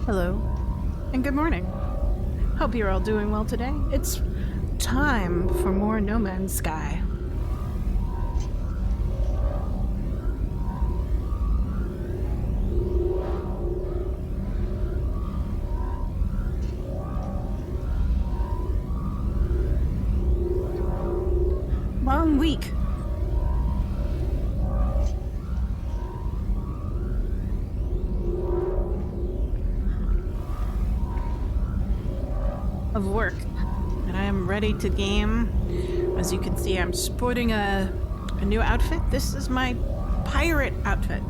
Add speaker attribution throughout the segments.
Speaker 1: Hello, and good morning. Hope you're all doing well today. It's time for more No Man's Sky. Long week. Of work, and I am ready to game. As you can see, I'm sporting a new outfit. This is my pirate outfit.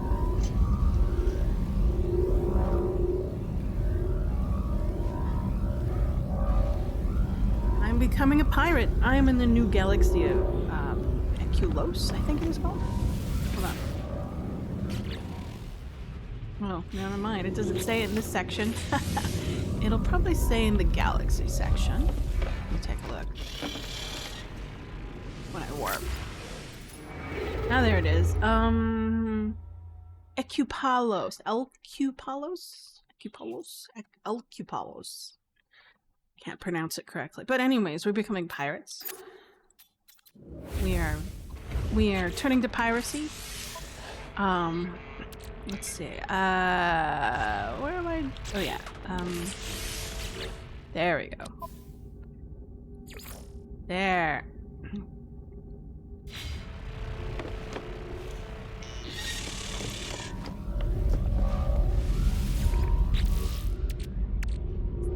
Speaker 1: I'm becoming a pirate. I am in the new galaxy of Eculos, I think it was called. Hold on. Oh, never mind. It doesn't say it in this section. It'll probably say in the galaxy section. Let me take a look. When I warp. Now there it is. Ecupalos. Elcupalos. Can't pronounce it correctly. But anyways, we're becoming pirates. We are turning to piracy. Let's see. Where am I? Oh yeah. There we go. There.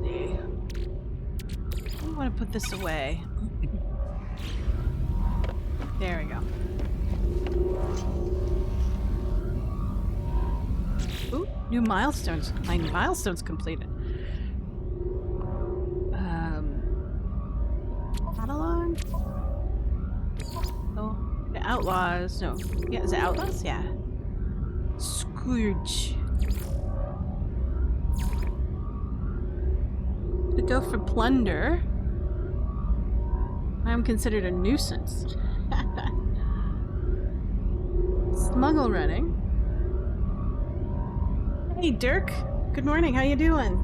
Speaker 1: See. I want to put this away. There we go. Ooh, new milestones. My milestone's completed. Catalog? Oh, the outlaws. No. Yeah, is it outlaws? Yeah. Scourge. To go for plunder. I'm considered a nuisance. Smuggle running. Hey Dirk, good morning, how you doing?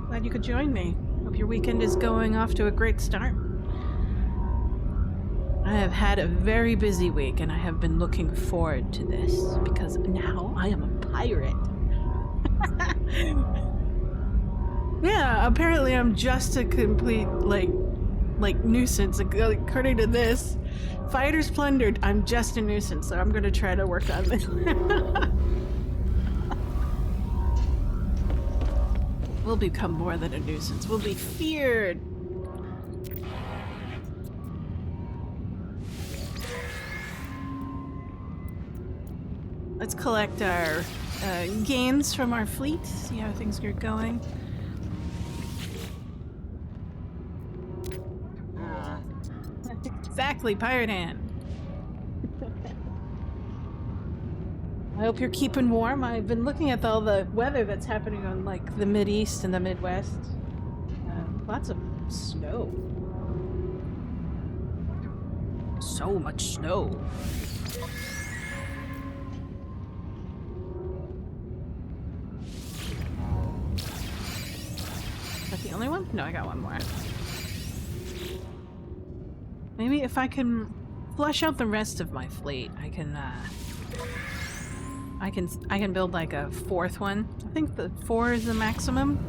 Speaker 1: Glad you could join me. Hope your weekend is going off to a great start. I have had a very busy week and I have been looking forward to this because now I am a pirate. Yeah, apparently I'm just a complete like nuisance according to this. Fighters plundered, I'm just a nuisance, so I'm gonna try to work on this. We'll become more than a nuisance. We'll be feared. Let's collect our gains from our fleet, see how things are going. Exactly, pirate hand. I hope you're keeping warm. I've been looking at all the weather that's happening on like the Mideast and the Midwest. Lots of snow. So much snow. Is that the only one? No, I got one more. Maybe if I can flush out the rest of my fleet, I can build like a fourth one. I think the 4 is the maximum.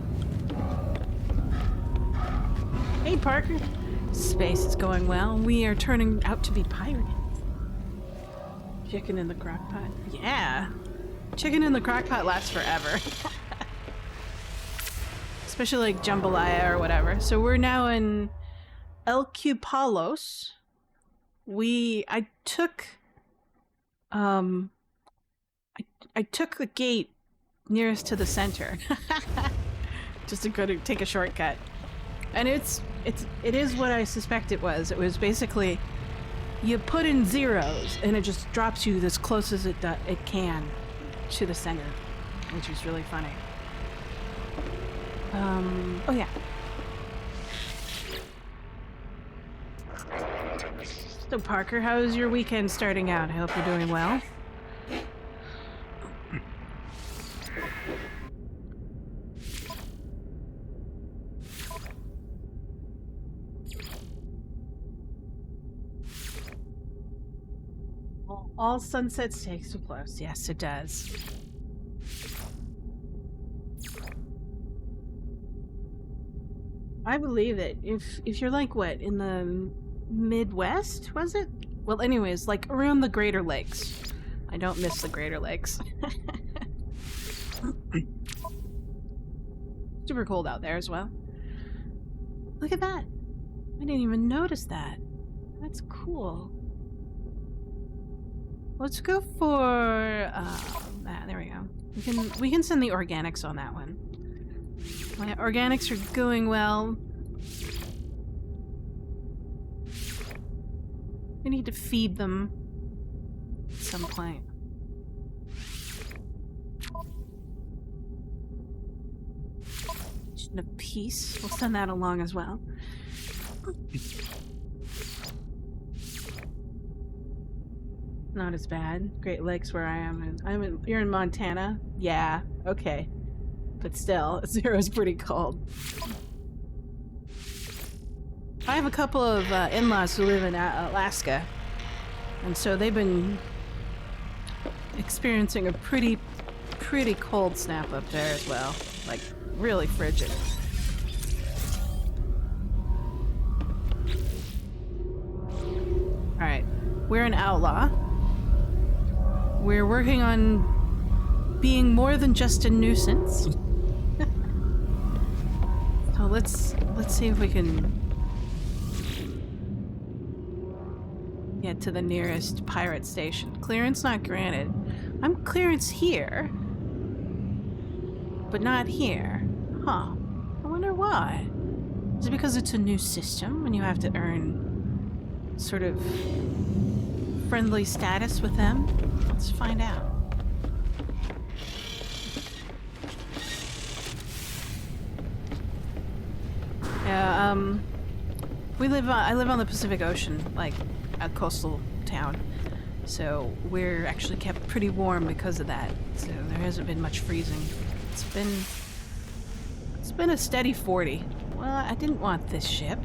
Speaker 1: Hey Parker! Space is going well. We are turning out to be pirates. Chicken in the crock pot. Yeah! Chicken in the crock pot lasts forever. Especially like jambalaya or whatever. So we're now in Elcupalos. I took the gate nearest to the center. Just to go to take a shortcut. And it is what I suspect it was. It was basically you put in zeros and it just drops you as close as it can to the center, which is really funny. Oh yeah. So Parker, how's your weekend starting out? I hope you're doing well. All sunsets take so close. Yes, it does. I believe it. If you're like what, in the Midwest, was it? Well, anyways, like around the Greater Lakes. I don't miss the Greater Lakes. Super cold out there as well. Look at that. I didn't even notice that. That's cool. Let's go for there we go. We can send the organics on that one. My organics are going well. We need to feed them at some point. A piece. We'll send that along as well. Not as bad. Great Lakes where I am. You're in Montana? Yeah. Okay. But still, zero's pretty cold. I have a couple of in-laws who live in Alaska, and so they've been experiencing a pretty cold snap up there as well. Like, really frigid. Alright, we're an outlaw. We're working on being more than just a nuisance. So let's see if we can get to the nearest pirate station. Clearance not granted. I'm clearance here, but not here. Huh. I wonder why. Is it because it's a new system and you have to earn sort of friendly status with them? Let's find out. Yeah, I live on the Pacific Ocean, like a coastal town. So we're actually kept pretty warm because of that. So there hasn't been much freezing. It's been a steady 40. Well, I didn't want this ship.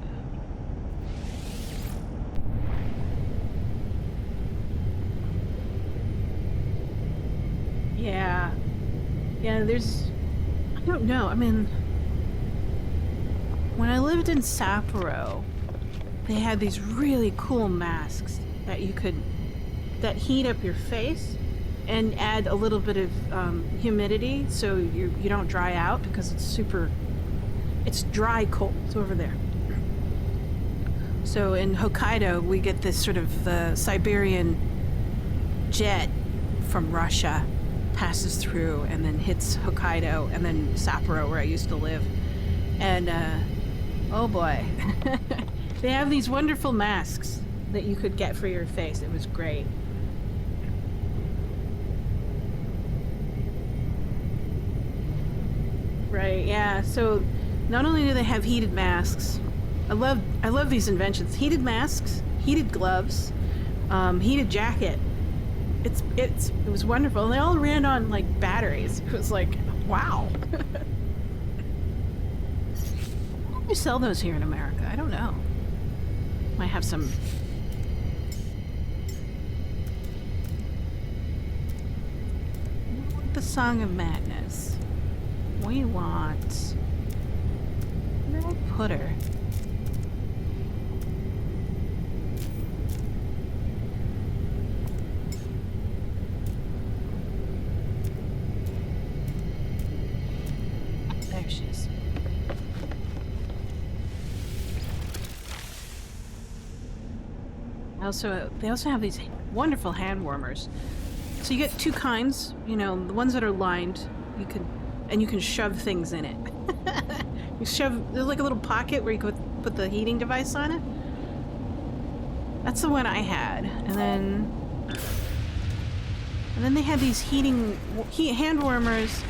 Speaker 1: Yeah. Yeah, I don't know. I mean, when I lived in Sapporo, they had these really cool masks that heat up your face and add a little bit of humidity so you don't dry out because it's dry cold over there. So in Hokkaido, we get this sort of the Siberian jet from Russia passes through and then hits Hokkaido and then Sapporo, where I used to live. And oh boy, they have these wonderful masks that you could get for your face. It was great. Right, yeah. So not only do they have heated masks, I love these inventions. Heated masks, heated gloves, heated jacket. It was wonderful. And they all ran on like batteries. It was like, wow. How do you sell those here in America? I don't know. Might have some. The Song of Madness. We want. Where did I put her? There she is. They also have these wonderful hand warmers. So you get two kinds, the ones that are lined, you can shove things in it. There's like a little pocket where you could put the heating device on it. That's the one I had. And then they had these hand warmers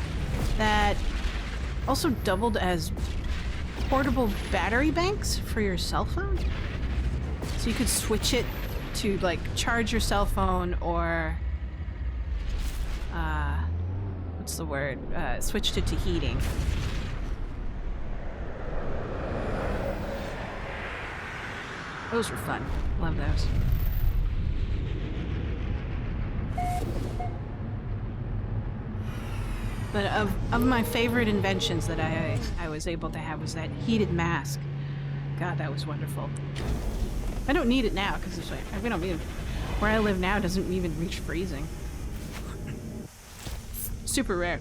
Speaker 1: that also doubled as portable battery banks for your cell phone. So you could switch it to like charge your cell phone or what's the word? Switched it to heating. Those were fun. Love those. But of my favorite inventions that I was able to have was that heated mask. God, that was wonderful. I don't need it now because it's like we don't even where I live now doesn't even reach freezing. Super rare.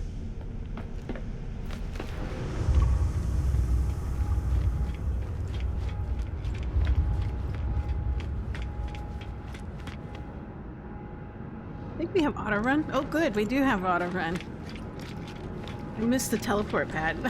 Speaker 1: I think we have auto run. Oh, good, we do have auto run. I missed the teleport pad.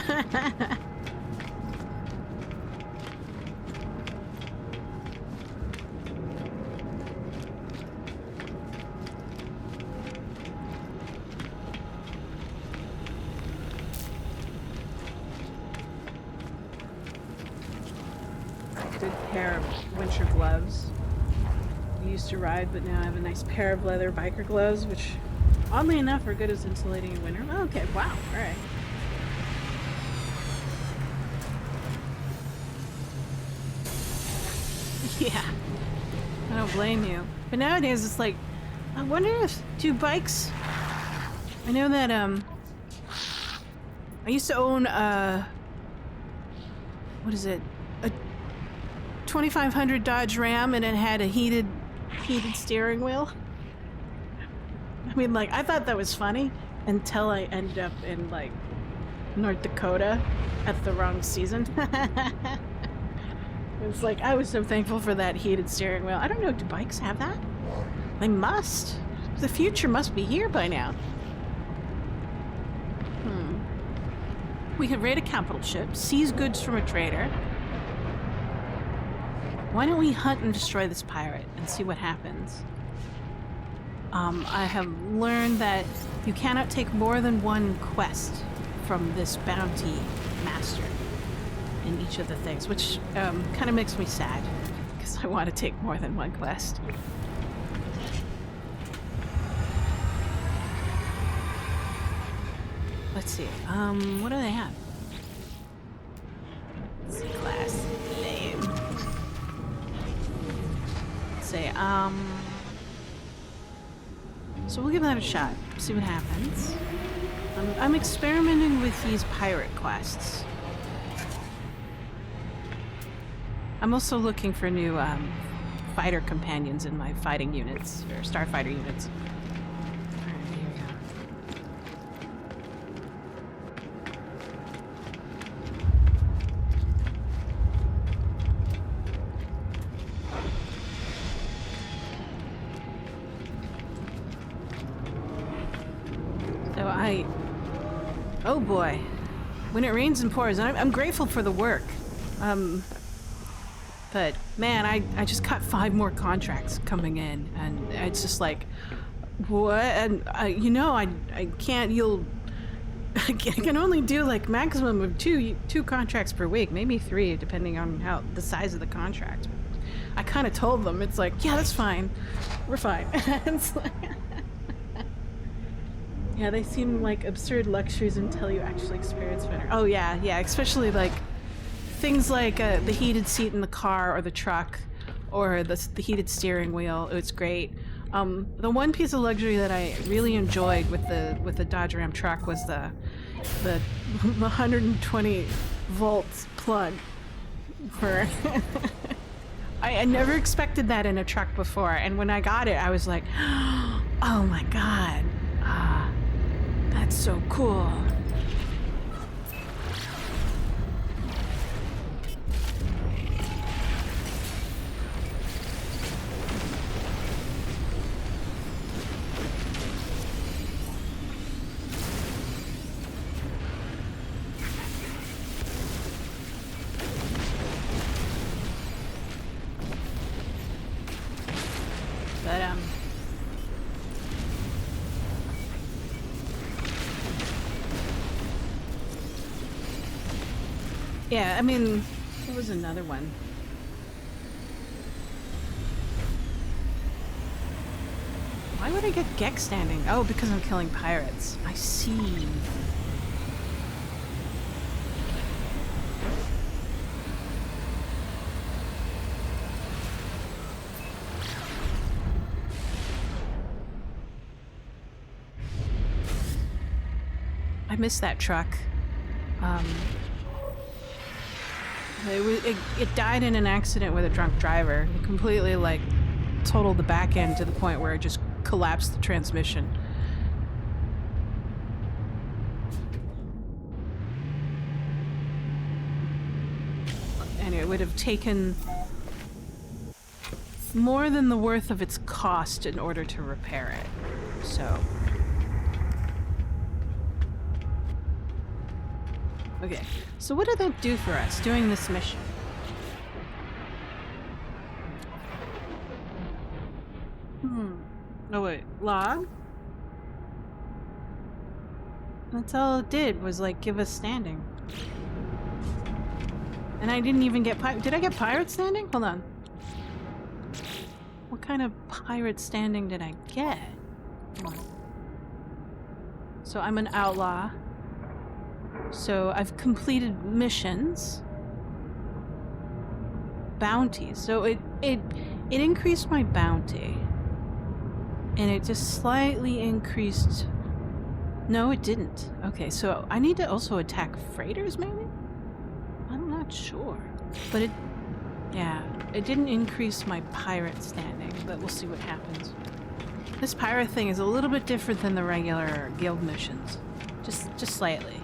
Speaker 1: Good pair of winter gloves. I used to ride, but now I have a nice pair of leather biker gloves, which oddly enough are good as insulating in winter. Oh, okay, wow, alright. Yeah, I don't blame you. But nowadays it's like, I wonder if, do bikes... I know that, I used to own what is it? A 2500 Dodge Ram, and it had a heated steering wheel. I mean, like, I thought that was funny until I ended up in, like, North Dakota at the wrong season. It's like, I was so thankful for that heated steering wheel. I don't know, do bikes have that? They must. The future must be here by now. We could raid a capital ship, seize goods from a trader. Why don't we hunt and destroy this pirate and see what happens? I have learned that you cannot take more than one quest from this bounty master in each of the things, which kind of makes me sad because I want to take more than one quest. Let's see. What do they have? C-class. Lame. Let's see, so we'll give that a shot. See what happens. I'm experimenting with these pirate quests. I'm also looking for new fighter companions in my fighting units, or starfighter units. Alright, here we go. So oh boy, when it rains and pours, and I'm grateful for the work. But man, I just got 5 more contracts coming in, and it's just like, what? And you know, I can't. I can only do like maximum of two contracts per week, maybe 3, depending on how the size of the contract. I kind of told them, it's like, yeah, that's fine, we're fine. It's like, yeah, they seem like absurd luxuries until you actually experience winter. Oh yeah, especially like things like the heated seat in the car or the truck, or the heated steering wheel. It's great. The one piece of luxury that I really enjoyed with the Dodge Ram truck was the 120 volts plug for. I never expected that in a truck before, and when I got it, I was like, oh my god, that's so cool. But yeah, I mean, there was another one. Why would I get Gek standing? Oh, because I'm killing pirates. I see. I missed that truck. It died in an accident with a drunk driver. It completely, like, totaled the back end to the point where it just collapsed the transmission. And it would have taken more than the worth of its cost in order to repair it. So... okay, so what did that do for us, doing this mission? Oh wait, log? That's all it did, was like give us standing. And I didn't even get did I get pirate standing? Hold on. What kind of pirate standing did I get? Hold on. So I'm an outlaw. So I've completed missions. Bounties. So it increased my bounty. And it just slightly increased... No, it didn't. Okay, so I need to also attack freighters, maybe? I'm not sure. But it... yeah, it didn't increase my pirate standing, but we'll see what happens. This pirate thing is a little bit different than the regular guild missions. Just slightly.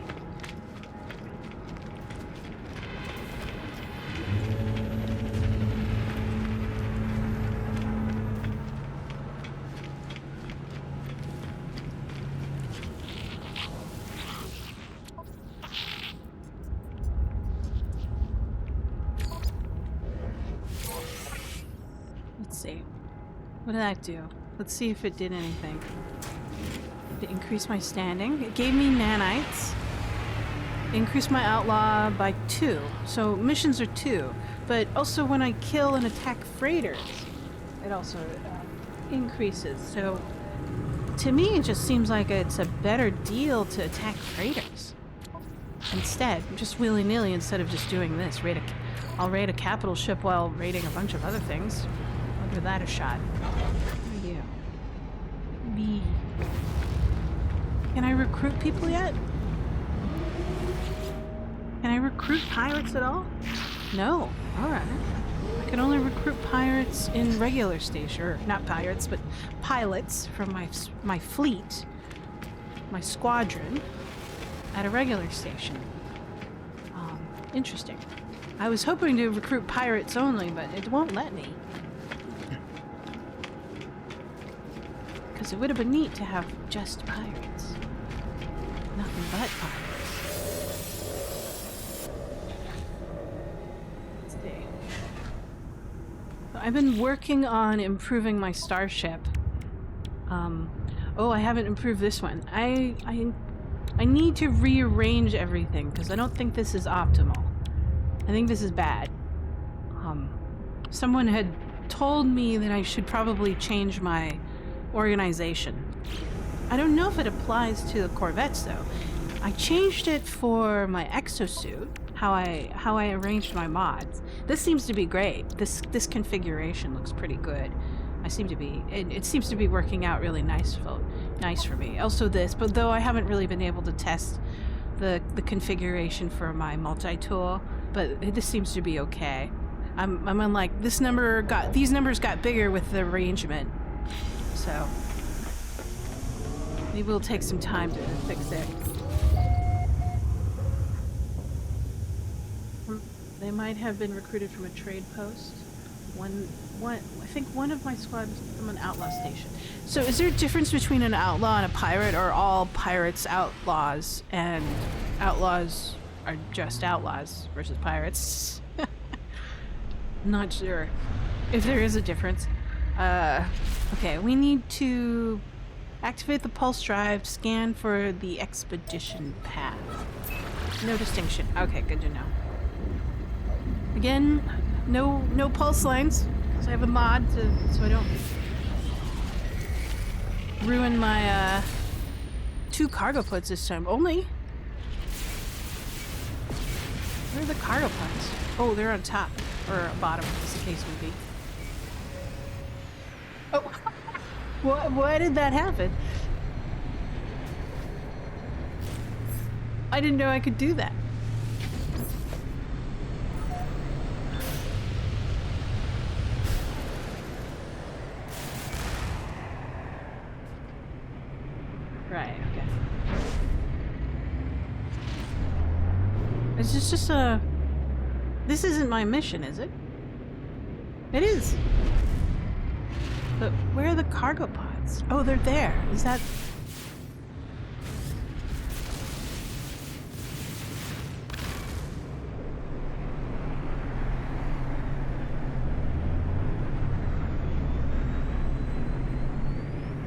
Speaker 1: What did that do? Let's see if it did anything. It increased my standing. It gave me nanites. Increased my outlaw by 2. So missions are 2. But also when I kill and attack freighters, it also increases. So to me, it just seems like it's a better deal to attack freighters. Instead, just willy-nilly instead of just doing this. I'll raid a capital ship while raiding a bunch of other things. I'll give that a shot. What do you? B. Can I recruit people yet? Can I recruit pirates at all? No. Alright. I can only recruit pirates in regular station. Or not pirates, but pilots from my fleet. My squadron. At a regular station. Interesting. I was hoping to recruit pirates only, but it won't let me. Because it would have been neat to have just pirates. Nothing but pirates. Let's see. I've been working on improving my starship. Oh, I haven't improved this one. I need to rearrange everything because I don't think this is optimal. I think this is bad. Someone had told me that I should probably change my organization. I don't know if it applies to the Corvettes though. I changed it for my exosuit, how I arranged my mods. This seems to be great. This configuration looks pretty good. It seems to be working out really nice for me. Also this, but though I haven't really been able to test the configuration for my multi-tool, but this seems to be okay. I'm on like these numbers got bigger with the arrangement. So maybe we'll take some time to fix it. They might have been recruited from a trade post. I think one of my squad was from an outlaw station. So is there a difference between an outlaw and a pirate, or all pirates outlaws and outlaws are just outlaws versus pirates? Not sure if there is a difference. Okay, we need to activate the pulse drive, scan for the expedition path. No distinction. Okay, good to know. Again, no pulse lines, because I have a mod so I don't ruin my 2 cargo pods this time. Only. Where are the cargo pods? Oh, they're on top or bottom, as the case may be. Oh, why did that happen? I didn't know I could do that. Right, okay. It's just a... This isn't my mission, is it? It is. But where are the cargo pods? Oh, they're there. Is that...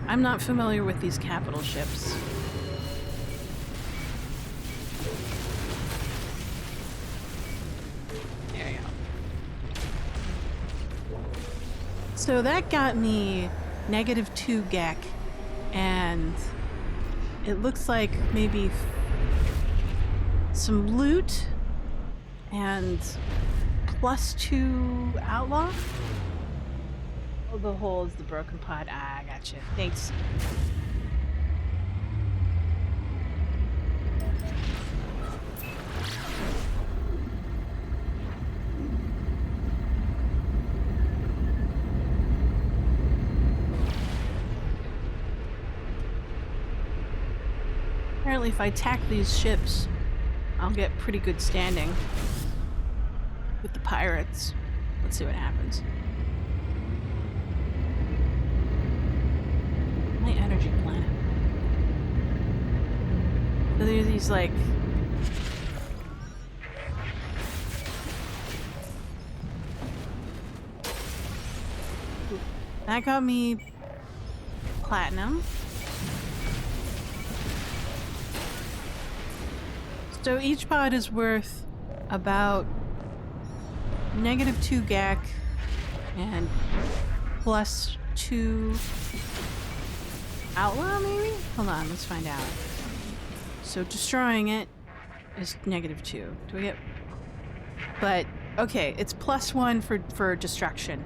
Speaker 1: I'm not familiar with these capital ships. There you go. So that got me -2 GEC, and it looks like maybe some loot and +2 outlaw. Oh, the hole is the broken pod. Ah, I gotcha. Thanks. Apparently if I attack these ships, I'll get pretty good standing with the pirates. Let's see what happens. My energy planet. So there's these like... That got me platinum. So each pod is worth about -2 GEC and +2 outlaw, maybe? Hold on, let's find out. So destroying it is -2. Do we get... But, okay, it's +1 for destruction.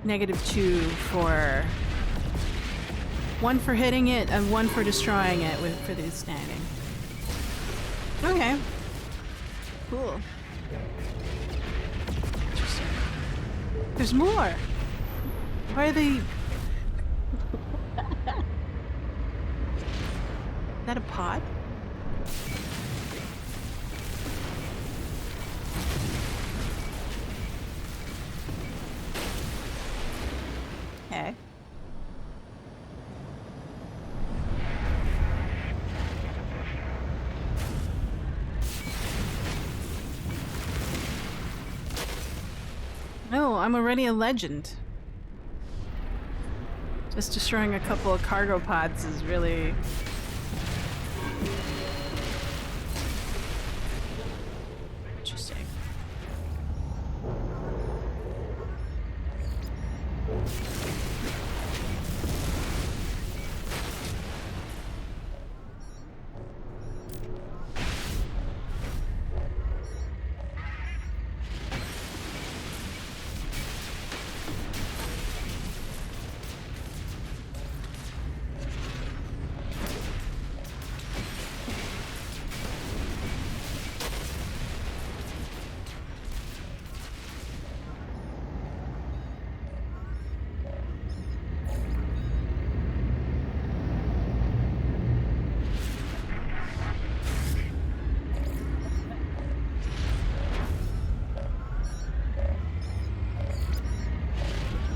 Speaker 1: -2 for... 1 for hitting it and 1 for destroying it for the standing. Okay. Cool. Interesting. There's more! Why are they... Is that a pod? Okay. No, I'm already a legend. Just destroying a couple of cargo pods is really... interesting.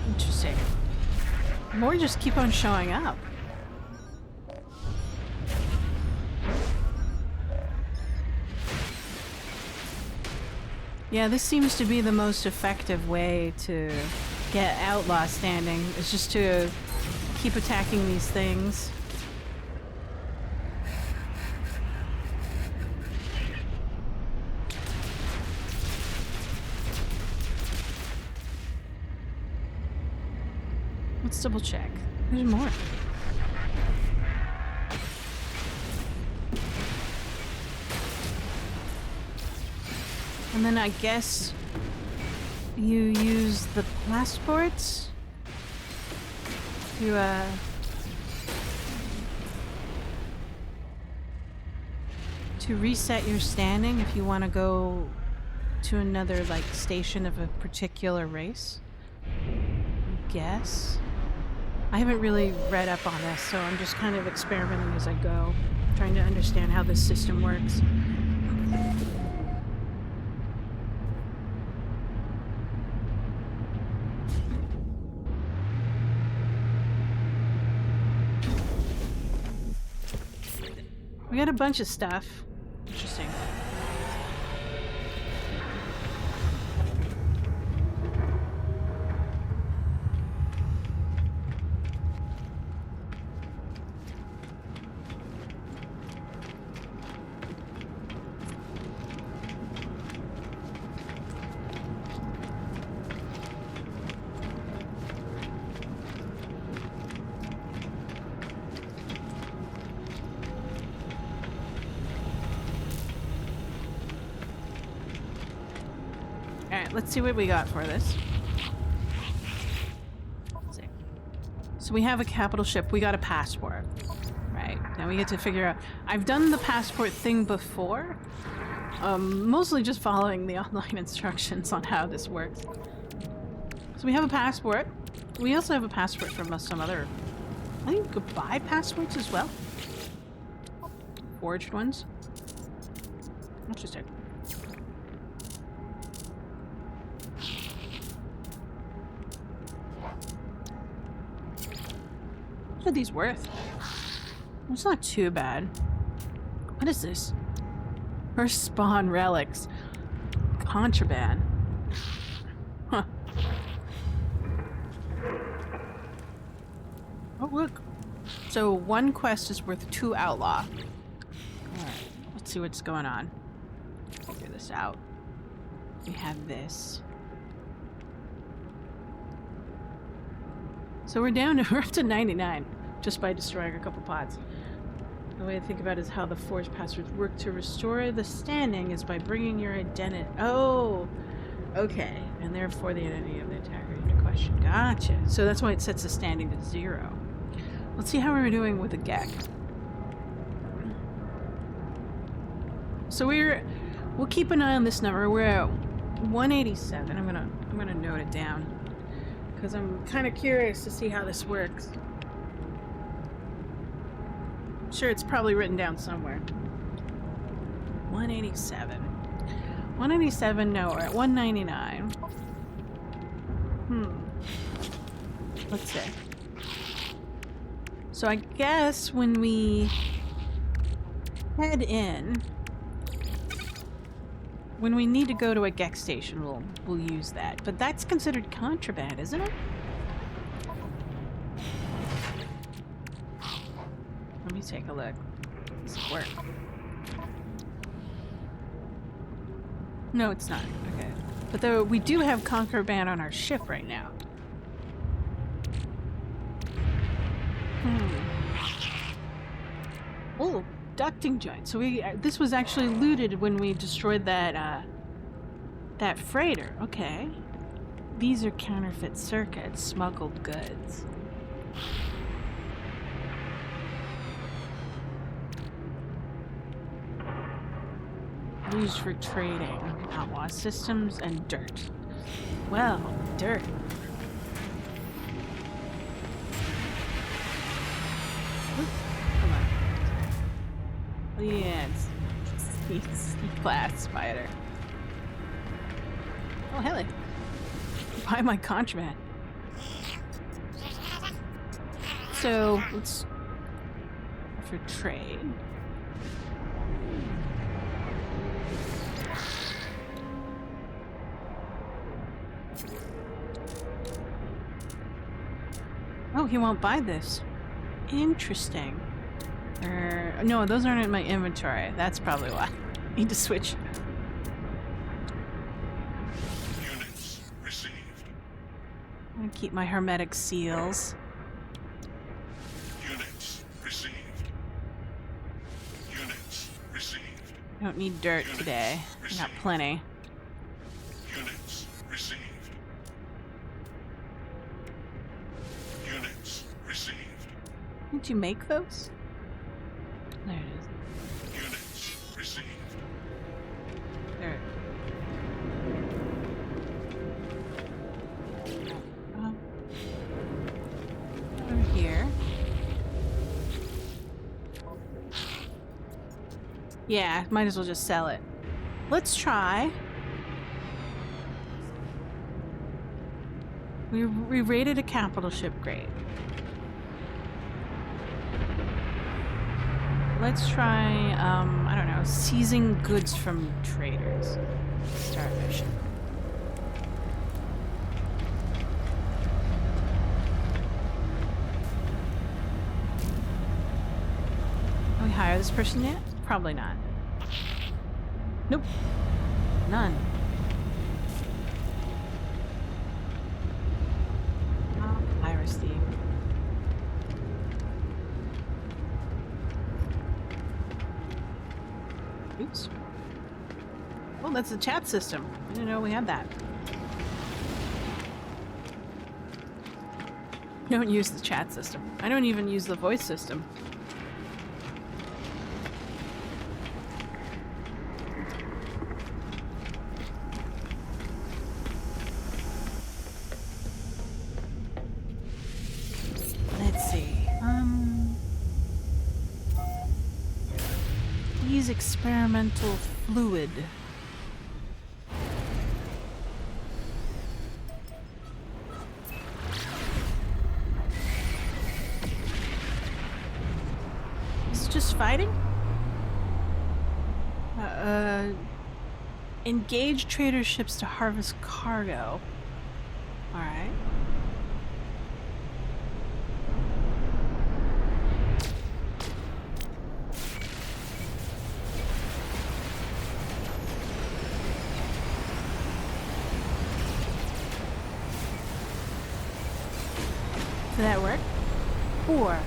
Speaker 1: Interesting. More just keep on showing up. Yeah, this seems to be the most effective way to get outlaw standing, is just to keep attacking these things. Let's double check. There's more. And then I guess you use the passports to to reset your standing if you want to go to another, like, station of a particular race. I guess. I haven't really read up on this, so I'm just kind of experimenting as I go, trying to understand how this system works. We got a bunch of stuff. Interesting. Let's see what we got for this. Let's see. So we have a capital ship. We got a passport. Right. Now we get to figure out... I've done the passport thing before. Mostly just following the online instructions on how this works. So we have a passport. We also have a passport from some other... I think you could buy passports as well. Forged ones. Interesting. What are these worth? It's not too bad. What is this? First spawn relics. Contraband. Huh. Oh, look. So one quest is worth 2 outlaw. Alright, let's see what's going on. Figure this out. We have this. So we're up to 99 just by destroying a couple pods. The way to think about it is how the forged passwords work. To restore the standing is by bringing your identity. Oh, okay. And therefore the identity of the attacker into question. Gotcha. So that's why it sets the standing to 0. Let's see how we're doing with the GEC. So we'll keep an eye on this number. We're at 187. I'm gonna note it down, because I'm kind of curious to see how this works. I'm sure it's probably written down somewhere. 187. 187, no, we're at 199. Let's see. So I guess when we head in, when we need to go to a GEC station, we'll use that. But that's considered contraband, isn't it? Let me take a look. Does it work? No, it's not. Okay. But though we do have contraband on our ship right now. Oh, ducting joint. So this was actually looted when we destroyed that that freighter. Okay. These are counterfeit circuits, smuggled goods. Used for trading, outlaw systems, and dirt. Well, dirt. Ooh, come on. Yeah, it's C-class spider. Oh, hello. Buy my contraband. So, let's... for trade. Oh, he won't buy this. Interesting. No, those aren't in my inventory. That's probably why. Need to switch.
Speaker 2: Units received.
Speaker 1: I'm gonna keep my hermetic seals.
Speaker 2: Units received. Units received.
Speaker 1: I don't need dirt today. I got plenty.
Speaker 2: Units received. Units received.
Speaker 1: Did you make those? There it is.
Speaker 2: Units received.
Speaker 1: There. Over here. Yeah, might as well just sell it. Let's try. We rated a capital ship grade. Let's try, I don't know, seizing goods from traders. Start mission. Can we hire this person yet? Probably not. Nope. None. Piracy. Oops. Well, that's the chat system. I didn't know we had that. Don't use the chat system. I don't even use the voice system. Let's see. Use experimental fluid. Is it just fighting? Engage trader ships to harvest cargo. Alright. Did that work? 4.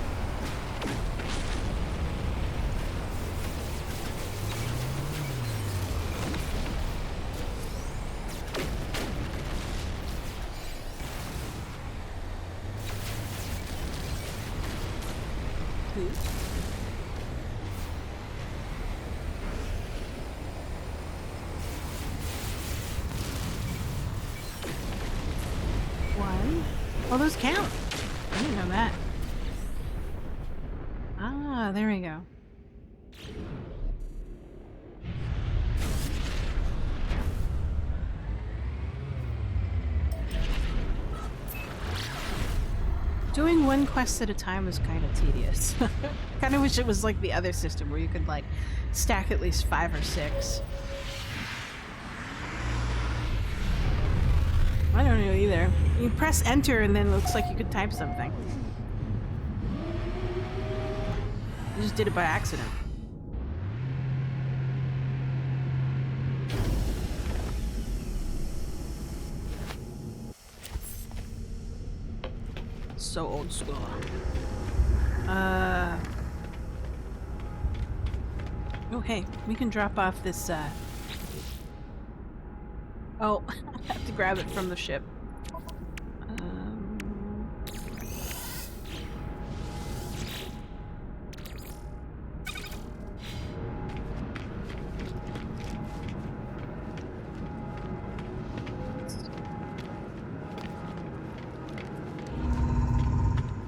Speaker 1: One. Oh, those count. I didn't know that. Ah, there we go. Doing one quest at a time was kind of tedious. Kind of wish it was like the other system where you could like stack at least 5 or 6. I don't know either. You press enter and then it looks like you could type something. You just did it by accident. So old school. Oh, hey, we can drop off this, Oh, I have to grab it from the ship.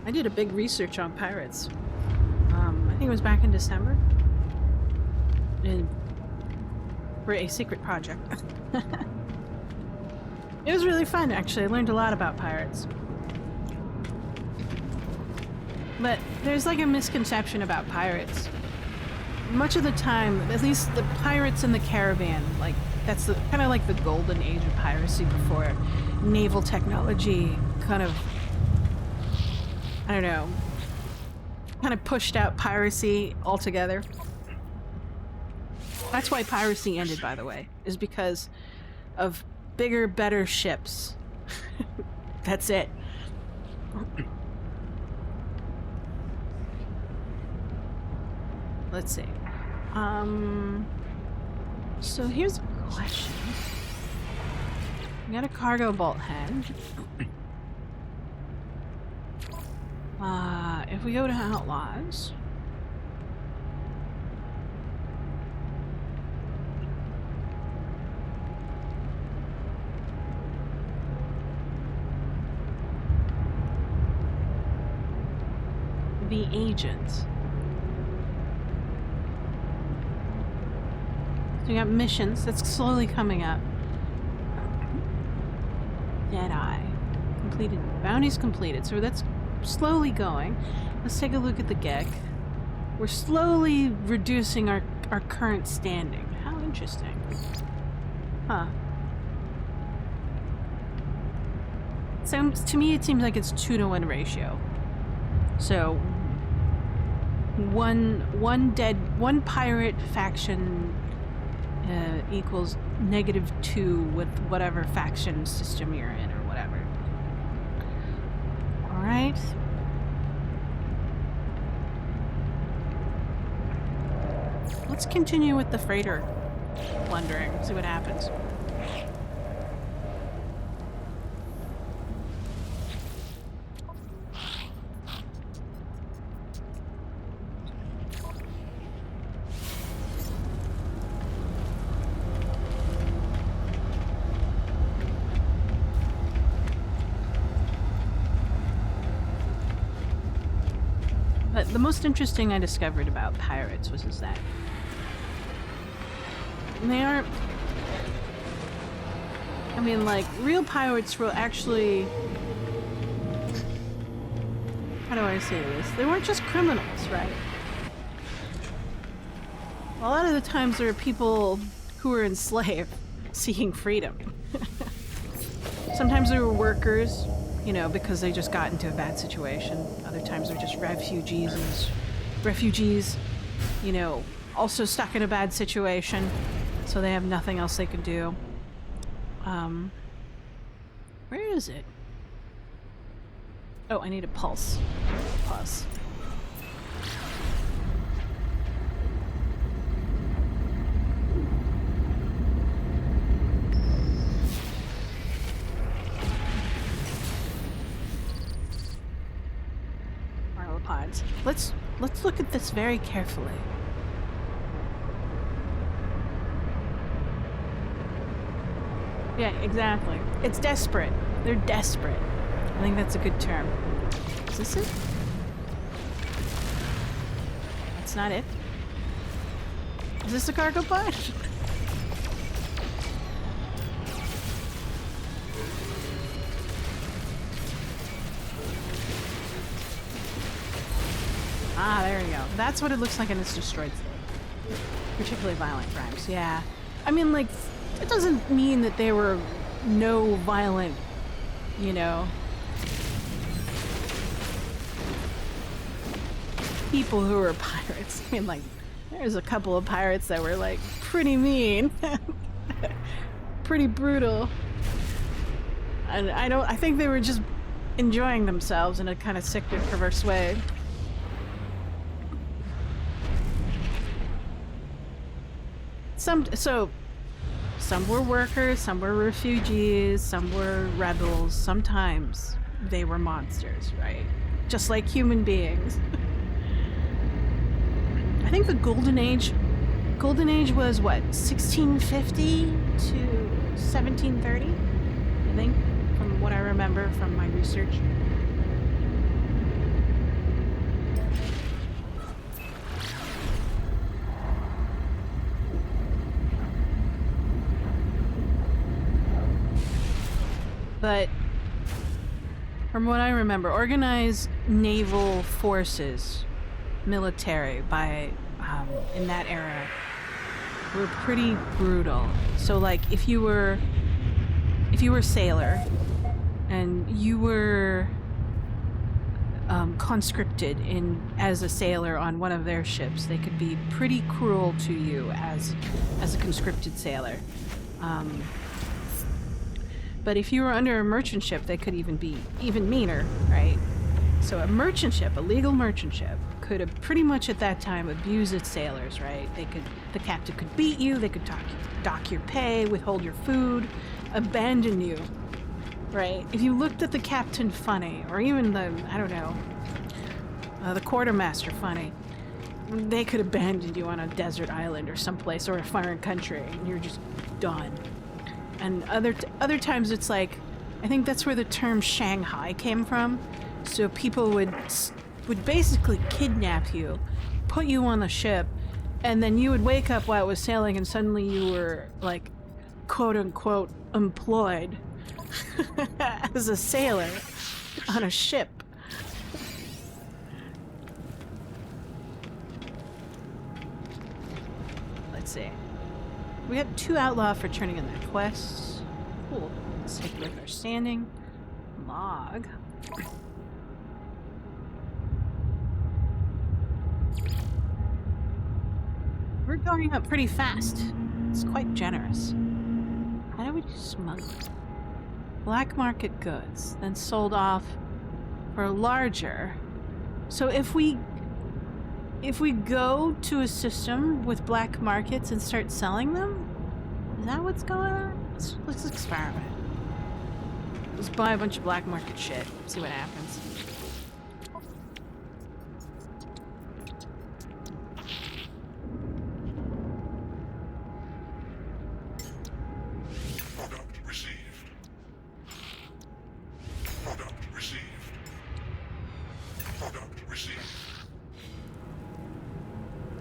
Speaker 1: I did a big research on pirates. I think it was back in December. For a secret project. It was really fun, actually. I learned a lot about pirates. But there's like a misconception about pirates. Much of the time, at least the pirates in the Caribbean, like that's the kind of like the golden age of piracy before naval technology kind of, I don't know, kind of pushed out piracy altogether. That's why piracy ended, by the way, is because of bigger, better ships. That's it. Let's see. So here's a question. We got a cargo bolt head. If we go to Outlaws... be agents. So we got missions. That's slowly coming up. Deadeye. Completed. Bounties completed. So that's slowly going. Let's take a look at the GEC. We're slowly reducing our current standing. How interesting. Huh. Sounds to me, it seems like it's 2-to-1 ratio. So one pirate faction equals -2 with whatever faction system you're in or whatever. All right. Let's continue with the freighter plundering. See what happens. But the most interesting I discovered about pirates was that they aren't... I mean, like, real pirates were actually... How do I say this? They weren't just criminals, right? A lot of the times there were people who were enslaved, seeking freedom. Sometimes they were workers, you know, because they just got into a bad situation. Other times they're just refugees, you know, also stuck in a bad situation, so they have nothing else they can do. Where is it? Oh, I need a pulse. Pause. Marlopods. Let's look at this very carefully. Yeah, exactly. It's desperate. They're desperate. I think that's a good term. Is this it? That's not it. Is this a cargo pod? Ah, there you go. That's what it looks like, and it's destroyed. Particularly violent crimes. Yeah. I mean, like, it doesn't mean that they were no violent, you know, people who were pirates. I mean, like, there's a couple of pirates that were, like, pretty mean. Pretty brutal. And I think they were just enjoying themselves in a kind of sick and perverse way. Some were workers, some were refugees, some were rebels. Sometimes they were monsters, right? Just like human beings. I think the Golden Age was what, 1650 to 1730? I think, from what I remember from my research. But from what I remember, organized naval forces, military, by in that era, were pretty brutal. So, like, if you were a sailor and you were conscripted as a sailor on one of their ships, they could be pretty cruel to you as a conscripted sailor. But if you were under a merchant ship, they could even be even meaner, right? So a merchant ship, a legal merchant ship, could have pretty much at that time abuse its sailors, right? The captain could beat you, they could dock your pay, withhold your food, abandon you, right? If you looked at the captain funny, or even the quartermaster funny, they could abandon you on a desert island or someplace, or a foreign country, and you're just done. And other times it's like, I think that's where the term Shanghai came from. So people would would basically kidnap you, put you on the ship, and then you would wake up while it was sailing and suddenly you were, like, quote-unquote employed as a sailor on a ship. Let's see. We got 2 outlaw for turning in their quests. Cool. Let's take a look at our standing. Log. We're going up pretty fast. It's quite generous. How do we do smuggling? Black market goods, then sold off for larger. So if we go to a system with black markets and start selling them, is that what's going on? Let's experiment. Let's buy a bunch of black market shit. See what happens.
Speaker 2: Product received. Product received. Product received.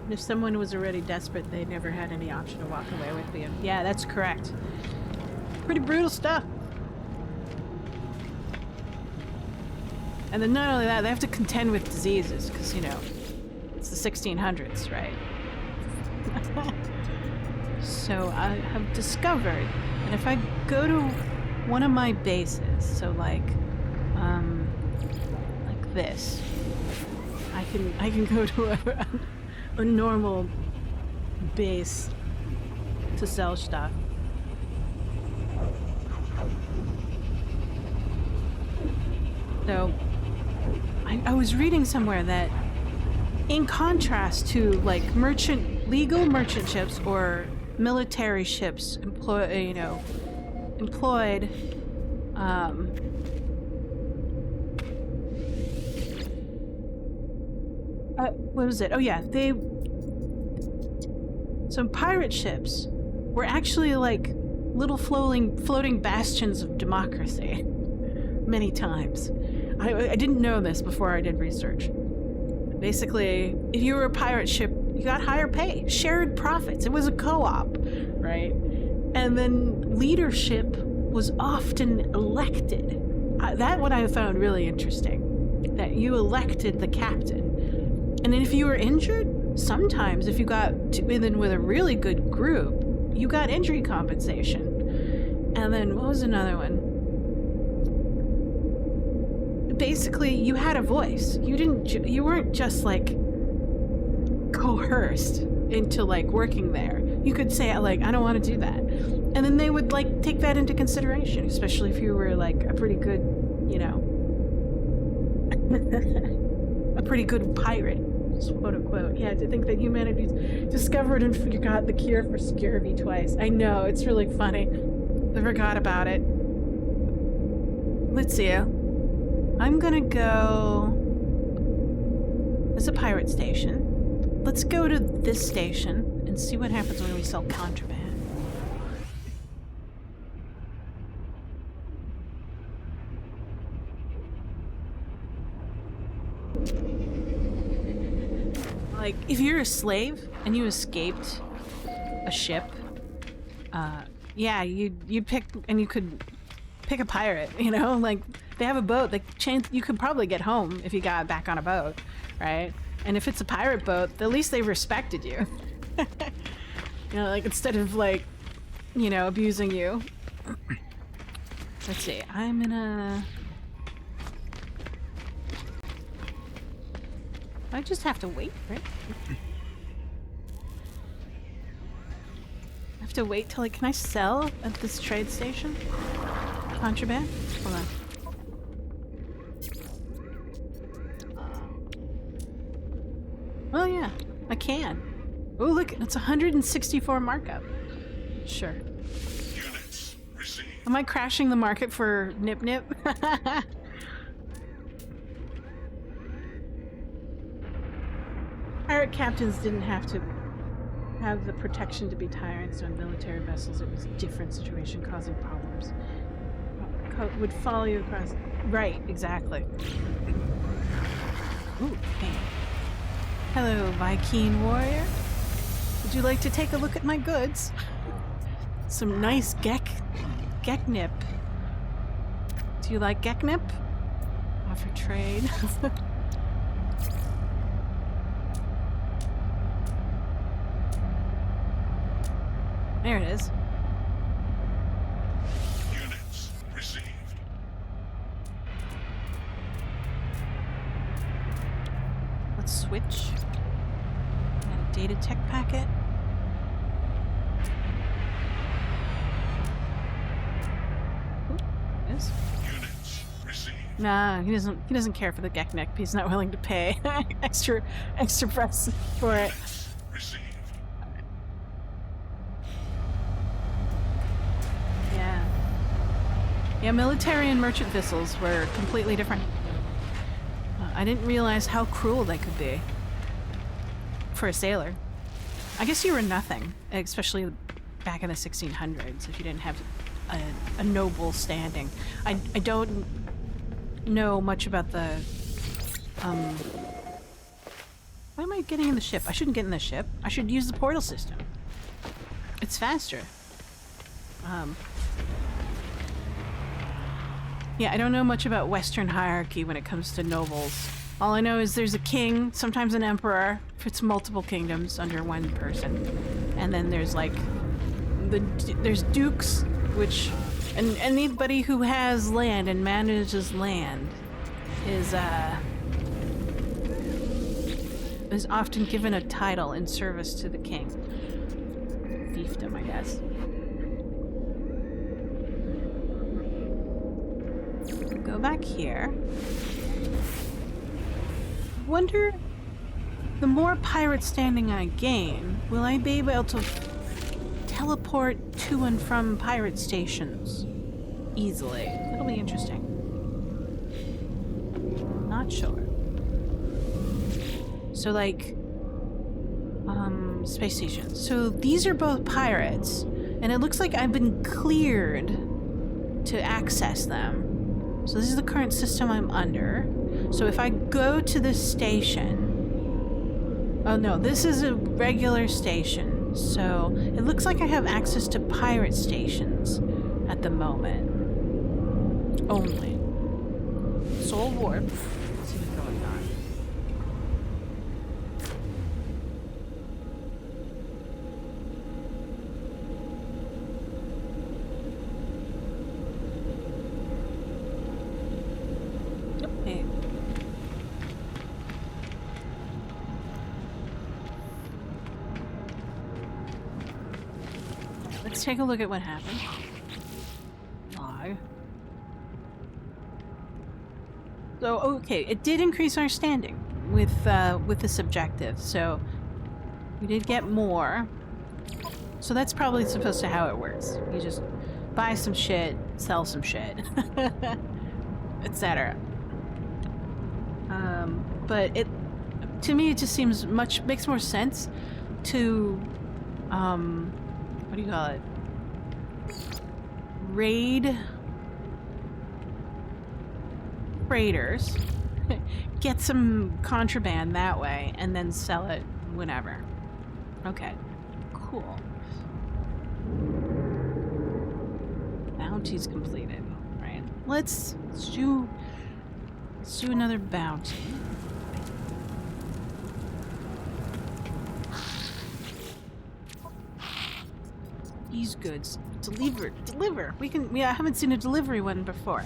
Speaker 1: If someone was already desperate, they never had any option to walk away with you. Yeah, that's correct. Pretty brutal stuff. And then not only that, they have to contend with diseases, because, you know, it's the 1600s, right? So I have discovered that if I go to one of my bases, so like this, I can go to a normal base to sell stuff. So I was reading somewhere that in contrast to like legal merchant ships or military ships employed what was it? Oh yeah, so pirate ships were actually like little floating bastions of democracy many times. I didn't know this before I did research. Basically, if you were a pirate ship, you got higher pay, shared profits. It was a co-op, right? And then leadership was often elected. That one I found really interesting, that you elected the captain. And then if you were injured, sometimes if you got in with a really good group, you got injury compensation. And then what was another one? Basically, you had a voice. You weren't just like coerced into like working there. You could say like, I don't want to do that. And then they would like take that into consideration, especially if you were like a pretty good, you know, a pretty good pirate, quote unquote. Yeah, to think that humanity's discovered and forgot the cure for scurvy twice. I know, it's really funny. I forgot about it. Let's see. I'm gonna go... There's a pirate station. Let's go to this station and see what happens when we sell contraband. Like, if you're a slave and you escaped a ship, yeah, you'd pick, and you could pick a pirate, you know? Like, they have a boat, you could probably get home if you got back on a boat, right? And if it's a pirate boat, at least they respected you. You know, like, instead of, like, you know, abusing you. Let's see, I'm gonna... I just have to wait, right? I have to wait till can I sell at this trade station? Contraband? Hold on. Oh yeah, I can. Oh look, it's 164 markup. Sure.
Speaker 2: Units received.
Speaker 1: Am I crashing the market for Nip Nip? Pirate captains didn't have to have the protection to be tyrants on military vessels. It was a different situation causing problems. Would follow you across... Right, exactly. Ooh, hey. Hello, Viking warrior. Would you like to take a look at my goods? Some nice geknip. Do you like geknip? Offer trade. There it is.
Speaker 2: Units received.
Speaker 1: Let's switch. Got a data tech packet. Ooh, there it is.
Speaker 2: Units received.
Speaker 1: Nah, he doesn't care for the geknip. He's not willing to pay extra price for it.
Speaker 2: Units received.
Speaker 1: Yeah, military and merchant vessels were completely different. I didn't realize how cruel they could be. For a sailor. I guess you were nothing, especially back in the 1600s, if you didn't have a noble standing. I don't know much about the... Why am I getting in the ship? I shouldn't get in the ship. I should use the portal system. It's faster. Yeah, I don't know much about Western hierarchy when it comes to nobles. All I know is there's a king, sometimes an emperor, if it's multiple kingdoms under one person. And then there's like, there's dukes, which, and anybody who has land and manages land is often given a title in service to the king. Fiefdom, I guess. Go back here. Wonder, the more pirate standing I gain, will I be able to teleport to and from pirate stations easily? That'll be interesting. Not sure. So like, space stations. So these are both pirates, and it looks like I've been cleared to access them. So this is the current system I'm under. So if I go to this station... Oh no, this is a regular station. So it looks like I have access to pirate stations at the moment. Only. Soul Warp. Let's see what's going on. Okay. Let's take a look at what happened. Log. So, okay, it did increase our standing with this objective, so we did get more. So that's probably supposed to how it works. You just buy some shit, sell some shit, etc. But to me, it just seems makes more sense to, what do you call it? Raid freighters, get some contraband that way, and then sell it whenever. Okay, cool. Bounty's completed, right? Let's do another bounty. These goods. Deliver! I haven't seen a delivery one before.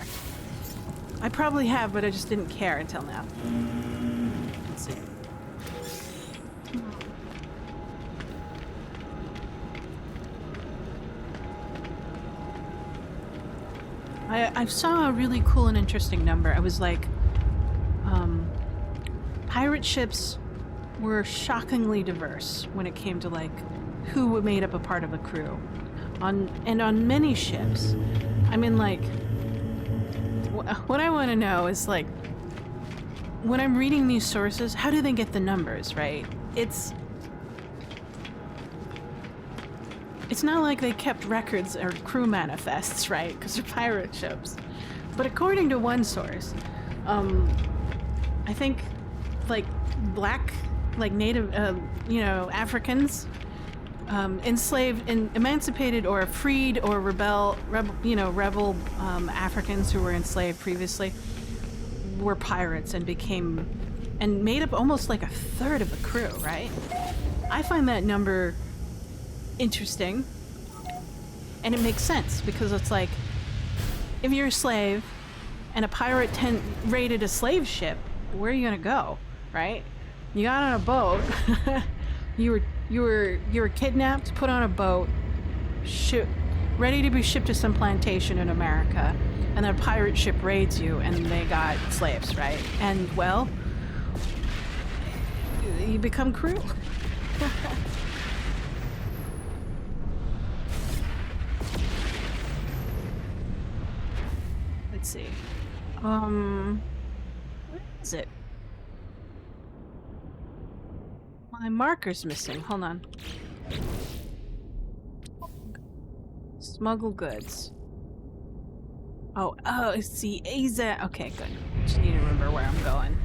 Speaker 1: I probably have, but I just didn't care until now. Let's see. I saw a really cool and interesting number. I was like, pirate ships were shockingly diverse when it came to like who made up a part of a crew. On many ships, I mean, like, what I want to know is like, when I'm reading these sources, how do they get the numbers, right? It's not like they kept records or crew manifests, right? Because they're pirate ships. But according to one source, I think like black, like native, you know, Africans, enslaved and emancipated or freed or rebel Africans who were enslaved previously were pirates and became and made up almost like a third of the crew, right? I find that number interesting, and it makes sense because it's like if you're a slave and a pirate raided a slave ship, where are you gonna go, right? You got on a boat. you were kidnapped, put on a boat, ready to be shipped to some plantation in America, and then a pirate ship raids you, and they got slaves, right? And well, you become crew. Let's see. Where is it? My marker's missing. Hold on. Smuggle goods. Oh, it's the AZ. Okay, good. Just need to remember where I'm going.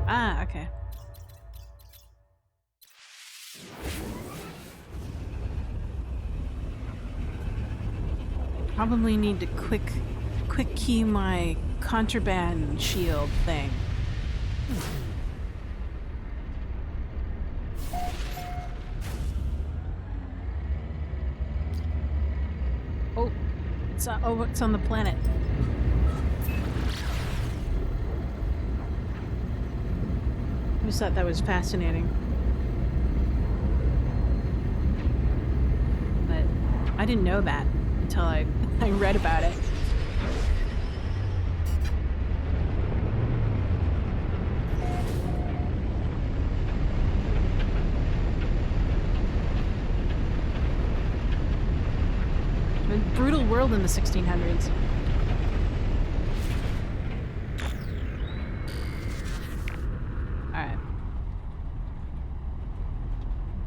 Speaker 1: Ah, okay. Probably need to quick key my contraband shield thing. Oh, it's on the planet. I just thought that was fascinating. But I didn't know that until I read about it. A brutal world in the 1600s. Alright.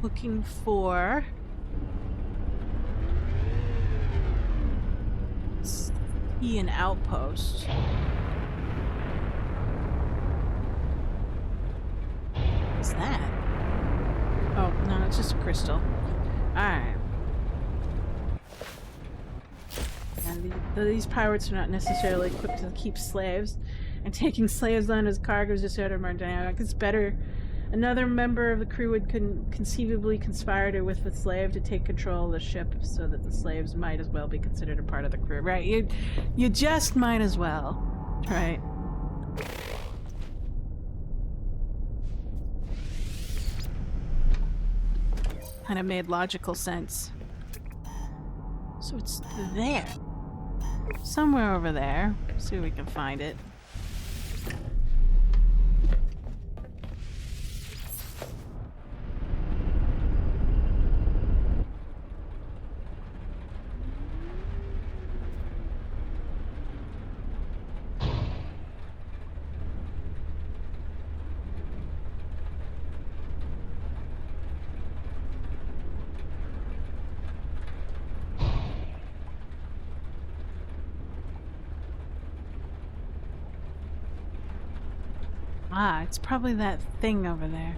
Speaker 1: Looking for... see an outpost. What's that? Oh, no, it's just a crystal. Alright. And these pirates are not necessarily equipped to keep slaves, and taking slaves on as cargo is just sort of more dynamic. It's better. Another member of the crew would conceivably conspire with the slave to take control of the ship so that the slaves might as well be considered a part of the crew. Right? You just might as well. Right? Kind of made logical sense. So it's there. Somewhere over there. See if we can find it. Ah, it's probably that thing over there.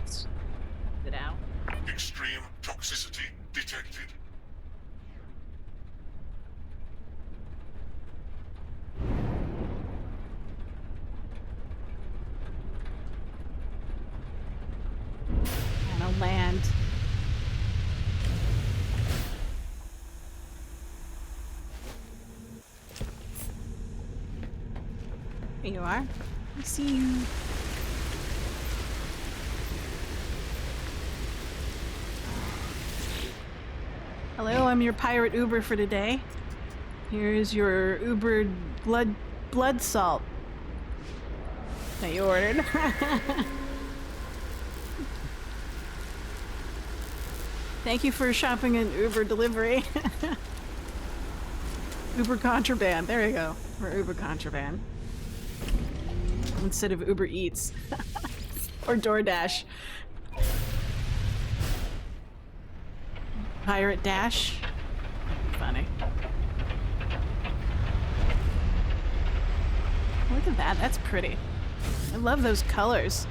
Speaker 1: Let's get it out.
Speaker 2: Extreme toxicity detected.
Speaker 1: And I'll land. Here you are. I see you. Hello, I'm your pirate Uber for today. Here's your Ubered blood salt that you ordered. Thank you for shopping at Uber delivery. Uber contraband. There you go. Or Uber contraband. Instead of Uber Eats. Or DoorDash. Pirate Dash. look at that. That's pretty. I love those colors.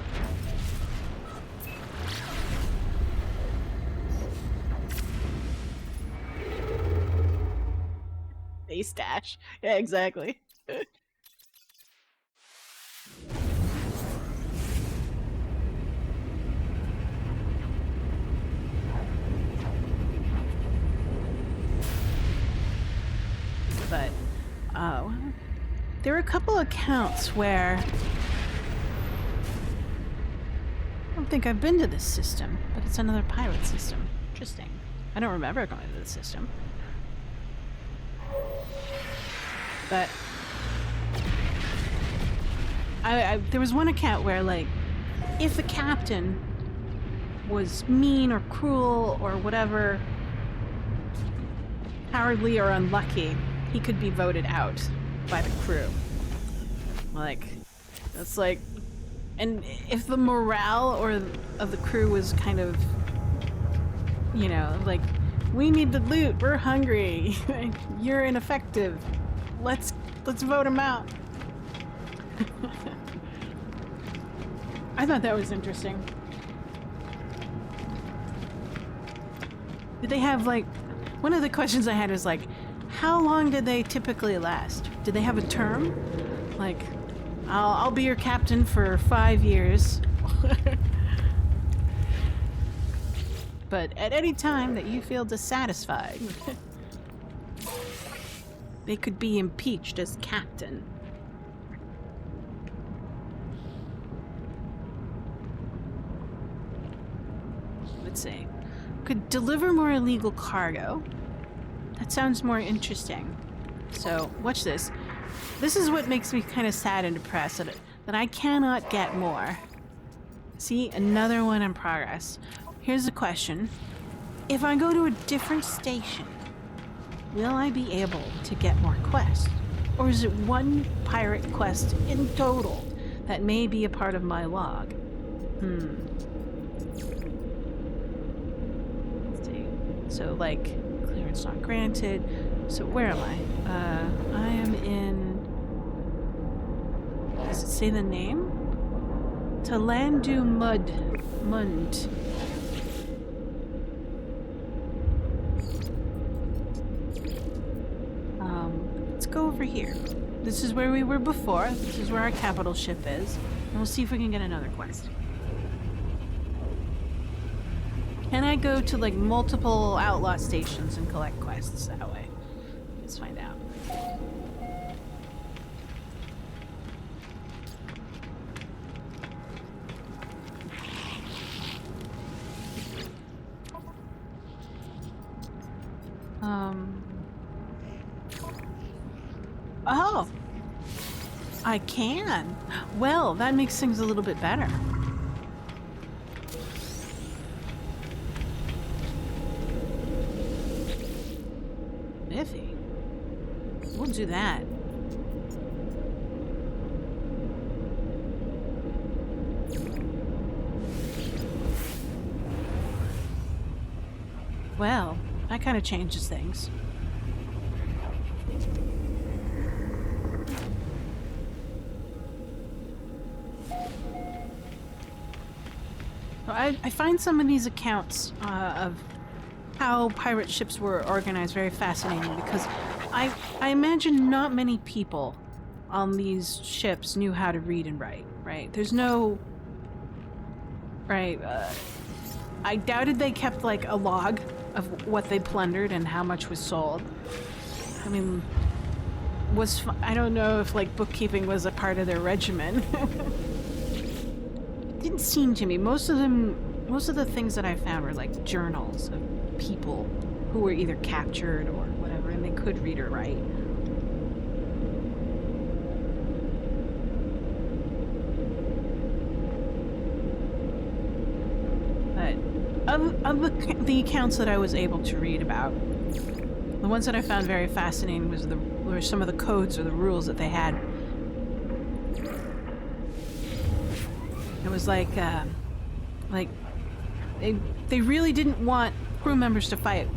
Speaker 1: Face dash. Yeah, exactly. But, there were a couple accounts where I don't think I've been to this system, but it's another pirate system. Interesting. I don't remember going to this system. But there was one account where, like, if the captain was mean or cruel or whatever, cowardly or unlucky, he could be voted out by the crew. Like, that's like, and if the morale of the crew was kind of, you know, like, we need the loot, we're hungry, you're ineffective, let's vote him out. I thought that was interesting. Did they have, like, one of the questions I had was like, how long did they typically last? Did they have a term? Like, I'll be your captain for 5 years. But at any time that you feel dissatisfied, they could be impeached as captain. Let's see. Could deliver more illegal cargo. That sounds more interesting. So, watch this. This is what makes me kind of sad and depressed, that I cannot get more. See, another one in progress. Here's the question. If I go to a different station, will I be able to get more quests? Or is it one pirate quest in total that may be a part of my log? Let's see. So, like, clearance not granted. So where am I? I am in... Does it say the name? Talandu Mund. Let's go over here. This is where we were before. This is where our capital ship is. And we'll see if we can get another quest. Can I go to, like, multiple outlaw stations and collect quests that way? Let's find out. Oh! I can! Well, that makes things a little bit better. Iffy. We'll do that. Well, that kind of changes things. I find some of these accounts of how pirate ships were organized very fascinating, because I imagine not many people on these ships knew how to read and write, right? There's no... Right, I doubted they kept, like, a log of what they plundered and how much was sold. I mean, I don't know if, like, bookkeeping was a part of their regimen. Didn't seem to me. Most of the things that I found were, like, journals of people who were either captured or whatever, and they could read or write. But of the accounts that I was able to read about, the ones that I found very fascinating were some of the codes or the rules that they had. It was like they really didn't want crew members to fight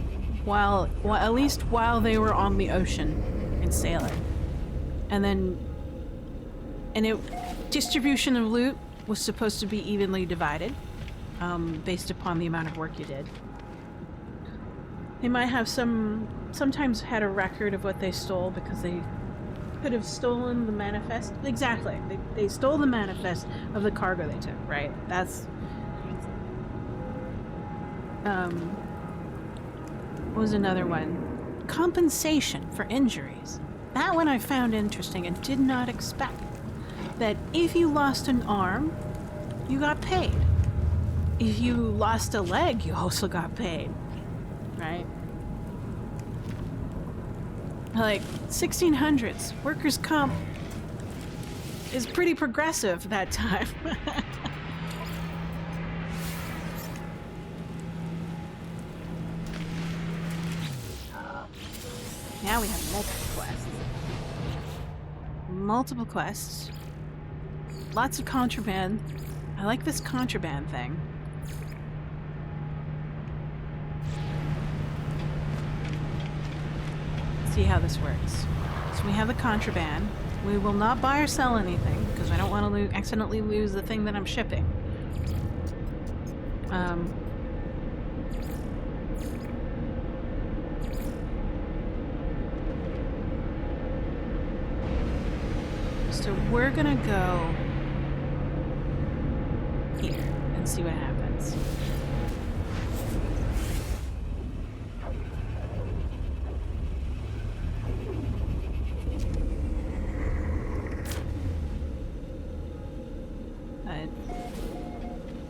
Speaker 1: while at least while they were on the ocean and sailing. And then And distribution of loot was supposed to be evenly divided, based upon the amount of work you did. They might have sometimes had a record of what they stole because they could have stolen the manifest. Exactly. They stole the manifest of the cargo they took, right? That's... what was another one? Compensation for injuries. That one I found interesting and did not expect. That if you lost an arm, you got paid. If you lost a leg, you also got paid. Right? Like, 1600s, workers' comp is pretty progressive that time. Now we have multiple quests. Multiple quests. Lots of contraband. I like this contraband thing. Let's see how this works. So we have the contraband. We will not buy or sell anything because I don't want to accidentally lose the thing that I'm shipping. So we're gonna go here and see what happens.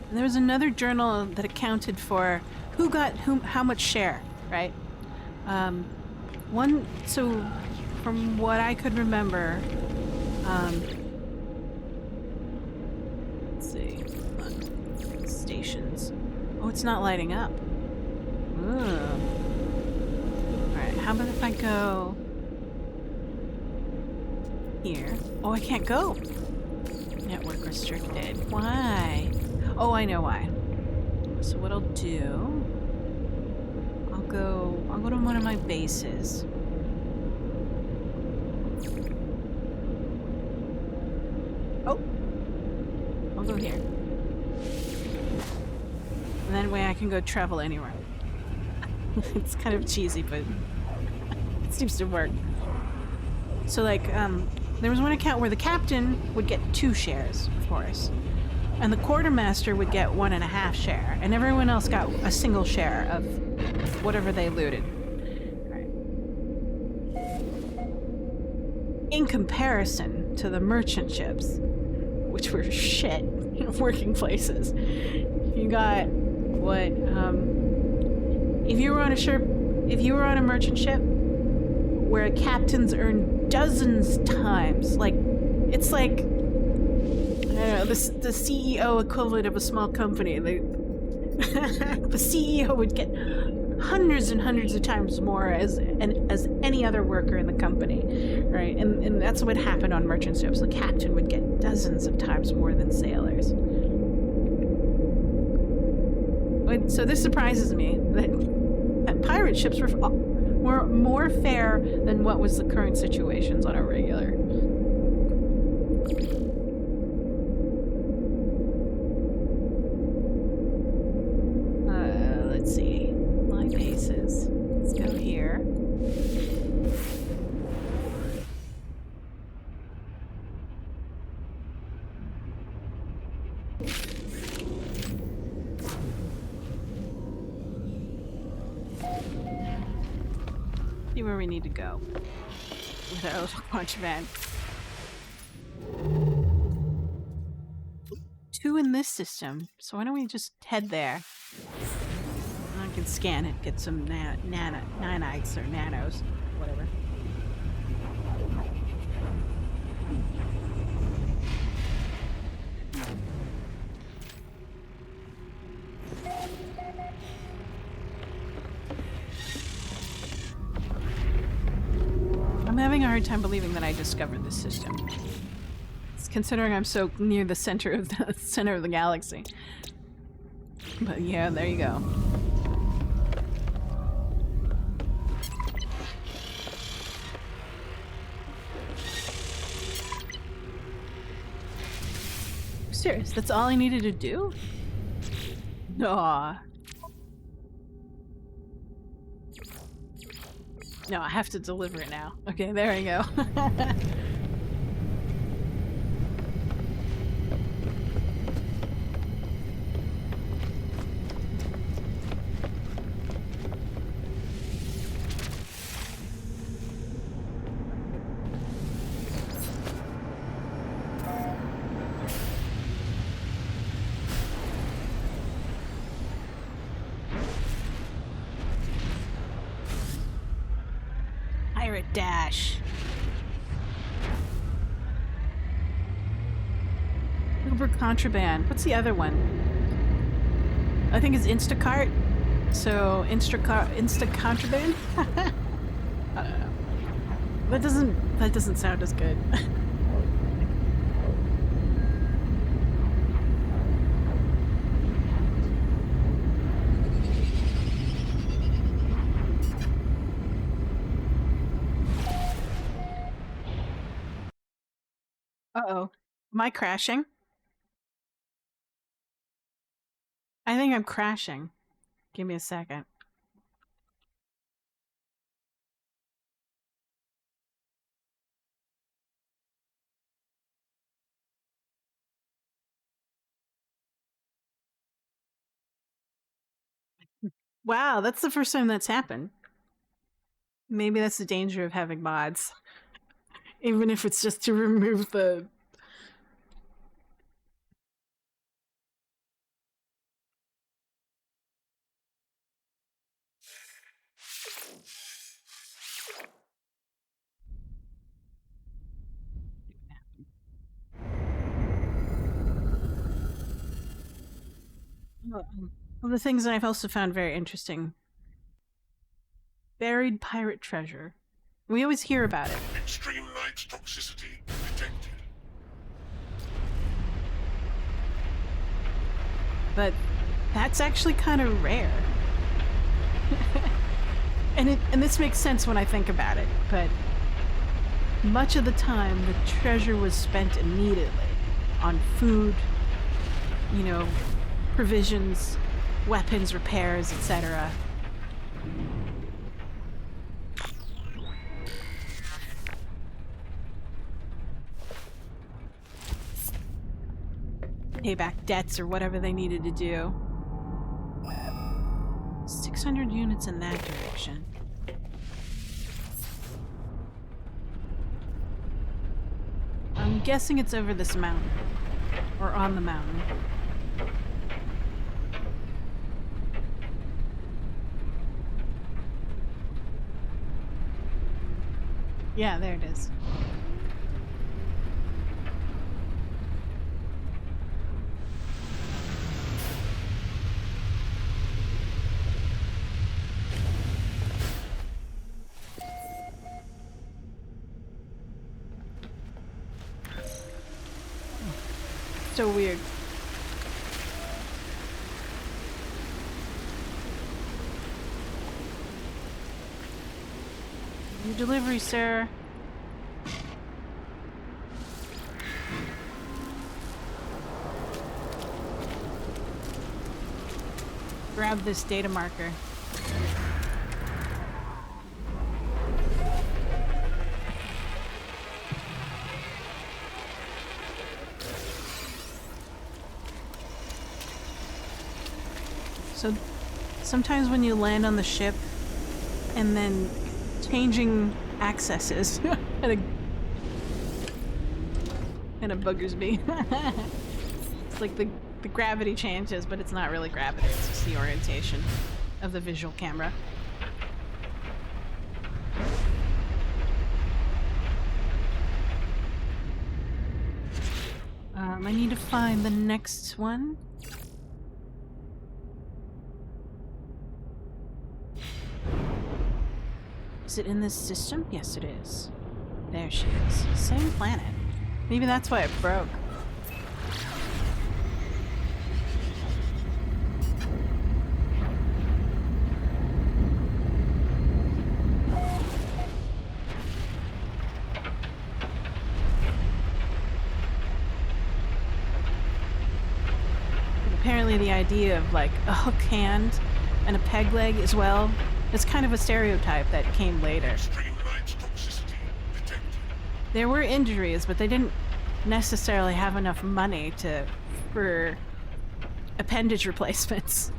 Speaker 1: And there was another journal that accounted for who got how much share, right? So from what I could remember, let's see, stations. Oh, it's not lighting up. Ooh. Alright, how about if I go here? Oh, I can't go. Network restricted. Why? Oh, I know why. So what I'll do, I'll go to one of my bases. Oh, I'll go here. And that way I can go travel anywhere. It's kind of cheesy, but it seems to work. So like, there was one account where the captain would get 2 shares, of course. And the quartermaster would get 1.5 share, and everyone else got a single share of whatever they looted. Right. In comparison to the merchant ships, which were shit working places, you got what? If you were on a merchant ship where captains earn dozens times, like it's like, I don't know, the CEO equivalent of a small company. The CEO would get hundreds and hundreds of times more as any other worker in the company, right? And that's what happened on merchant ships. The captain would get dozens of times more than sailors. So this surprises me that pirate ships were more fair than what was the current situations on a regular. Let's see. My bases. Let's go here. See where we need to go with our little contraband. 2 in this system, so why don't we just head there? I can scan it, get some nanites or nanos, whatever. I'm having a hard time believing that I discovered this system. It's considering I'm so near the center of the galaxy. But yeah, there you go. serious? That's all I needed to do? Aw. No, I have to deliver it now. Okay, there we go. Pirate Dash. Uber Contraband. What's the other one? I think it's Instacart. So Insta Contraband. I don't know. That doesn't sound as good. Uh-oh. Am I crashing? I think I'm crashing. Give me a second. Wow, that's the first time that's happened. Maybe that's the danger of having mods. Even if it's just to remove the... Well, the things that I've also found very interesting. Buried pirate treasure. We always hear about it.
Speaker 2: Extreme night toxicity detected.
Speaker 1: But that's actually kind of rare. and this makes sense when I think about it, but much of the time the treasure was spent immediately on food, you know, provisions, weapons, repairs, etc. Pay back debts or whatever they needed to do. 600 units in that direction. I'm guessing it's over this mountain. Or on the mountain. Yeah, there it is. So weird. Your delivery, sir. Grab this data marker. So sometimes when you land on the ship and then changing accesses kind of buggers me. It's like the gravity changes, but it's not really gravity, it's just the orientation of the visual camera. I need to find the next one. Is it in this system? Yes, it is. There she is. Same planet. Maybe that's why it broke. apparently the idea of like a hook hand and a peg leg as well. It's kind of a stereotype that came later.
Speaker 2: Extreme night toxicity detected.
Speaker 1: There were injuries, but they didn't necessarily have enough money for appendage replacements.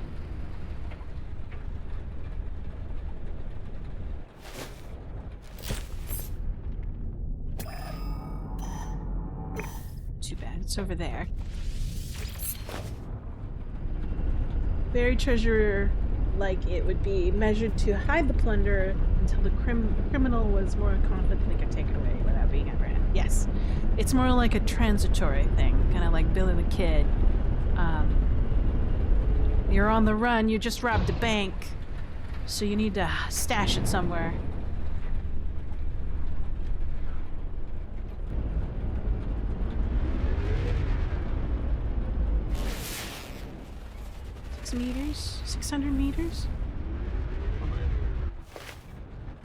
Speaker 1: Too bad, it's over there. Buried treasure, like it would be measured to hide the plunder until the criminal was more confident they could take it away without being apprehended. Yes, it's more like a transitory thing, kind of like Billy the Kid. You're on the run, you just robbed a bank, so you need to stash it somewhere. Meters? 600 meters? Hold on.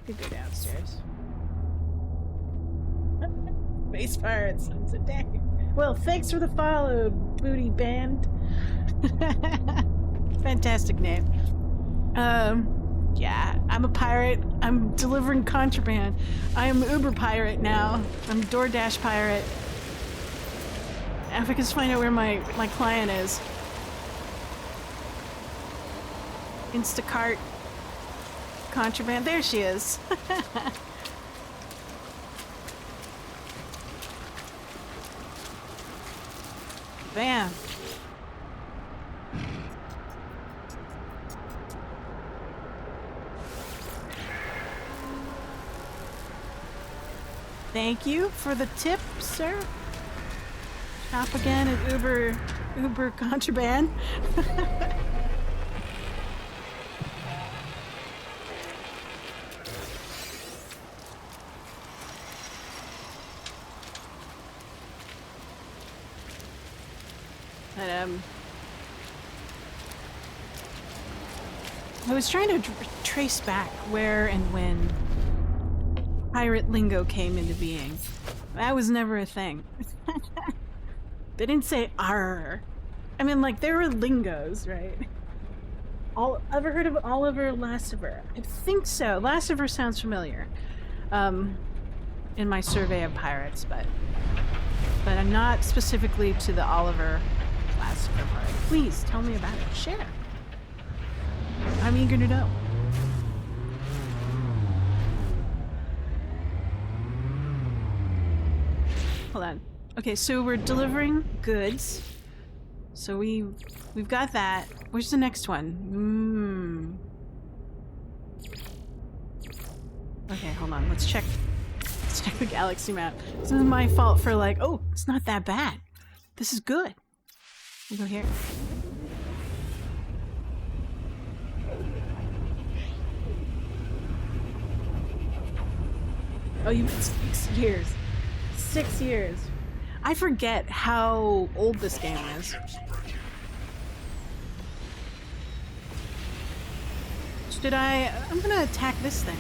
Speaker 1: Could go downstairs. Space Pirates. It's a day. Well, thanks for the follow, Booty Band. Fantastic name. Yeah, I'm a pirate. I'm delivering contraband. I am Uber pirate now. I'm DoorDash pirate. If I can just find out where my client is. Instacart contraband. There she is. Bam. Thank you for the tip, sir. Shop again at Uber contraband. I was trying to trace back where and when pirate lingo came into being. That was never a thing. They didn't say "arr." I mean, like, there were lingos, right? Ever heard of Oliver Lassiver? I think so. Lassiver sounds familiar. In my survey of pirates, but I'm not specifically to the Oliver Lassiver part. Please tell me about it. Share. I'm eager to know. Hold on. Okay, so we're delivering goods. So we've got that. Where's the next one? Okay, hold on. Let's check the galaxy map. This is my fault for like, oh, it's not that bad. This is good. We go here. Oh, you've been 6 years. 6 years. I forget how old this game is. I'm gonna attack this thing.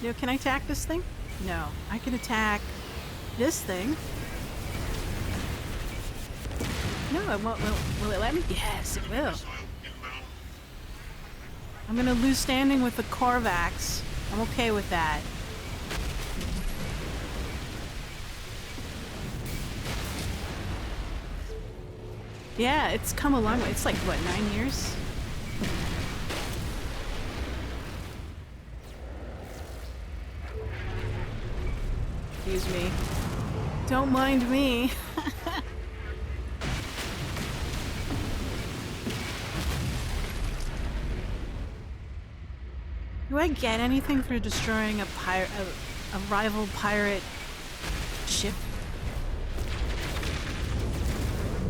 Speaker 1: No, can I attack this thing? No. I can attack this thing. No, it won't. Will it let me? Yes, it will. I'm gonna lose standing with the Korvax. I'm okay with that. Yeah, it's come a long way. It's like, what, 9 years? Excuse me. Don't mind me. Do I get anything for destroying a rival pirate ship?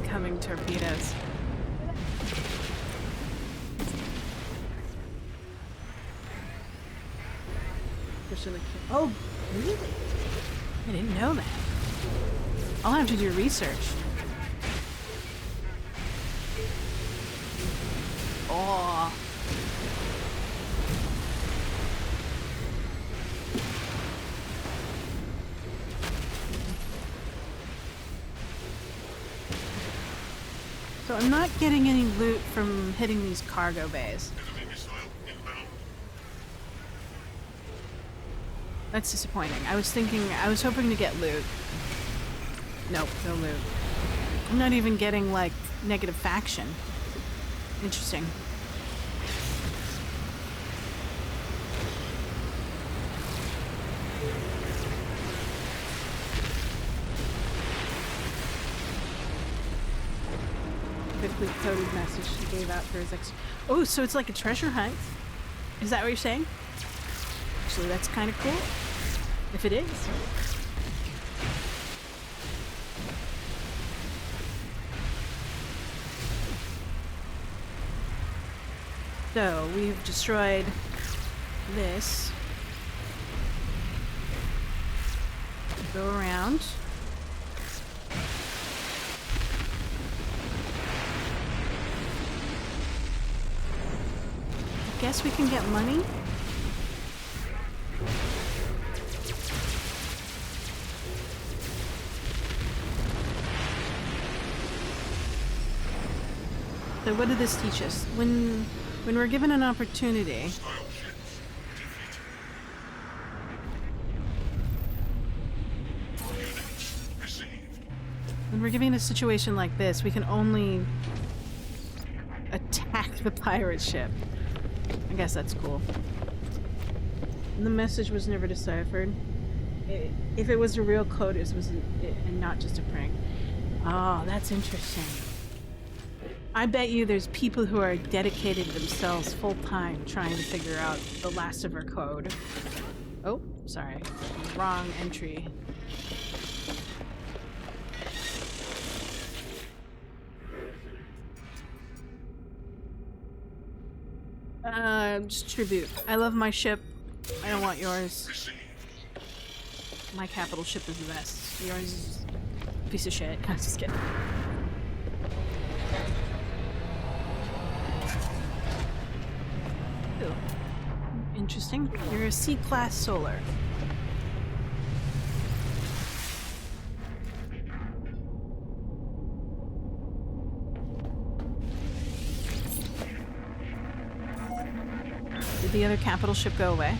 Speaker 1: Incoming torpedoes. Oh, really? I didn't know that. I'll have to do research. Oh. I'm not getting any loot from hitting these cargo bays.
Speaker 2: Enemy missile inbound.
Speaker 1: That's disappointing. I was hoping to get loot. Nope, no loot. I'm not even getting, like, negative faction. Interesting. Quickly coded message he gave out for his ex. Oh, so it's like a treasure hunt? Is that what you're saying? Actually, that's kind of cool. If it is. So, we've destroyed this. Go around. I guess we can get money? So what did this teach us? When we're given an opportunity,
Speaker 2: Style ships defeated. Units received.
Speaker 1: when we're given a situation like this, we can only attack the pirate ship. I guess that's cool. And the message was never deciphered. If it was a real code, it was and not just a prank. Oh, that's interesting. I bet you there's people who are dedicated themselves full time trying to figure out the last of her code. Oh, sorry. Wrong entry. Just tribute. I love my ship. I don't want yours.
Speaker 2: Received.
Speaker 1: My capital ship is the best. Yours is a piece of shit. I'm just kidding. Ooh. Interesting. You're a C-class solar. Did the other capital ship go away?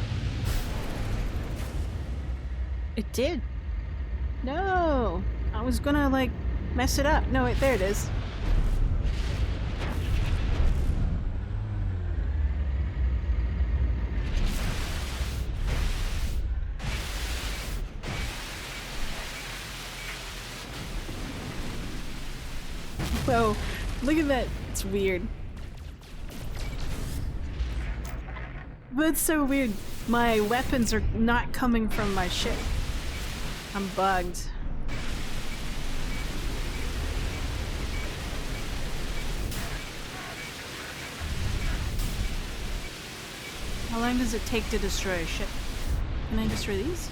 Speaker 1: It did. No! I was gonna, like, mess it up. No, wait, there it is. Whoa, look at that. It's weird. That's so weird. My weapons are not coming from my ship. I'm bugged. How long does it take to destroy a ship? Can I destroy these?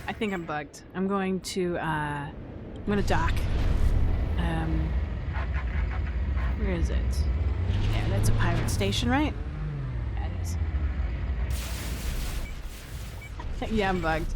Speaker 1: I think I'm bugged. I'm going to dock. Where is it? Yeah, that's a pirate station, right? Yeah, it is. Yeah, I'm bugged.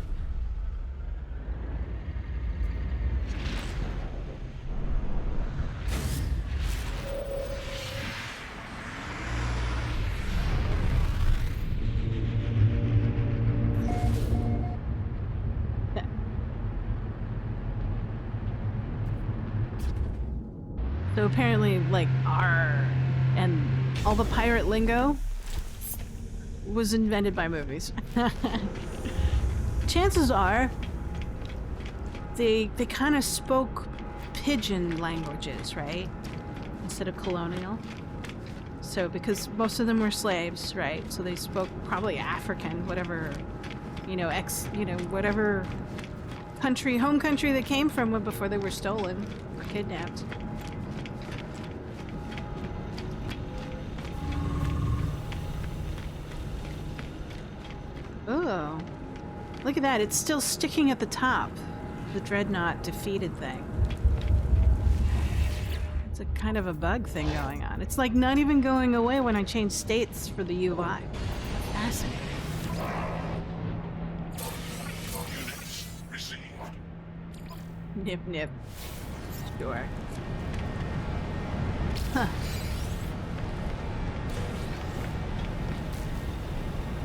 Speaker 1: So apparently, like, R and all the pirate lingo was invented by movies. Chances are they kind of spoke pidgin languages, right? Instead of colonial. So because most of them were slaves, right? So they spoke probably African, whatever, whatever country, home country they came from before they were stolen or kidnapped. Oh, look at that. It's still sticking at the top. The dreadnought defeated thing. It's a kind of a bug thing going on. It's like not even going away when I change states for the UI. Fascinating.
Speaker 2: Units received.
Speaker 1: Nip nip. Sure. Huh.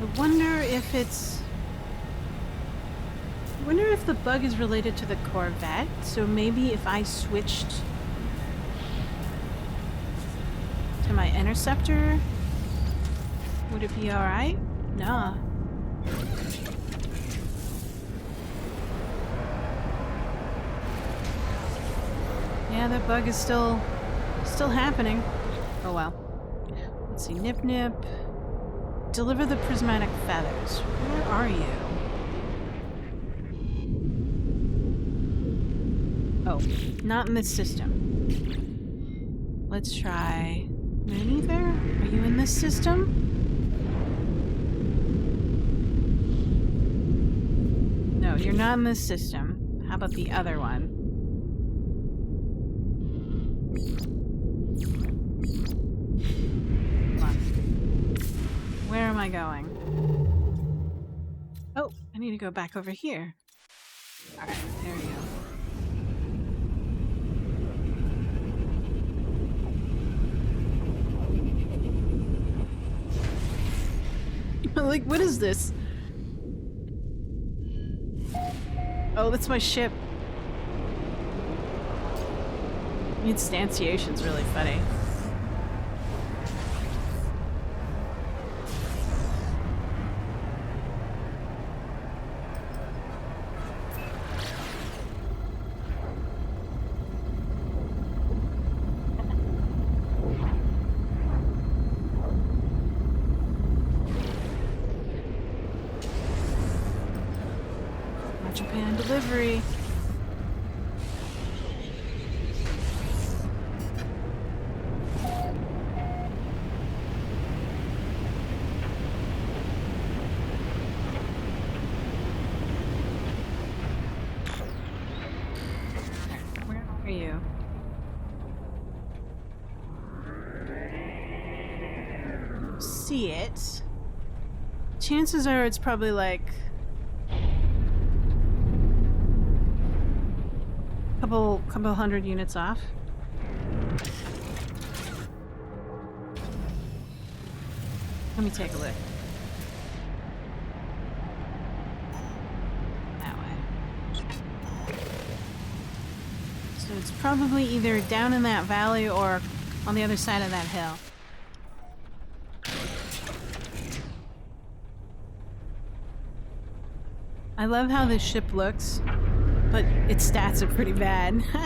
Speaker 1: I wonder if it's... I wonder if the bug is related to the Corvette. So maybe if I switched to my Interceptor, would it be alright? Nah. Yeah, that bug is still happening. Oh well. Let's see. Nip nip. Deliver the prismatic feathers. Where are you? Oh, not in this system. Let's try... Moon Ether? Are you in this system? No, you're not in this system. How about the other one? Come on. Where am I going? Oh, I need to go back over here. Alright, there we go. Like, what is this? Oh, that's my ship. The instantiation's really funny. Japan delivery. Where are you? See it. Chances are it's probably like couple hundred units off. Let me take a look. That way. So it's probably either down in that valley or on the other side of that hill. I love how this ship looks, but its stats are pretty bad. I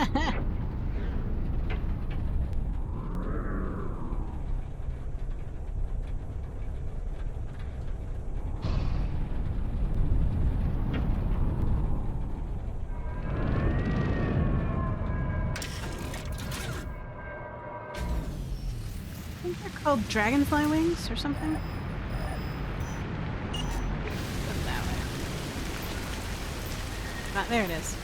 Speaker 1: think they're called dragonfly wings or something. Go that way. Ah, there it is.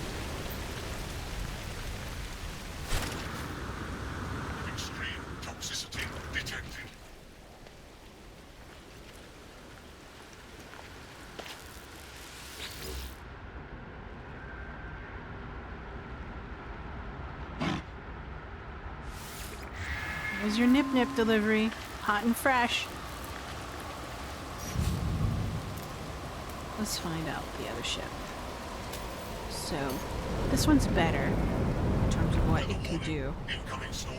Speaker 2: Extreme toxicity detected.
Speaker 1: There's your nip nip delivery. Hot and fresh. Let's find out the other ship. So, this one's better in terms of what it can do.
Speaker 2: Incoming storm.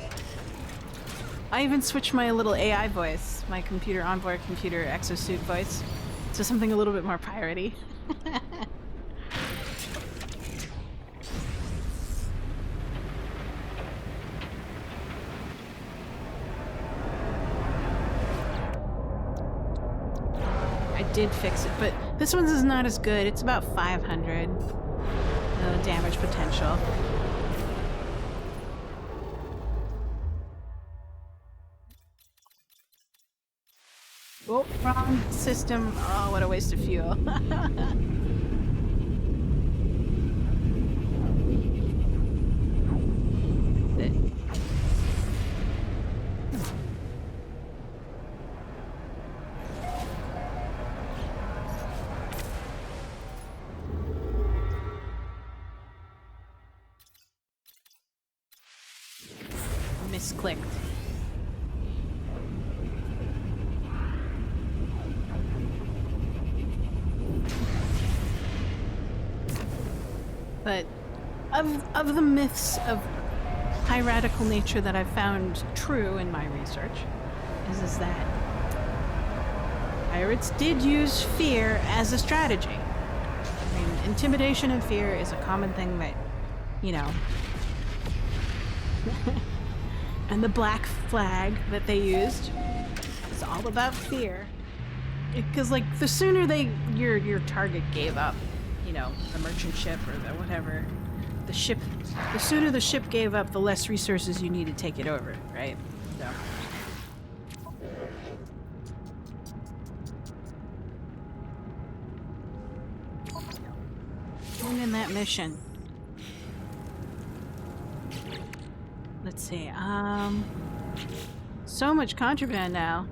Speaker 1: I even switched my little AI voice, my computer onboard computer exosuit voice, to something a little bit more piratey. I did fix it, but this one's is not as good. It's about 500 damage potential. Oh, wrong system. Oh, what a waste of fuel. misclicked. But of the myths of high radical nature that I've found true in my research is that pirates did use fear as a strategy. I mean, intimidation and fear is a common thing that, you know. And the black flag that they used is all about fear. Because, like, the sooner your target gave up, you know, the merchant ship or the whatever, the sooner the ship gave up, the less resources you need to take it over, right? So. In that mission. Let's see, so much contraband now.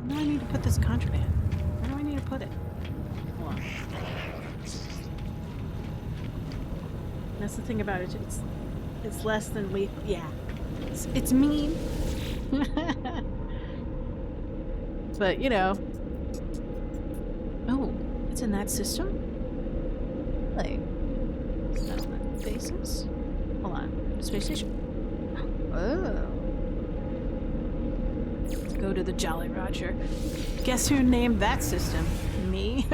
Speaker 1: Where do I need to put this contraband? Where do I need to put it? Hold on. That's the thing about it, it's less than lethal. Yeah. It's mean. But, you know. Oh, it's in that system? Like, bases? Hold on. Space station. Oh. Let's go to the Jolly Roger. Guess who named that system? Me?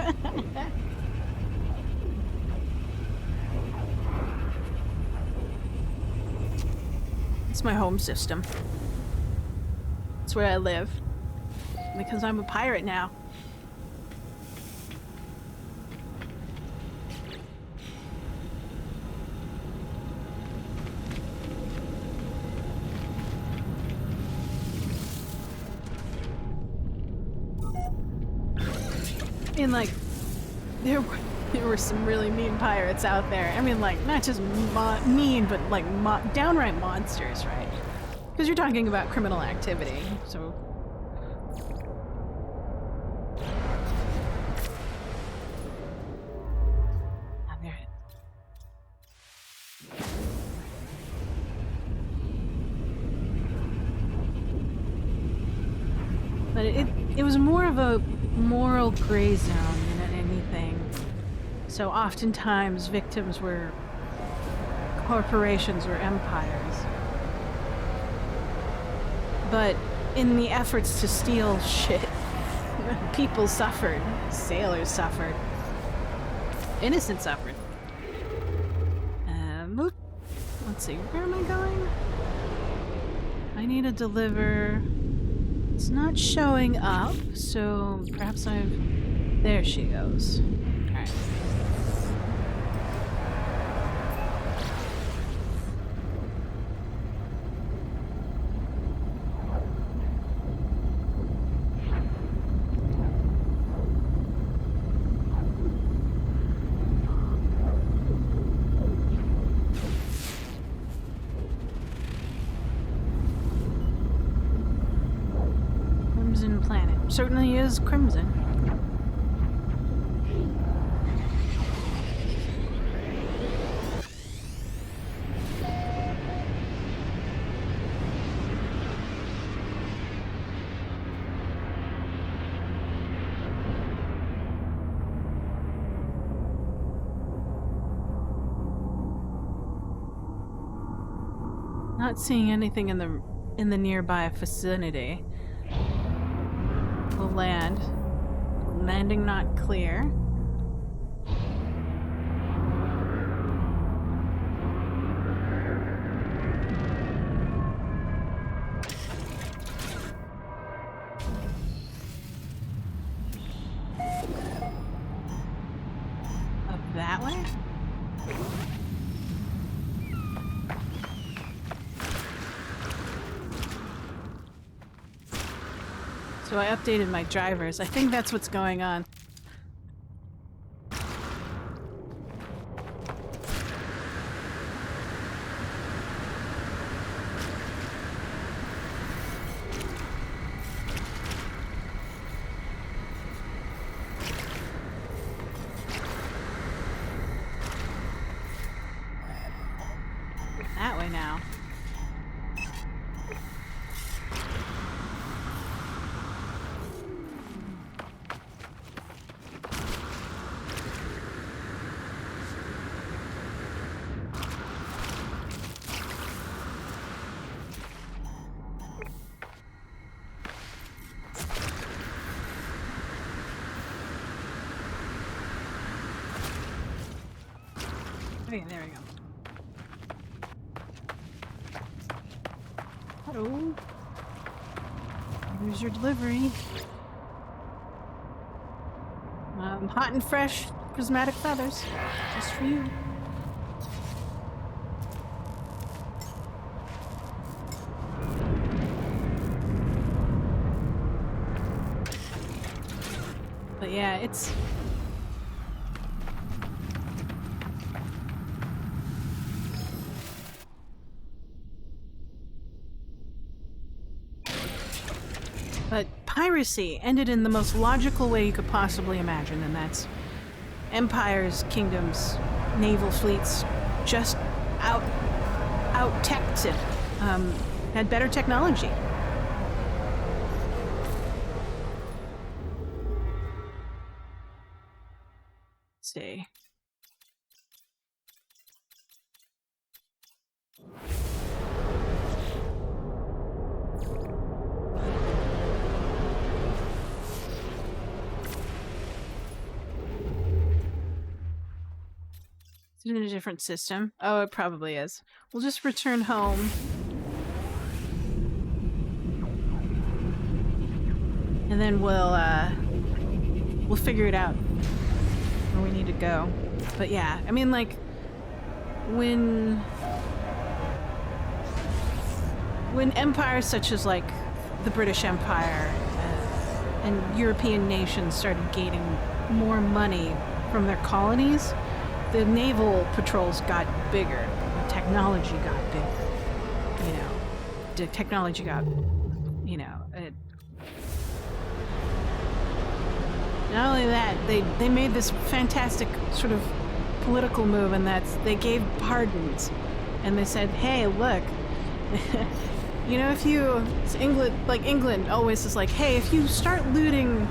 Speaker 1: It's my home system. It's where I live. Because I'm a pirate now. I mean, like, there were some really mean pirates out there. I mean, like, not just mean, but like downright monsters, right? Because you're talking about criminal activity, so. Ah, there it is. But it was more of a moral gray zone than anything. So oftentimes victims were corporations or empires. But in the efforts to steal shit, people suffered. Sailors suffered. Innocent suffered. Let's see, where am I going? I need to deliver. It's not showing up, so perhaps I've... There she goes. Alright. Crimson Planet. Certainly is crimson. Not seeing anything in the nearby vicinity. We'll land. Landing not clear. Up that way? So I updated my drivers. I think that's what's going on. That way now. Okay, there we go. Hello. Here's your delivery. Hot and fresh prismatic feathers. Just for you. But yeah, it's... But piracy ended in the most logical way you could possibly imagine, and that's empires, kingdoms, naval fleets just out-teched it. Had better technology. Let's see. Is it in a different system? Oh, it probably is. We'll just return home. And then we'll figure it out where we need to go. But yeah, I mean, like, when empires such as, like, the British Empire and European nations started gaining more money from their colonies, the naval patrols got bigger. The technology got bigger. You know, the technology got, you know, not only that, they made this fantastic sort of political move, and that's they gave pardons, and they said, "Hey, look, you know, if you England always is like, hey, if you start looting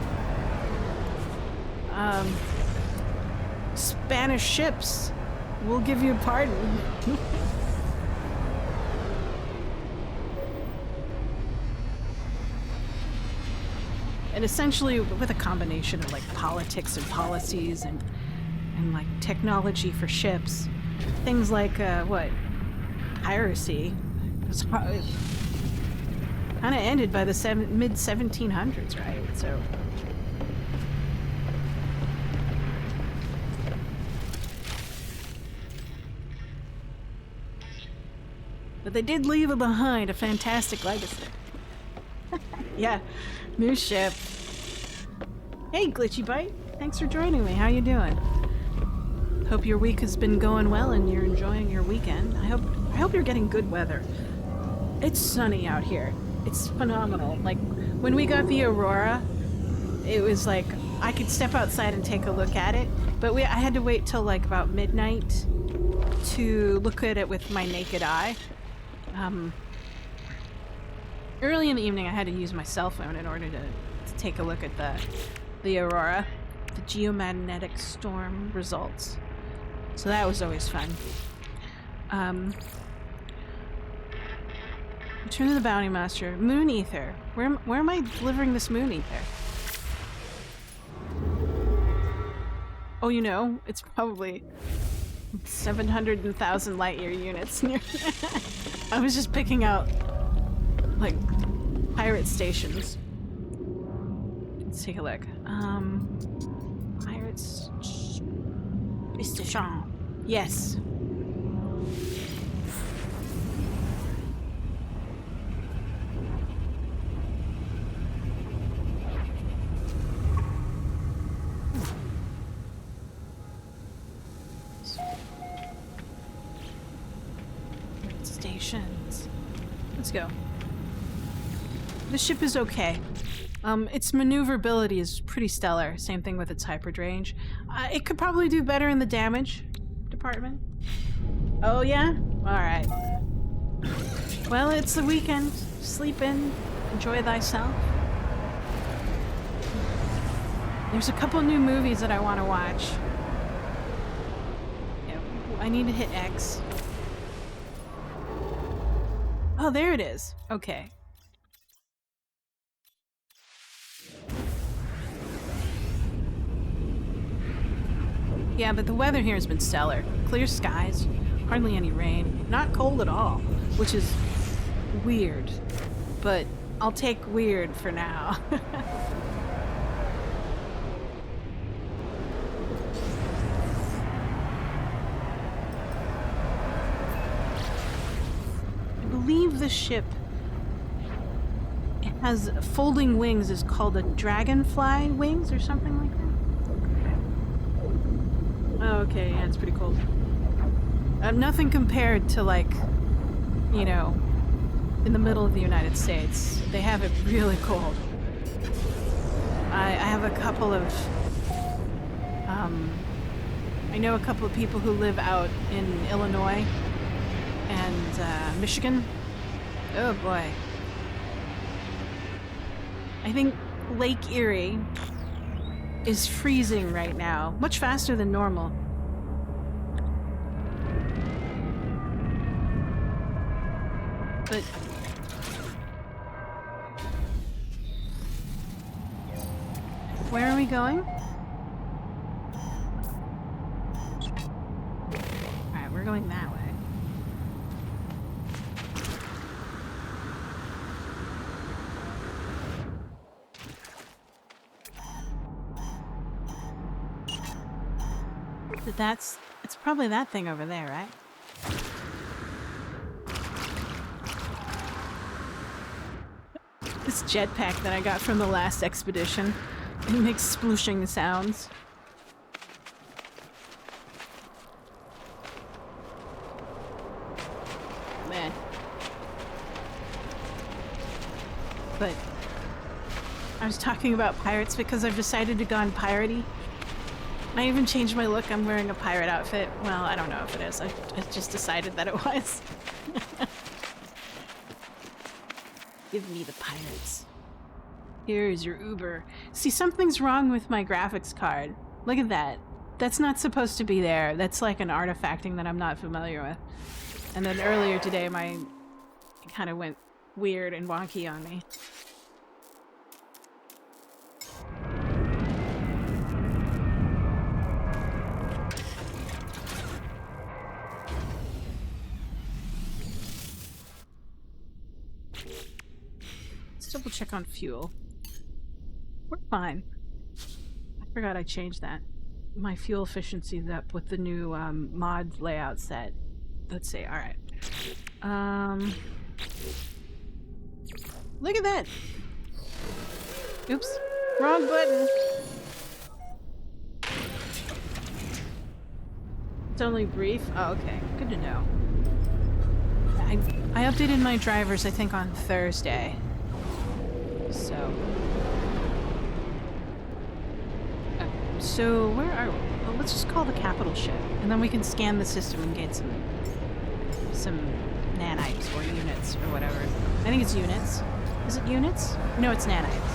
Speaker 1: Spanish ships, we'll give you a pardon." And essentially, with a combination of like politics and policies and like technology for ships, things like piracy was kind of ended by the mid 1700s, right? So. But they did leave behind a fantastic legacy. Yeah, new ship. Hey, Glitchy Bite. Thanks for joining me. How you doing? Hope your week has been going well and you're enjoying your weekend. I hope you're getting good weather. It's sunny out here. It's phenomenal. Like, when we got the aurora, it was like I could step outside and take a look at it, but I had to wait till like about midnight to look at it with my naked eye. Early in the evening, I had to use my cell phone in order to take a look at the aurora, the geomagnetic storm results. So that was always fun. Return to the Bounty Master. Moon Ether. Where am I delivering this Moon Ether? Oh, you know, it's probably 700,000 light-year units near. I was just picking out, like, pirate stations. Let's take a look. Pirates station. Yes. Stations. Let's go. The ship is okay. Its maneuverability is pretty stellar. Same thing with its hyperdrange. It could probably do better in the damage department. Oh yeah? Alright. Well, it's the weekend. Sleep in. Enjoy thyself. There's a couple new movies that I want to watch. Yeah, I need to hit X. Oh, there it is. Okay. Yeah, but the weather here has been stellar. Clear skies, hardly any rain, not cold at all, which is weird. But I'll take weird for now. I believe the ship has folding wings is called a dragonfly wings or something like that. Oh, okay, yeah, it's pretty cool. Nothing compared to, like, you know, in the middle of the United States. They have it really cold. I have a couple of, I know a couple of people who live out in Illinois and Michigan. Oh boy. I think Lake Erie is freezing right now, much faster than normal. But where are we going? Alright, we're going that way. It's probably that thing over there, right? This jetpack that I got from the last expedition, it makes splooshing sounds. Man. But I was talking about pirates because I've decided to go on piratey. I even changed my look. I'm wearing a pirate outfit. Well, I don't know if it is. I just decided that it was. Give me the pirates. Here's your Uber. See, something's wrong with my graphics card. Look at that. That's not supposed to be there. That's like an artifacting that I'm not familiar with. And then earlier today, it kind of went weird and wonky on me. Double check on fuel. We're fine. I forgot I changed that. My fuel efficiency's up with the new mod layout set. Let's see. All right. Look at that. Oops. Wrong button. It's only brief. Oh, okay. Good to know. I updated my drivers, I think, on Thursday. So where are we? Well, let's just call the capital ship, and then we can scan the system and gain some nanites or units or whatever. I think it's units. Is it units? No, it's nanites.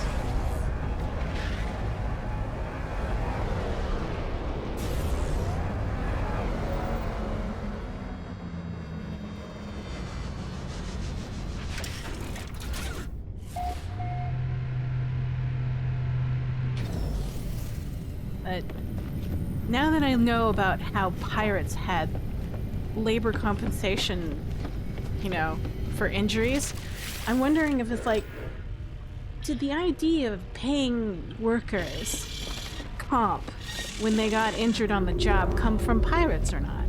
Speaker 1: But now that I know about how pirates had labor compensation, you know, for injuries, I'm wondering if it's like, did the idea of paying workers comp when they got injured on the job come from pirates or not?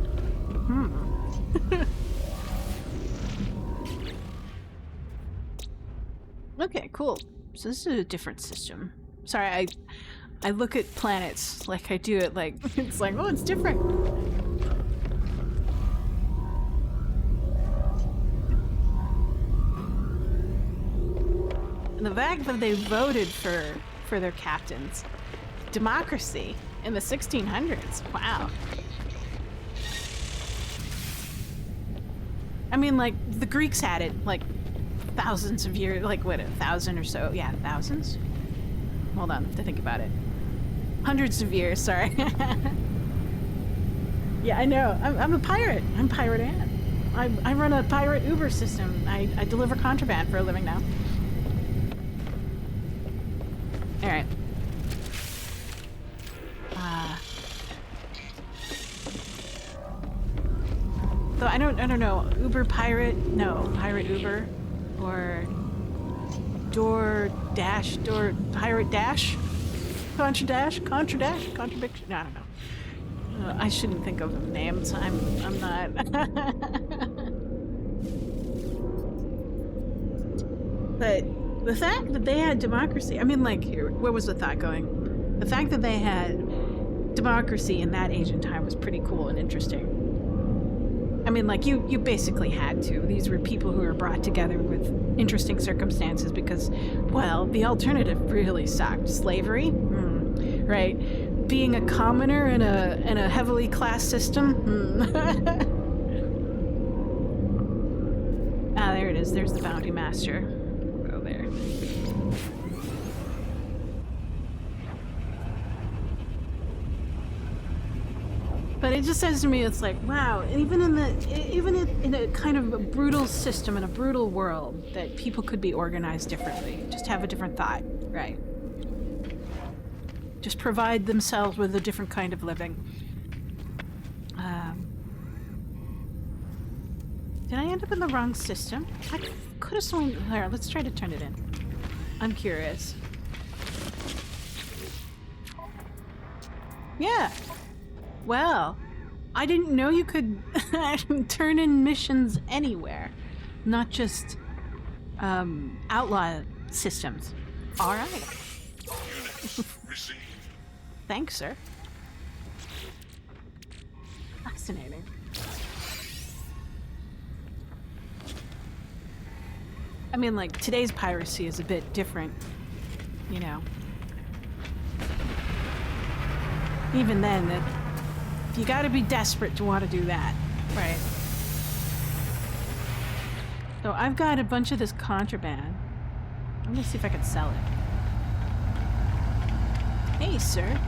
Speaker 1: Okay, cool. So this is a different system. Sorry, I look at planets like I do it, like, it's like, oh, it's different. And the fact that they voted for their captains. Democracy in the 1600s. Wow. I mean, like, the Greeks had it, like, thousands of years, like, what, 1,000 or so? Yeah, thousands? Hold on, I have to think about it. Hundreds of years, sorry. Yeah, I know. I'm a pirate. I'm Pirate Ann. I run a pirate Uber system. I deliver contraband for a living now. Alright. I don't know. Uber Pirate? No, Pirate Uber. Or Pirate Dash? Contra Dash? Contradiction? I don't know. I shouldn't think of names. I'm not. But the fact that they had democracy, I mean, like, here, where was the thought going? The fact that they had democracy in that age and time was pretty cool and interesting. I mean, like, you basically had to. These were people who were brought together with interesting circumstances because, well, the alternative really sucked. Slavery? Right. Being a commoner in a heavily classed system? Ah, there it is. There's the bounty master. Go there. But it just says to me, it's like, wow, even in a kind of a brutal system, in a brutal world, that people could be organized differently. Just have a different thought, right? Just provide themselves with a different kind of living. Did I end up in the wrong system? I could have sworn... Here, let's try to turn it in. I'm curious. Yeah. Well, I didn't know you could turn in missions anywhere. Not just, outlaw systems. All right.
Speaker 2: Units received.
Speaker 1: Thanks, sir. Fascinating. I mean, like, today's piracy is a bit different, you know. Even then, you gotta be desperate to want to do that, right? So I've got a bunch of this contraband. I'm gonna see if I can sell it. Hey, sir.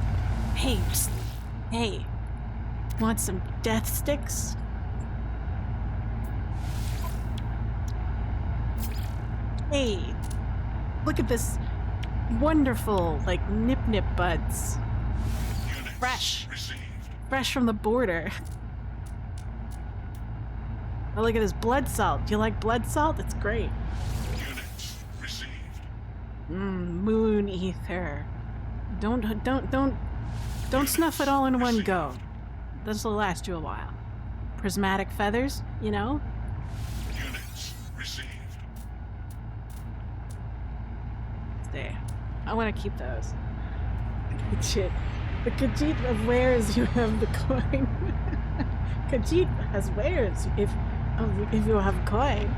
Speaker 1: Hey, psst. Hey. Want some death sticks? Hey. Look at this wonderful, like, nip buds.
Speaker 2: Units
Speaker 1: Fresh.
Speaker 2: received.
Speaker 1: Fresh from the border. Oh, look at this blood salt. Do you like blood salt? It's great.
Speaker 2: Units received.
Speaker 1: Moon ether. Don't snuff it all in one go. This'll last you a while. Prismatic feathers, you know?
Speaker 2: Units received.
Speaker 1: Stay. I want to keep those. Shit. The Khajiit of wares you have the coin. Khajiit has wares if you have a coin.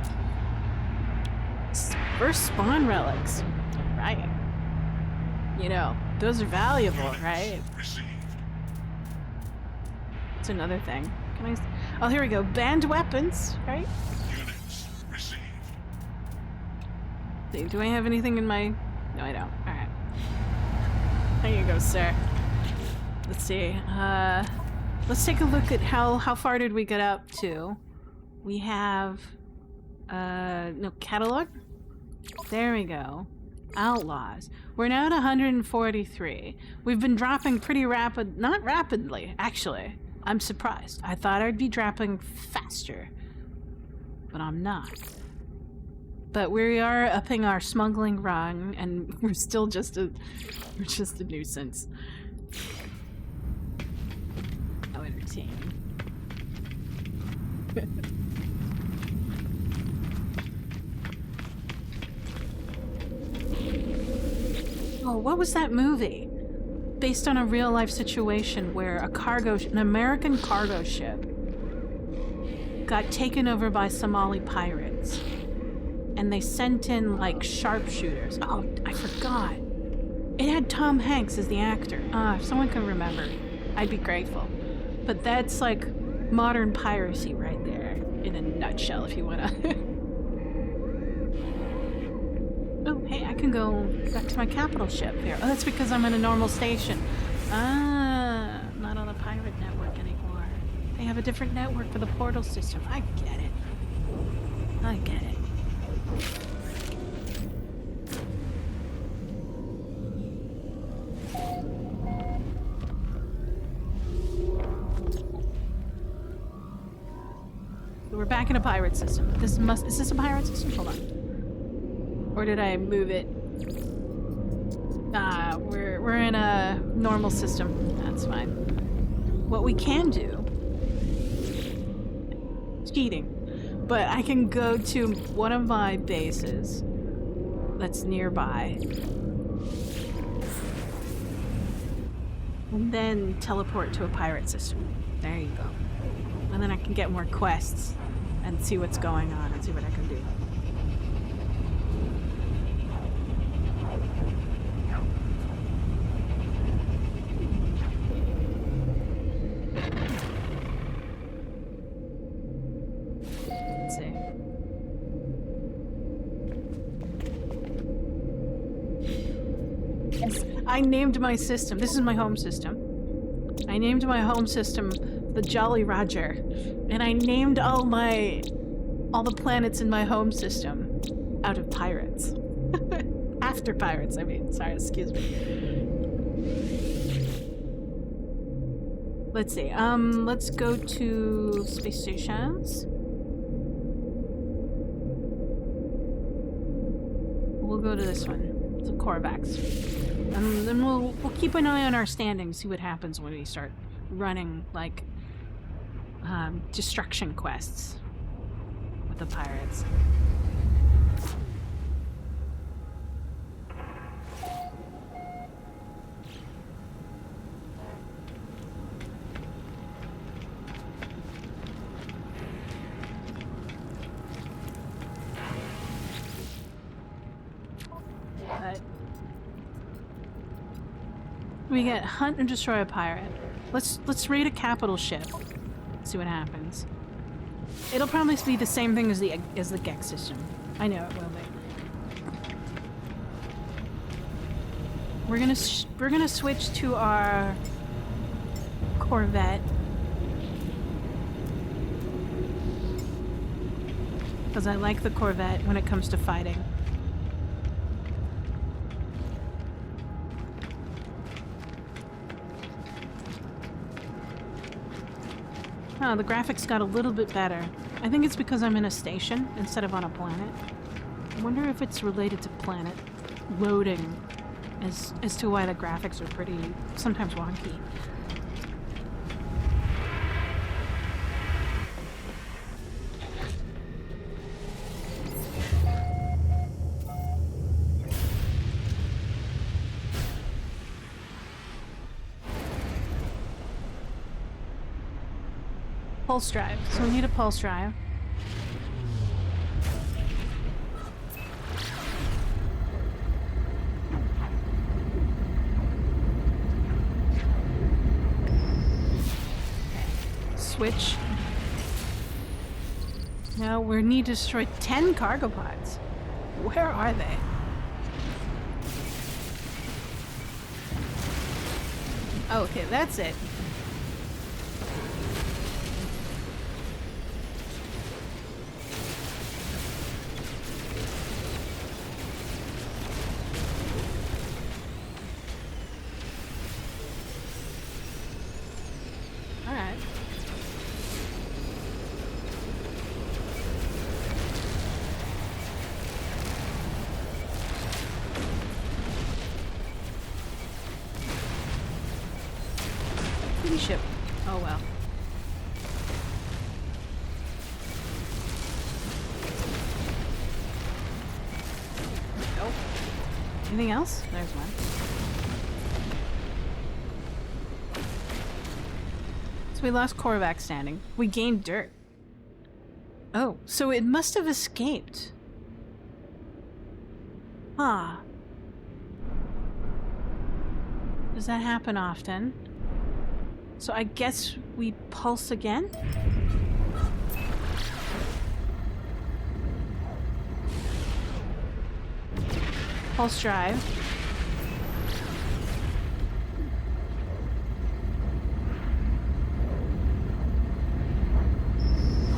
Speaker 1: First spawn relics. Right. You know, those are valuable,
Speaker 2: Units
Speaker 1: right?
Speaker 2: received.
Speaker 1: It's another thing. Can I? Oh, here we go. Banned weapons, right?
Speaker 2: Units received.
Speaker 1: Do I have anything in my... No, I don't. Alright. There you go, sir. Let's see. Let's take a look at how far did we get up to. We have... no, catalog? There we go. Outlaws. We're now at 143. We've been dropping pretty not rapidly, actually. I'm surprised. I thought I'd be dropping faster, but I'm not. But we are upping our smuggling rung, and we're still just a nuisance. How entertaining. Oh, what was that movie? Based on a real life situation where an American cargo ship got taken over by Somali pirates. And they sent in, like, sharpshooters. Oh, I forgot. It had Tom Hanks as the actor. If someone can remember, I'd be grateful. But that's, like, modern piracy right there, in a nutshell, if you wanna. Oh, hey, I can go back to my capital ship here. Oh, that's because I'm in a normal station. Not on the pirate network anymore. They have a different network for the portal system. I get it. I get it. we're back in a pirate system. Is this a pirate system? Hold on. Or did I move it? We're in a normal system. That's fine. What we can do, cheating, but I can go to one of my bases that's nearby and then teleport to a pirate system. There you go. And then I can get more quests and see what's going on and see what I can do. Let's see. Yes, I named my system. This is my home system. I named my home system the Jolly Roger, and I named all the planets in my home system out of pirates. After pirates, I mean. Sorry, excuse me. Let's see. Let's go to space stations. We'll go to this one. It's a Corvax. And then we'll keep an eye on our standings, see what happens when we start running, like, destruction quests with the pirates. We get hunt and destroy a pirate. Let's raid a capital ship. See what happens. It'll probably be the same thing as the Gex system. I know it will be. We're gonna switch to our Corvette because I like the Corvette when it comes to fighting. Oh, the graphics got a little bit better. I think it's because I'm in a station instead of on a planet. I wonder if it's related to planet loading as to why the graphics are pretty, sometimes wonky. Pulse drive. So we need a pulse drive. Switch. Now we need to destroy 10 cargo pods. Where are they? Oh, okay, that's it. Ship. Oh well. Nope. Anything else? There's one. So we lost Korvac standing. We gained dirt. Oh, so it must have escaped. Huh. Does that happen often? So I guess we pulse again? Pulse drive.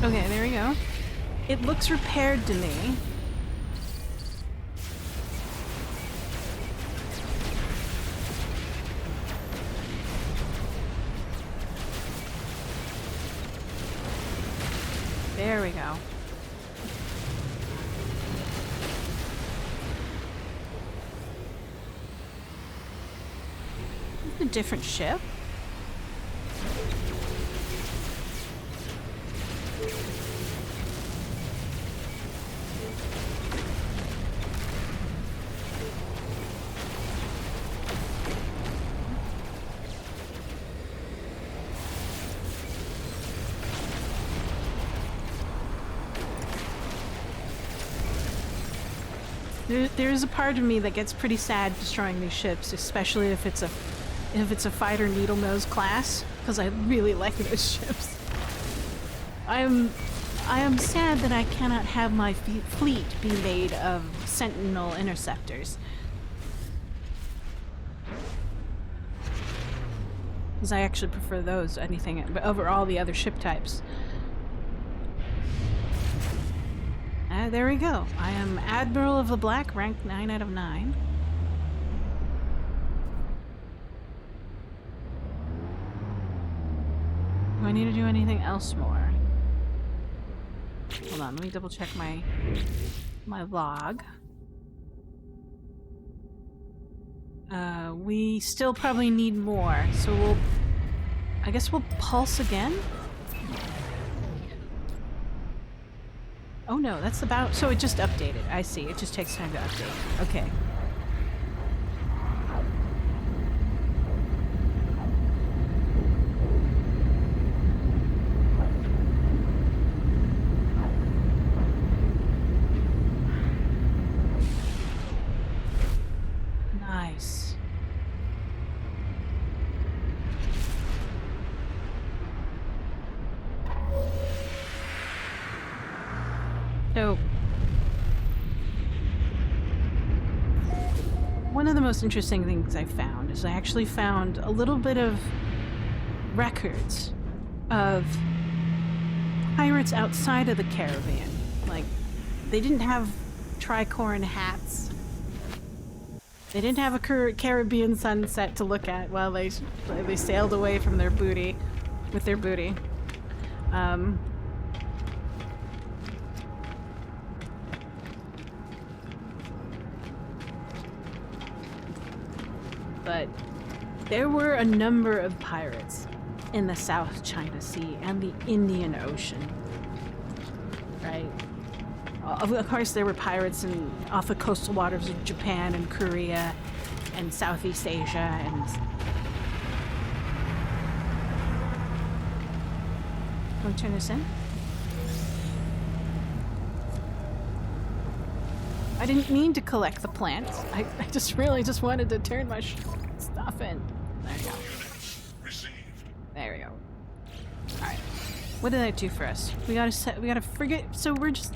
Speaker 1: Okay, there we go. It looks repaired to me. There we go. It's a different ship. There is a part of me that gets pretty sad destroying these ships, especially if it's a fighter needle nose class, because I really like those ships. I am sad that I cannot have my fleet be made of Sentinel interceptors, because I actually prefer those anything over all the other ship types. There we go. I am Admiral of the Black, rank 9 out of 9. Do I need to do anything else more? Hold on, let me double check my log. We still probably need more, so I guess we'll pulse again? Oh no, that's about... So it just updated. I see. It just takes time to update. Okay. Nice. So, one of the most interesting things I found is I actually found a little bit of records of pirates outside of the Caribbean. Like, they didn't have tricorn hats. They didn't have a Caribbean sunset to look at while they sailed away from their booty, with their booty. But there were a number of pirates in the South China Sea and the Indian Ocean, right? Of course, there were pirates off the coastal waters of Japan and Korea and Southeast Asia and... Want to turn this in? I didn't mean to collect the plants. I just really just wanted to turn my stuff in. There you go. There we go. Alright. What did that do for us? We got a frigate, so we're just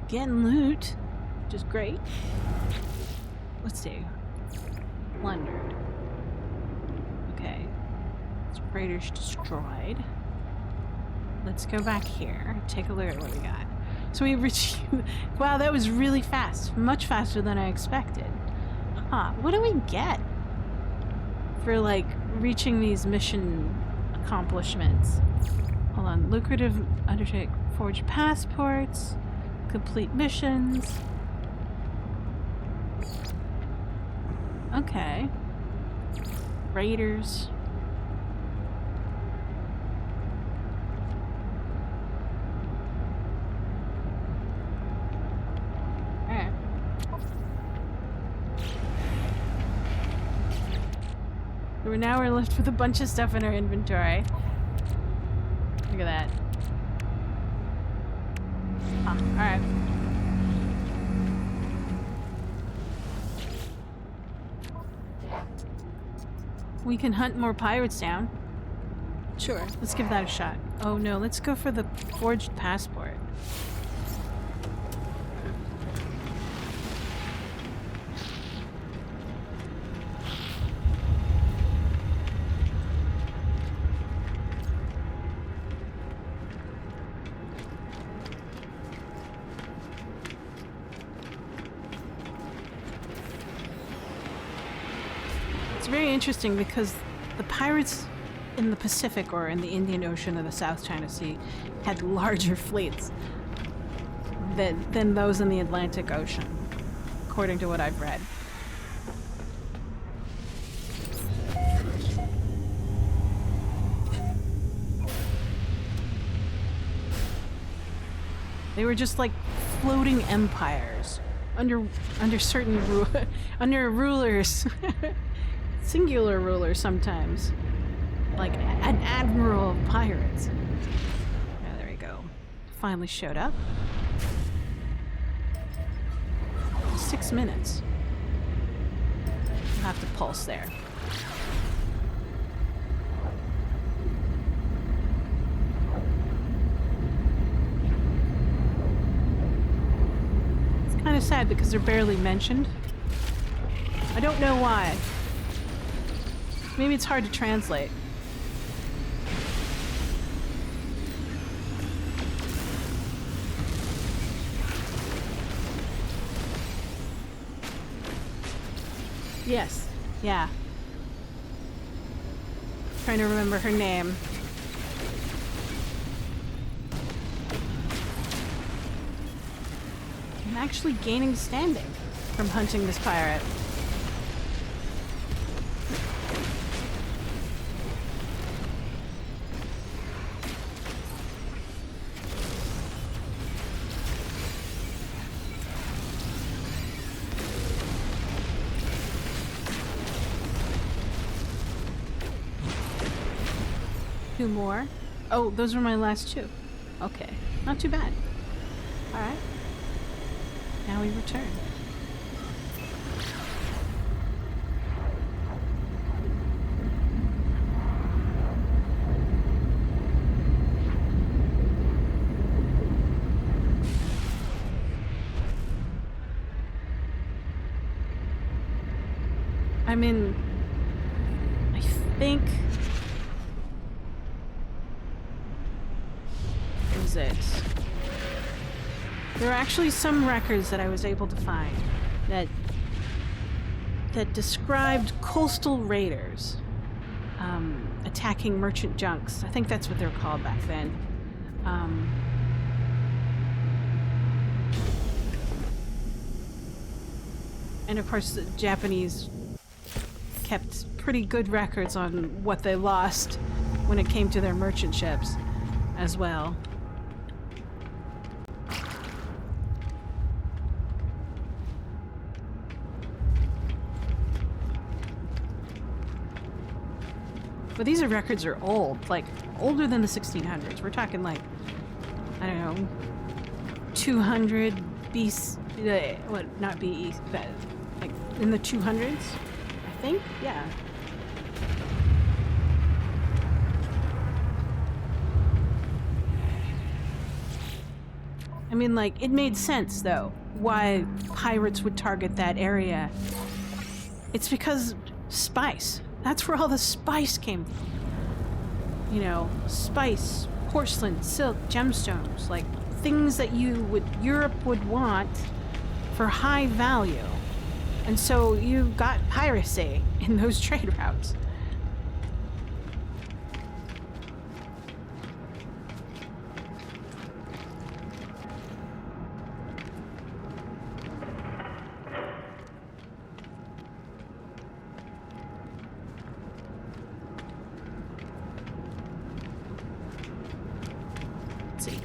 Speaker 1: getting loot, which is great. Let's see. Plundered. Okay. Freighters destroyed. Let's go back here. Take a look at what we got. So we reached... Wow, that was really fast. Much faster than I expected. Huh. What do we get for, like, reaching these mission accomplishments? Hold on. Lucrative undertake. Forged passports. Complete missions. Okay. Raiders. Now we're left with a bunch of stuff in our inventory. Look at that. Ah, alright. We can hunt more pirates down. Sure, let's give that a shot. Oh no, let's go for the forged passport. Interesting because the pirates in the Pacific or in the Indian Ocean or the South China Sea had larger fleets than those in the Atlantic Ocean, according to what I've read. They were just like floating empires under certain under rulers, singular rulers sometimes, like an admiral of pirates. Yeah, there we go. Finally showed up. 6 minutes. I'll have to pulse there. Kind of sad because they're barely mentioned. I don't know why. Maybe it's hard to translate. Yes. Yeah. Trying to remember her name. I'm actually gaining standing from hunting this pirate. Two more. Oh, those were my last two. Okay. Not too bad. Alright. Now we return. I mean, I think... Is it? There are actually some records that I was able to find that described coastal raiders attacking merchant junks. I think that's what they were called back then. And of course, the Japanese kept pretty good records on what they lost when it came to their merchant ships as well. But these records are old, like older than the 1600s. We're talking like, I don't know, 200 BC, what, not BE, but like in the 200s, I think? Yeah. I mean, like, it made sense, though, why pirates would target that area. It's because spice. That's where all the spice came from. You know, spice, porcelain, silk, gemstones, like things that Europe would want for high value. And so you got piracy in those trade routes.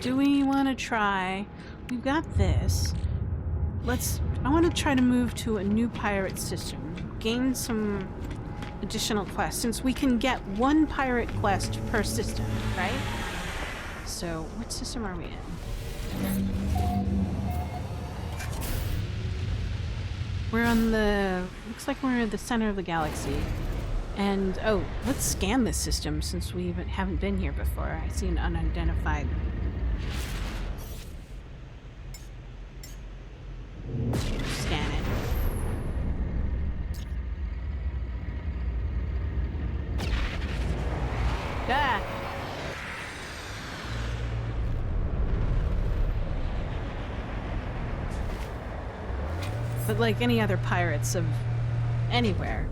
Speaker 1: Do we want to try? We've got this. I want to try to move to a new pirate system. Gain some additional quests, since we can get one pirate quest per system, right? So, what system are we in? We're on the... looks like we're at the center of the galaxy. And, oh, let's scan this system since we haven't been here before. I see an unidentified... Scan it. Ah! But like any other pirates of anywhere.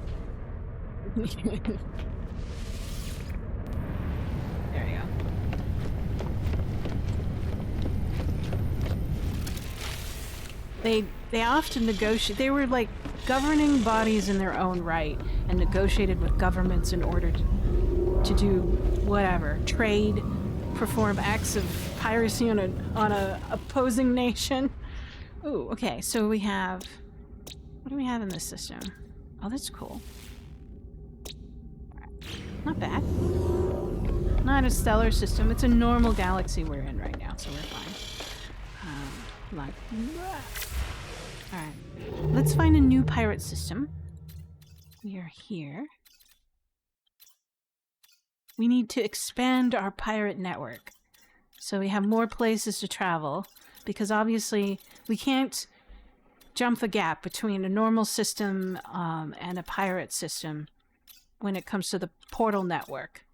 Speaker 1: There you go. They often negotiate. They were like governing bodies in their own right and negotiated with governments in order to do whatever, trade, perform acts of piracy on a opposing nation. Ooh, okay. So we have, what do we have in this system? Oh, that's cool. Not bad. Not a stellar system. It's a normal galaxy we're in right now, so we're fine. Alright. Let's find a new pirate system. We are here. We need to expand our pirate network. So we have more places to travel, because obviously we can't jump the gap between a normal system and a pirate system when it comes to the portal network.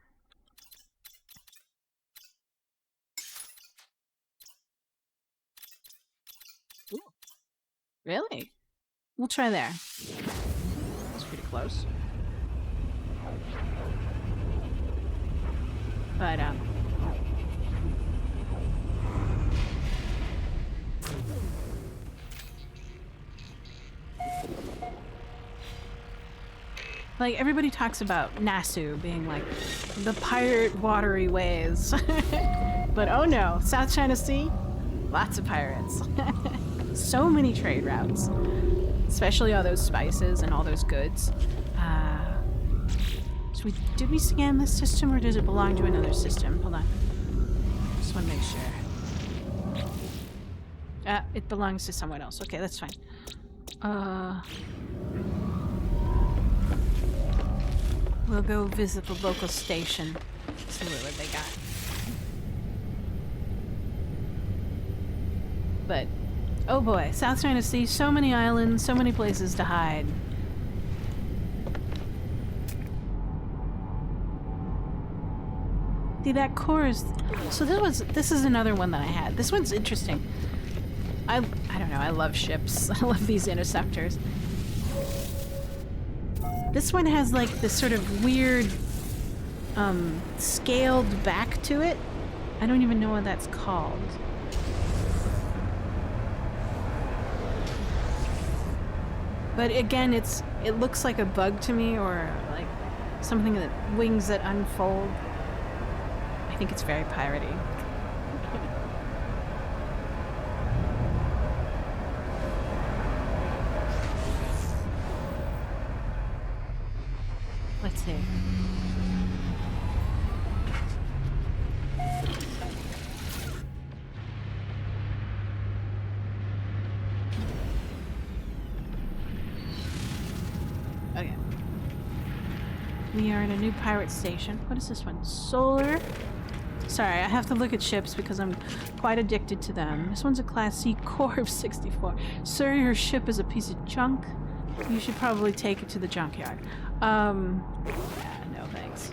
Speaker 1: Ooh. Really? We'll try there. That's pretty close. But, like, everybody talks about Nassau being, like, the pirate watery ways. But oh no, South China Sea? Lots of pirates. So many trade routes. Especially all those spices and all those goods. So did we scan this system or does it belong to another system? Hold on. Just want to make sure. It belongs to someone else. Okay, that's fine. We'll go visit the local station. See what they got. But, oh boy, South China Sea, so many islands, so many places to hide. See, that core is... So this is another one that I had. This one's interesting. I don't know, I love ships. I love these interceptors. This one has like this sort of weird scaled back to it. I don't even know what that's called. But again, it looks like a bug to me, or like something that wings that unfold. I think it's very piratey. Let's see. Okay. We are in a new pirate station. What is this one? Solar? Sorry, I have to look at ships because I'm quite addicted to them. This one's a Class C core of 64. Sir, your ship is a piece of junk. You should probably take it to the junkyard. Yeah, no thanks.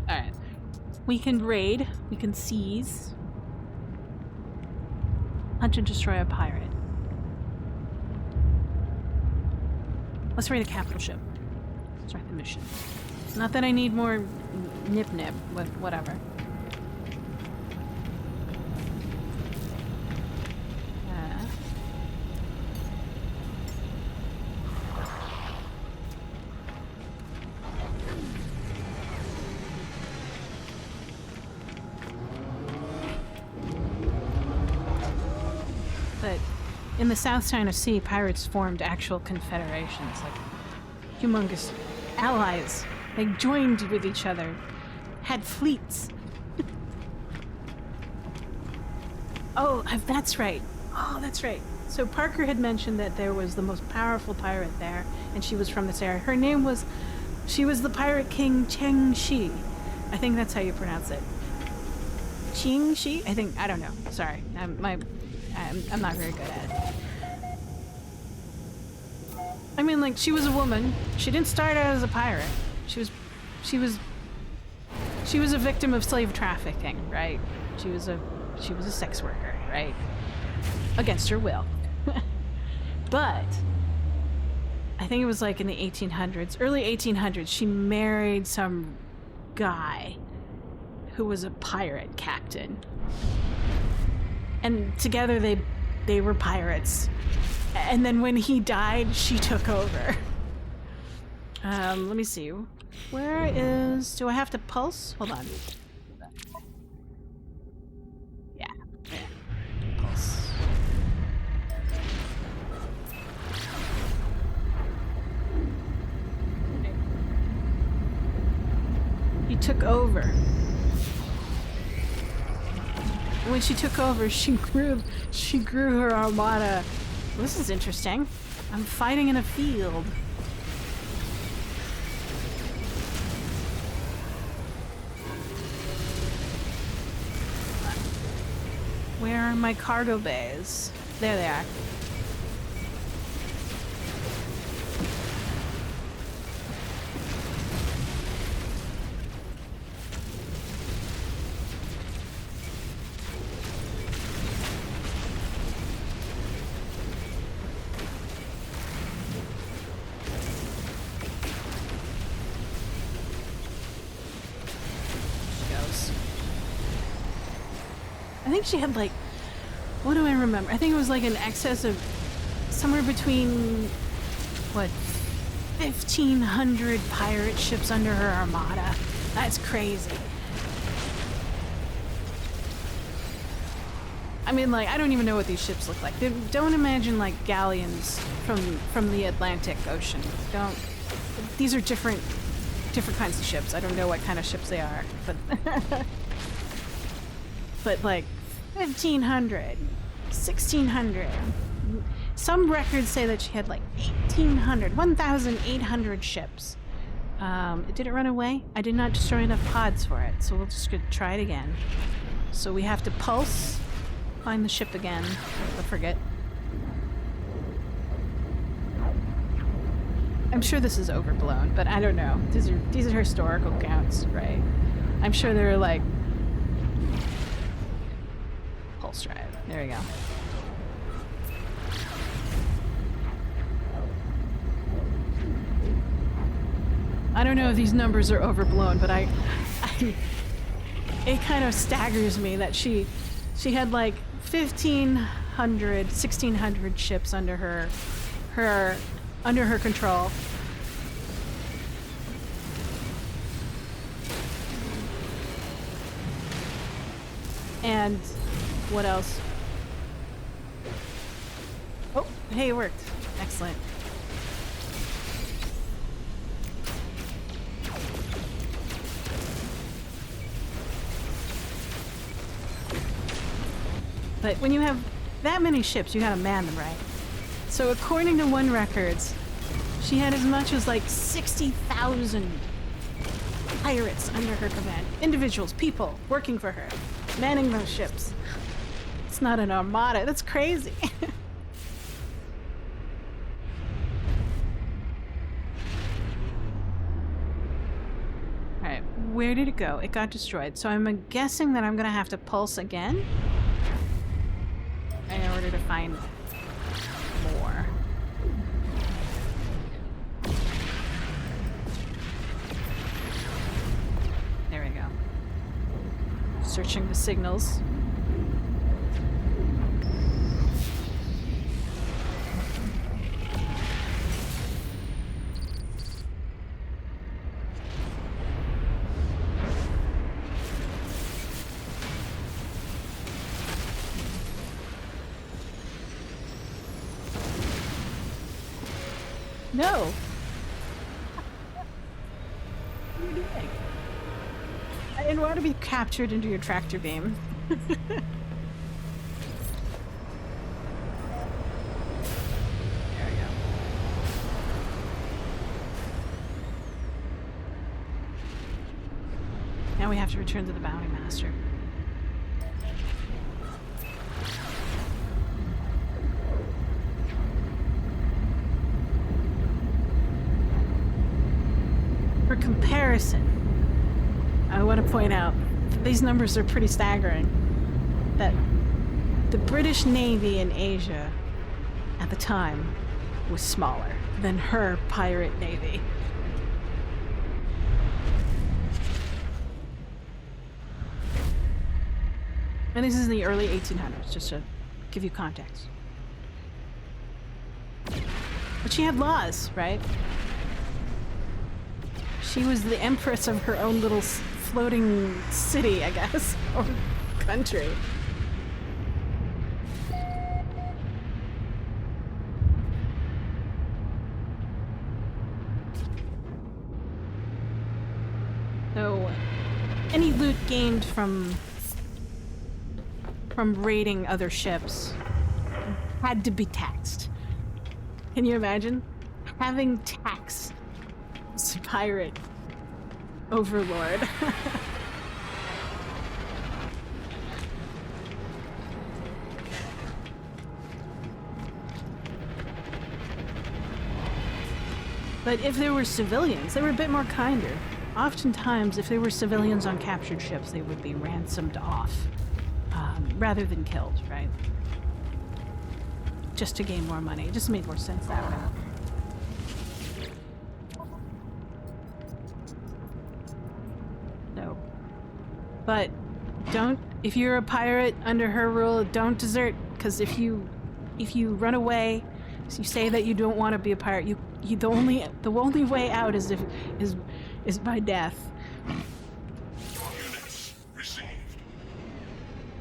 Speaker 1: Alright. We can raid. We can seize. Hunt and destroy a pirate. Let's raid a capital ship. Start the mission. Not that I need more nip-nip, but whatever. But in the South China Sea, pirates formed actual confederations, like humongous allies. They joined with each other, had fleets. Oh, that's right. Oh, that's right. So Parker had mentioned that there was the most powerful pirate there, and she was from this area. Her name was, she was the Pirate King Cheng Shi. I think that's how you pronounce it. Cheng Shi? I don't know. Sorry. I'm not very good at it. I mean, like, she was a woman. She didn't start out as a pirate. She was a victim of slave trafficking, right? She was a sex worker, right? Against her will. But I I think it was like in the 1800s, early 1800s, she married some guy who was a pirate captain. And together they were pirates. And then when he died, she took over. Let me see. Where is... Do I have to pulse? Hold on. Yeah. Pulse. He took over. When she took over, she grew her armada. This is interesting. I'm fighting in a field. Where are my cargo bays? There they are. I think she had like, what do I remember? I think it was like an excess of somewhere between, what, 1,500 pirate ships under her armada. That's crazy. I mean, like, I don't even know what these ships look like. Don't imagine like galleons from the Atlantic Ocean. Don't. These are different kinds of ships. I don't know what kind of ships they are, but but like 1,500, 1,600. Some records say that she had like 1,800 ships. It didn't run away. I did not destroy enough pods for it, so we'll just try it again. So we have to pulse, find the ship again. Don't forget. I'm sure this is overblown, but I don't know. These are historical counts, right? I'm sure they're like pulse drive. There we go. I don't know if these numbers are overblown, but it kind of staggers me that she had like 1,500, 1,600 ships under her control. And what else? Oh, hey, it worked. Excellent. But when you have that many ships, you gotta man them, right? So according to one records, she had as much as like 60,000 pirates under her command. Individuals, people, working for her, manning those ships. It's not an armada, that's crazy. Alright, where did it go? It got destroyed. So I'm guessing that I'm gonna have to pulse again in order to find more. There we go. Searching the signals. No! What are you doing? I didn't want to be captured into your tractor beam. There we go. Now we have to return to the bounty master. For comparison, I want to point out that these numbers are pretty staggering. That the British Navy in Asia at the time was smaller than her pirate navy. And this is in the early 1800s, just to give you context. But she had laws, right? She was the empress of her own little floating city, I guess, or country. So, any loot gained from raiding other ships had to be taxed. Can you imagine having tax as a pirate overlord? But if there were civilians, they were a bit more kinder. Oftentimes, if there were civilians on captured ships, they would be ransomed off, rather than killed, right? Just to gain more money. It just made more sense that way. So, but don't, if you're a pirate under her rule, don't desert, because if you run away, so you say that you don't want to be a pirate, the only way out is by death.
Speaker 2: Units received.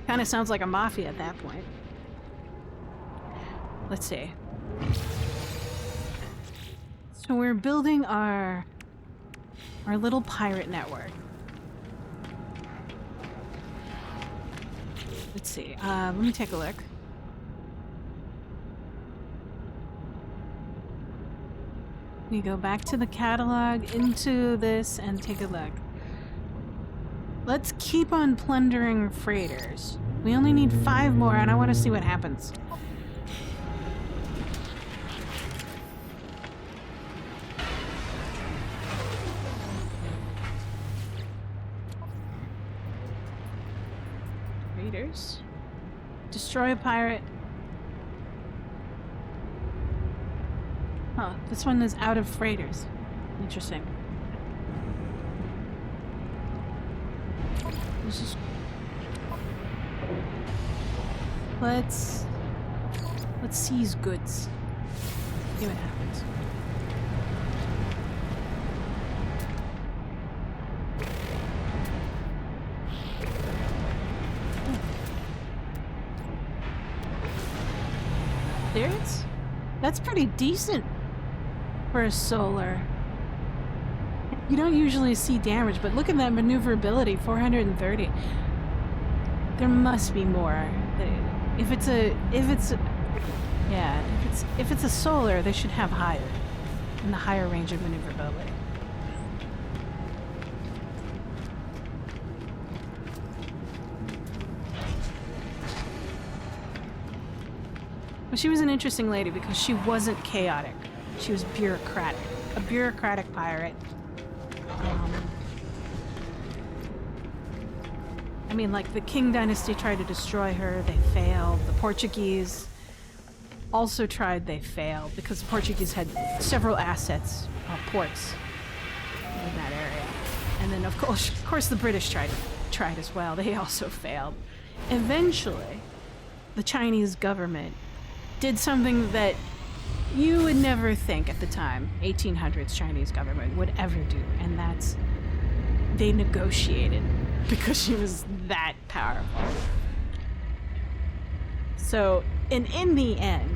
Speaker 1: Kind of sounds like a mafia at that point. Let's see. So we're building our little pirate network. Let's see. Let me take a look. We go back to the catalog, into this, and take a look. Let's keep on plundering freighters. We only need 5 more, and I want to see what happens. Freighters. Destroy a pirate. Huh, this one is out of freighters. Interesting. Let's just... Let's seize goods. See what happens. There it is. That's pretty decent for a solar. You don't usually see damage, but look at that maneuverability, 430. There must be more. If it's a solar, they should have higher, in the higher range of maneuverability. But she was an interesting lady because she wasn't chaotic. She was bureaucratic. A bureaucratic pirate. I mean, like, the Qing dynasty tried to destroy her. They failed. The Portuguese also tried. They failed because the Portuguese had several assets, ports in that area. And then, of course, the British tried as well. They also failed. Eventually, the Chinese government did something that you would never think at the time 1800s Chinese government would ever do, and that's they negotiated because she was that powerful. So, and in the end,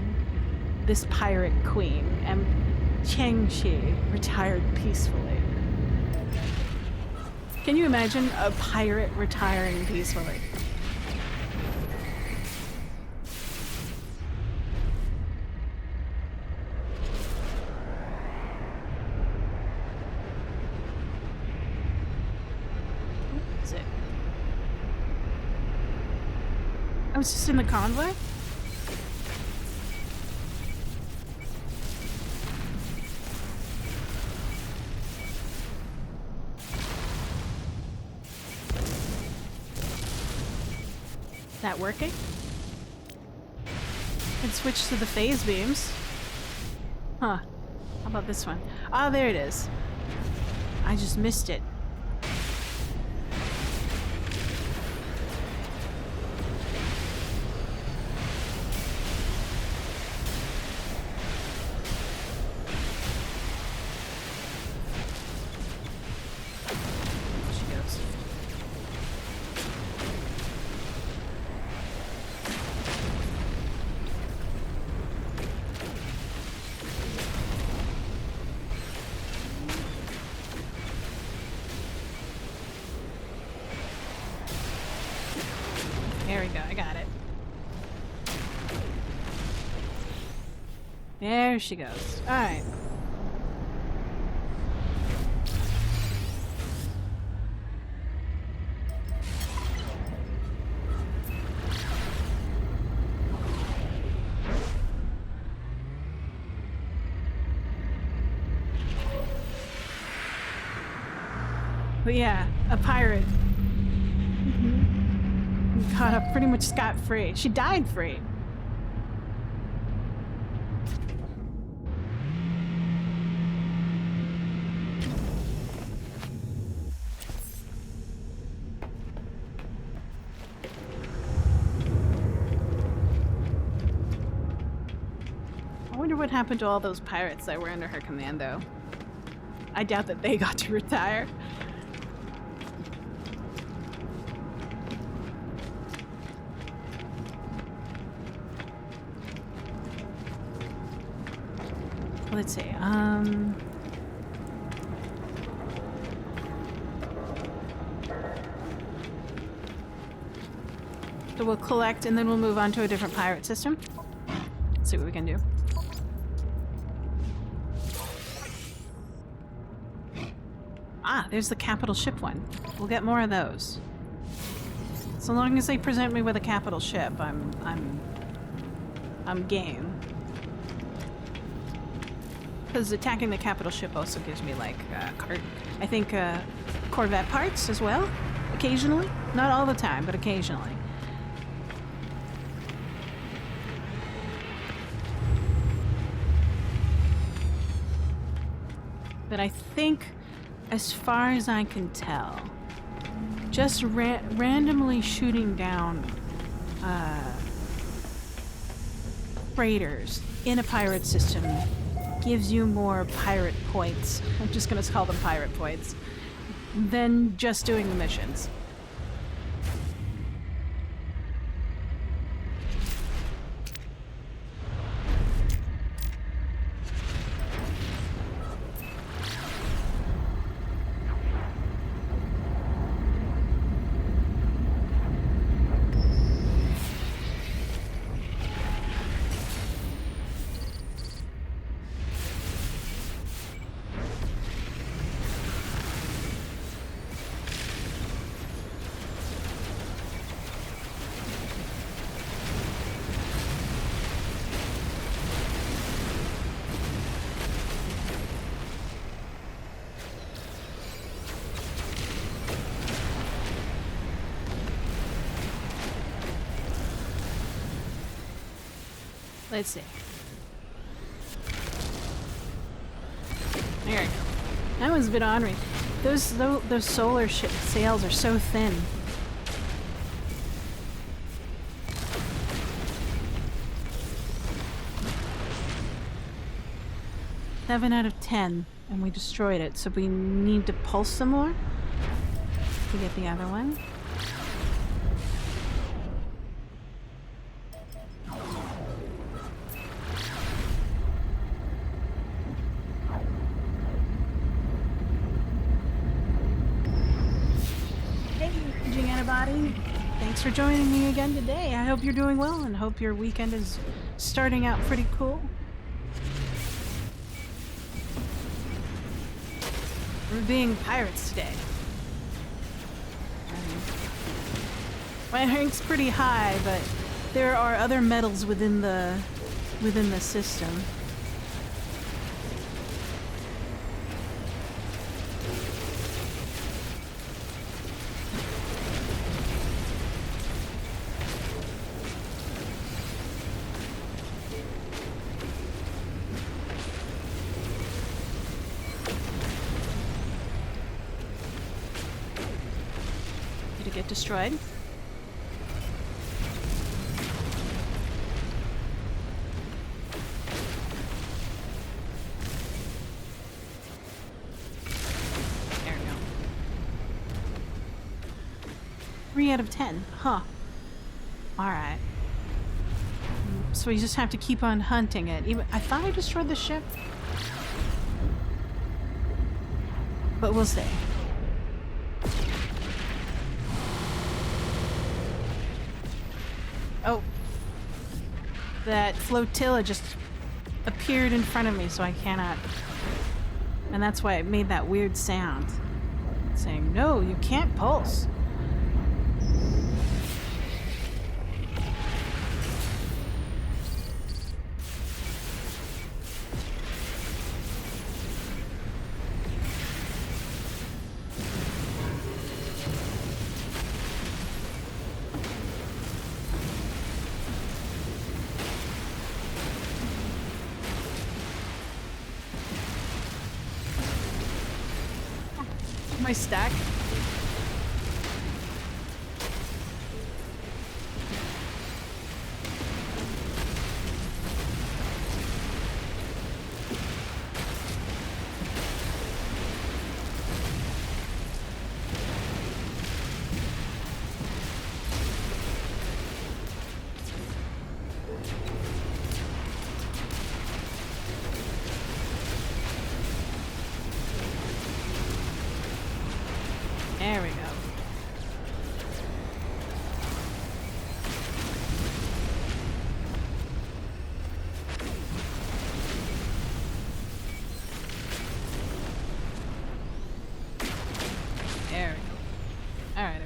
Speaker 1: this pirate queen, Chengshi, retired peacefully. Can you imagine a pirate retiring peacefully? I was just in the convoy? That working? And switch to the phase beams. Huh. How about this one? Oh, there it is. I just missed it. There she goes. There we go, I got it. There she goes. Alright. But yeah, a pirate. Got up pretty much scot-free. She died free. I wonder what happened to all those pirates that were under her command, though. I doubt that they got to retire. Let's see, so we'll collect and then we'll move on to a different pirate system. See what we can do. Ah, there's the capital ship one. We'll get more of those. So long as they present me with a capital ship, I'm game. Because attacking the capital ship also gives me, like, I think, Corvette parts as well. Occasionally. Not all the time, but occasionally. But I think, as far as I can tell, just randomly shooting down, freighters in a pirate system gives you more pirate points. I'm just gonna call them pirate points. Than just doing the missions. Let's see. There we go. That one's a bit ornery. Those solar sails are so thin. Seven out of 10, and we destroyed it. So we need to pulse some more to get the other one. Thanks for joining me again today. I hope you're doing well and hope your weekend is starting out pretty cool. We're being pirates today. My rank's pretty high, but there are other medals within the system. to get destroyed. There we go. 3 out of 10. Huh. Alright. So we just have to keep on hunting it. Even I thought I destroyed the ship. But we'll see. Oh. That flotilla just appeared in front of me, so I cannot. And that's why it made that weird sound. Saying, no, you can't pulse. My stack. There we go. There we go. All right, all right.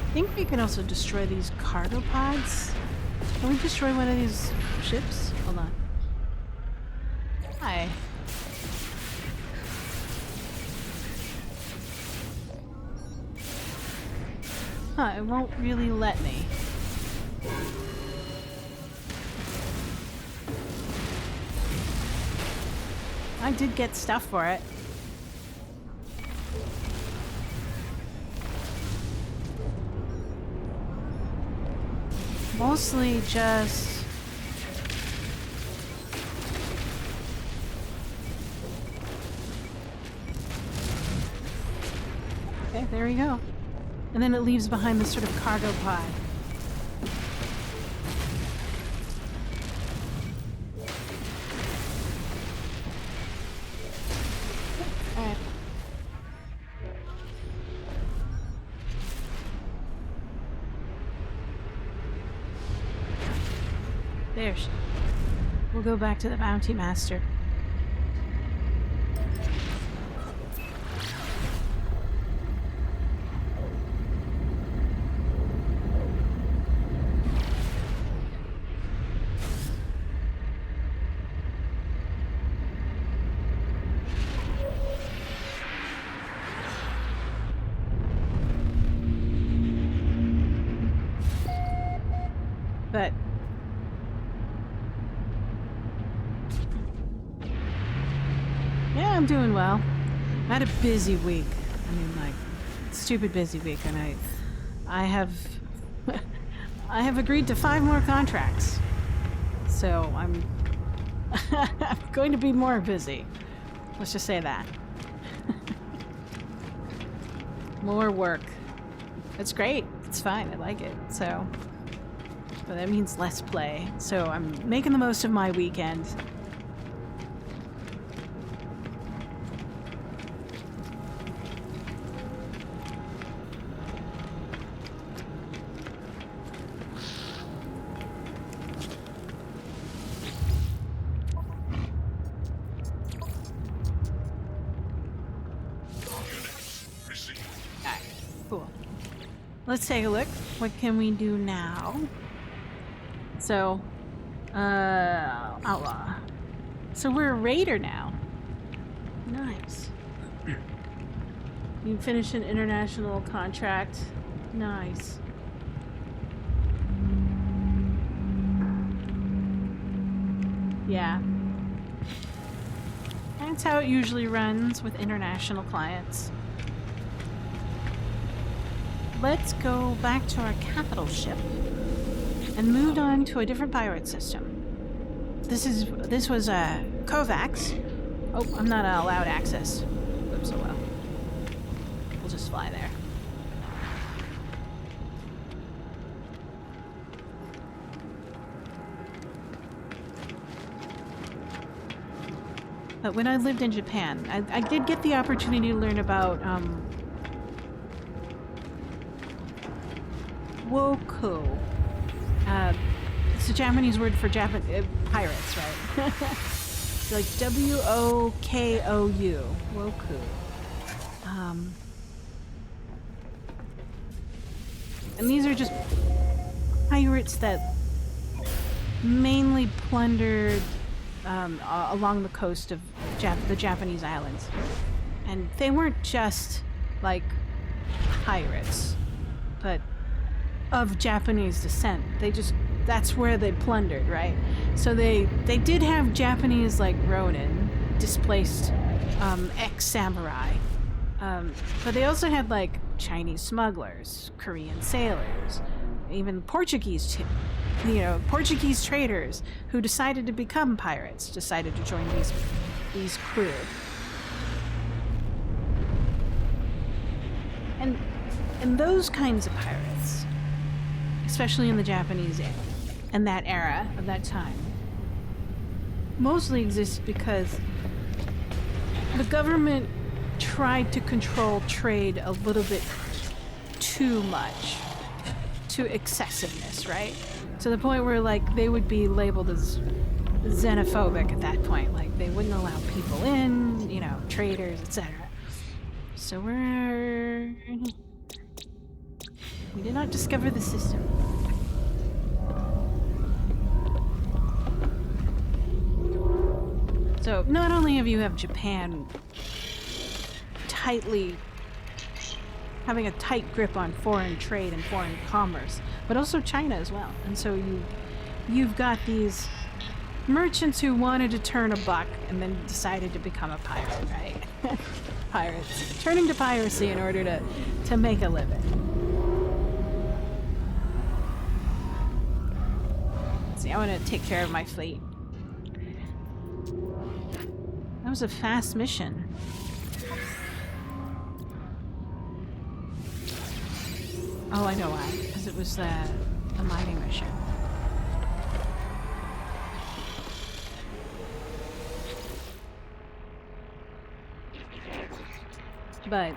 Speaker 1: I think we can also destroy these cargo pods. Can we destroy one of these ships? Hold on. Hi. Huh, it won't really let me. I did get stuff for it. Mostly just... Okay, there we go. And then it leaves behind this sort of cargo pod. Alright. There she. We'll go back to the Bounty Master. But yeah, I'm doing well. I had a busy week. I mean, like, stupid busy week, and I have I have agreed to 5 more contracts. So I'm I'm going to be more busy. Let's just say that. More work. It's great. It's fine. I like it. So, but that means less play. So I'm making the most of my weekend. Cool. Let's take a look. What can we do now? So, outlaw. So we're a raider now. Nice. You finish an international contract. Nice. Yeah. That's how it usually runs with international clients. Let's go back to our capital ship and move on to a different pirate system. This was a Kovacs. Oh, I'm not allowed access. Oops, oh well. We'll just fly there. But when I lived in Japan, I did get the opportunity to learn about wokou. It's a Japanese word for pirates, right? It's like W-O-K-O-U. Wokou. And these are just pirates that mainly plundered along the coast of the Japanese islands. And they weren't just like pirates, but of Japanese descent. That's where they plundered, right? So they did have Japanese like Ronin, displaced ex-samurai. But they also had like Chinese smugglers, Korean sailors, even Portuguese traders who decided to become pirates, decided to join these crew. And those kinds of pirates, especially in the Japanese and that era of that time, mostly existed because the government tried to control trade a little bit too much, to excessiveness, right? To the point where like they would be labeled as xenophobic at that point. Like they wouldn't allow people in, traders, etc. So we did not discover the system. So not only have you Japan having a tight grip on foreign trade and foreign commerce, but also China as well. And so you've got these merchants who wanted to turn a buck and then decided to become a pirate, right? Pirates. Turning to piracy in order to make a living. See, I want to take care of my fleet. That was a fast mission. Oh, I know why. Because it was the mining mission. But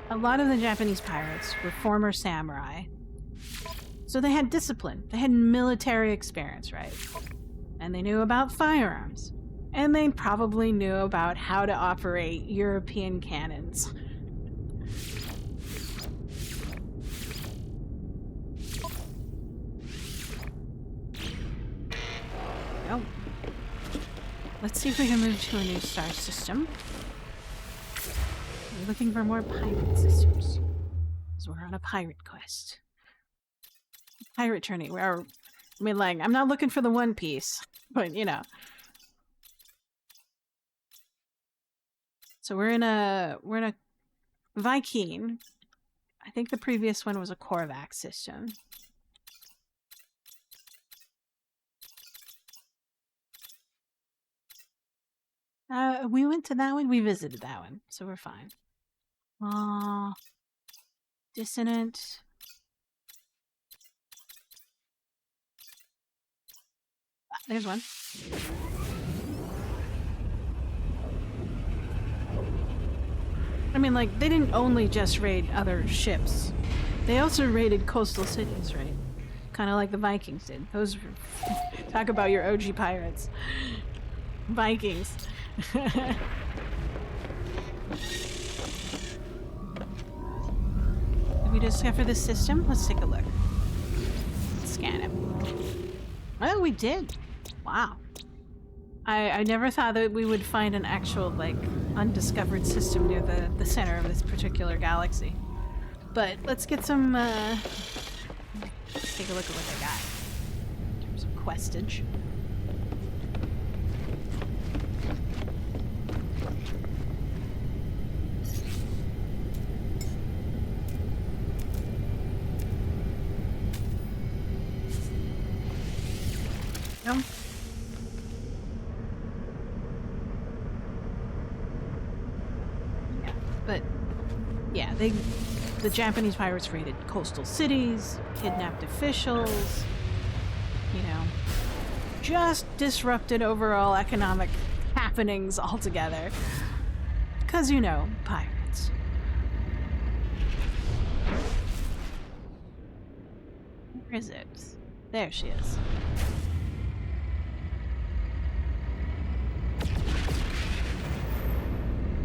Speaker 1: a lot of the Japanese pirates were former samurai. So they had discipline. They had military experience, right? And they knew about firearms. And they probably knew about how to operate European cannons. Oh. Let's see if we can move to a new star system. We're looking for more pirate systems. Because we're on a pirate quest. Pirate journey. I'm not looking for the One Piece, but So we're in a Viking. I think the previous one was a Korvac system. We went to that one. We visited that one, so we're fine. Dissonant. There's one. I mean, like, they didn't only just raid other ships. They also raided coastal cities, right? Kind of like the Vikings did. Those were... Talk about your OG pirates. Vikings. Did we discover this system? Let's take a look. Let's scan it. Oh, we did. Wow. I never thought that we would find an actual, like, undiscovered system near the center of this particular galaxy. But let's get some, let's take a look at what they got. In terms of questage. No? Yeah, but yeah, the Japanese pirates raided coastal cities, kidnapped officials, you know, just disrupted overall economic happenings altogether. 'Cause, you know, pirates. Where is it? There she is.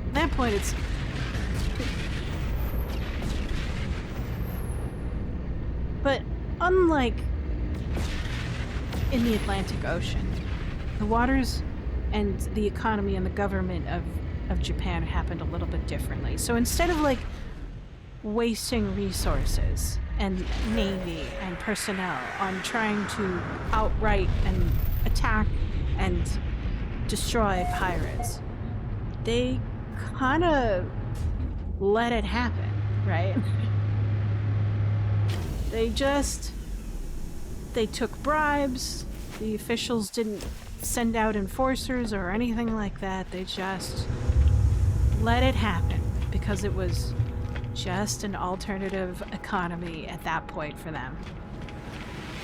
Speaker 1: At that point, it's... But unlike in the Atlantic Ocean, the waters and the economy and the government of Japan happened a little bit differently. So instead of, like, wasting resources and navy and personnel on trying to outright and attack and destroy pirates, they kind of let it happen, right? They took bribes. The officials didn't send out enforcers or anything like that. They just let it happen because it was just an alternative economy at that point for them.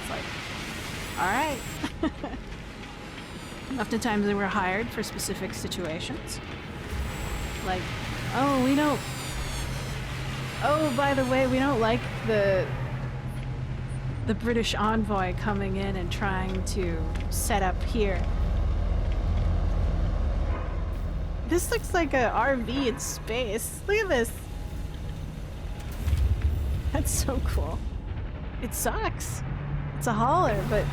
Speaker 1: It's like, all right. Oftentimes they were hired for specific situations. Like, oh, we don't... Oh, by the way, we don't like the British envoy coming in and trying to set up here. This looks like a RV in space. Look at this. That's so cool. It sucks. It's a hauler, but...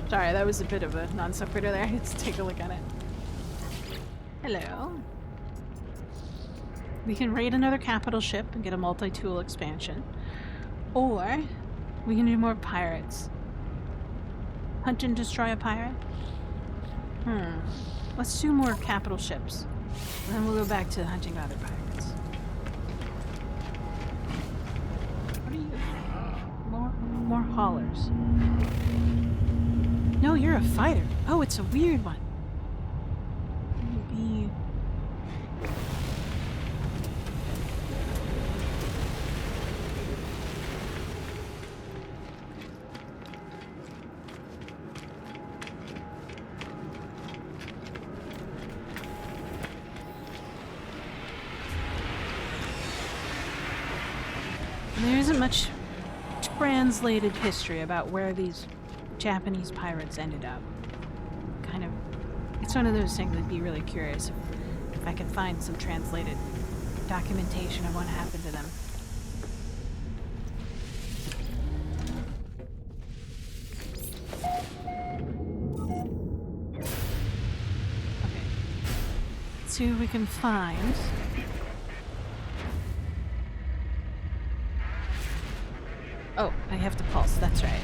Speaker 1: Sorry, that was a bit of a non-sequitur there. Let's take a look at it. Hello. We can raid another capital ship and get a multi-tool expansion. Or we can do more pirates. Hunt and destroy a pirate? Let's do more capital ships. And then we'll go back to hunting other pirates. What are you? More haulers. No, you're a fighter. Oh, it's a weird one. Maybe... There isn't much translated history about where these Japanese pirates ended up. Kind of, it's one of those things I'd be really curious if I could find some translated documentation of what happened to them. Okay. Let's see what we can find. Oh, I have to pulse, that's right.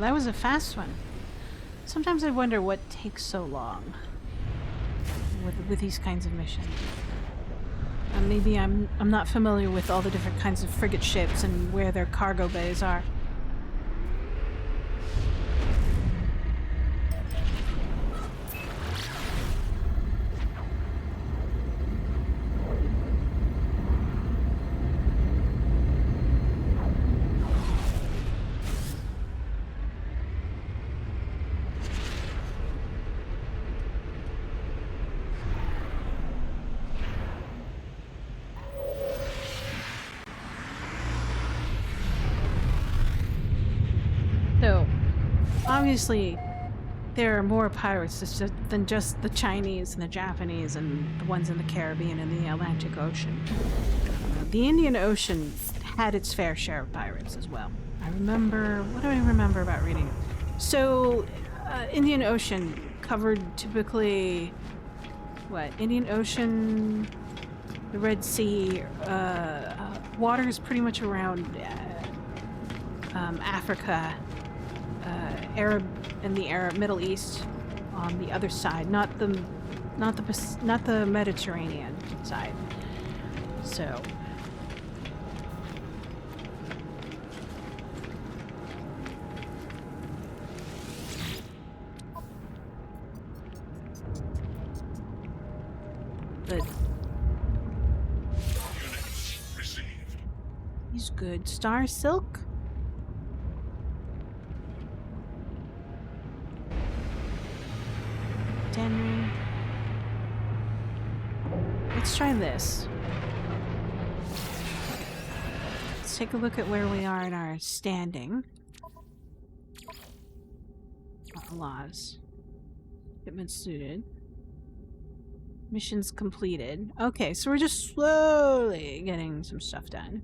Speaker 1: That was a fast one. Sometimes I wonder what takes so long with these kinds of missions. Maybe I'm not familiar with all the different kinds of frigate ships and where their cargo bays are. So, obviously, there are more pirates than just the Chinese and the Japanese and the ones in the Caribbean and the Atlantic Ocean. The Indian Ocean had its fair share of pirates as well. What do I remember about reading? So, Indian Ocean covered typically, Indian Ocean, the Red Sea, waters pretty much around Africa, Arab and the Arab Middle East on the other side, not the Mediterranean side. So but
Speaker 2: Units received.
Speaker 1: he's good. Star Silk? Henry. Let's try this. Let's take a look at where we are in our standing. Laws. Equipment suited. Missions completed. Okay, so we're just slowly getting some stuff done.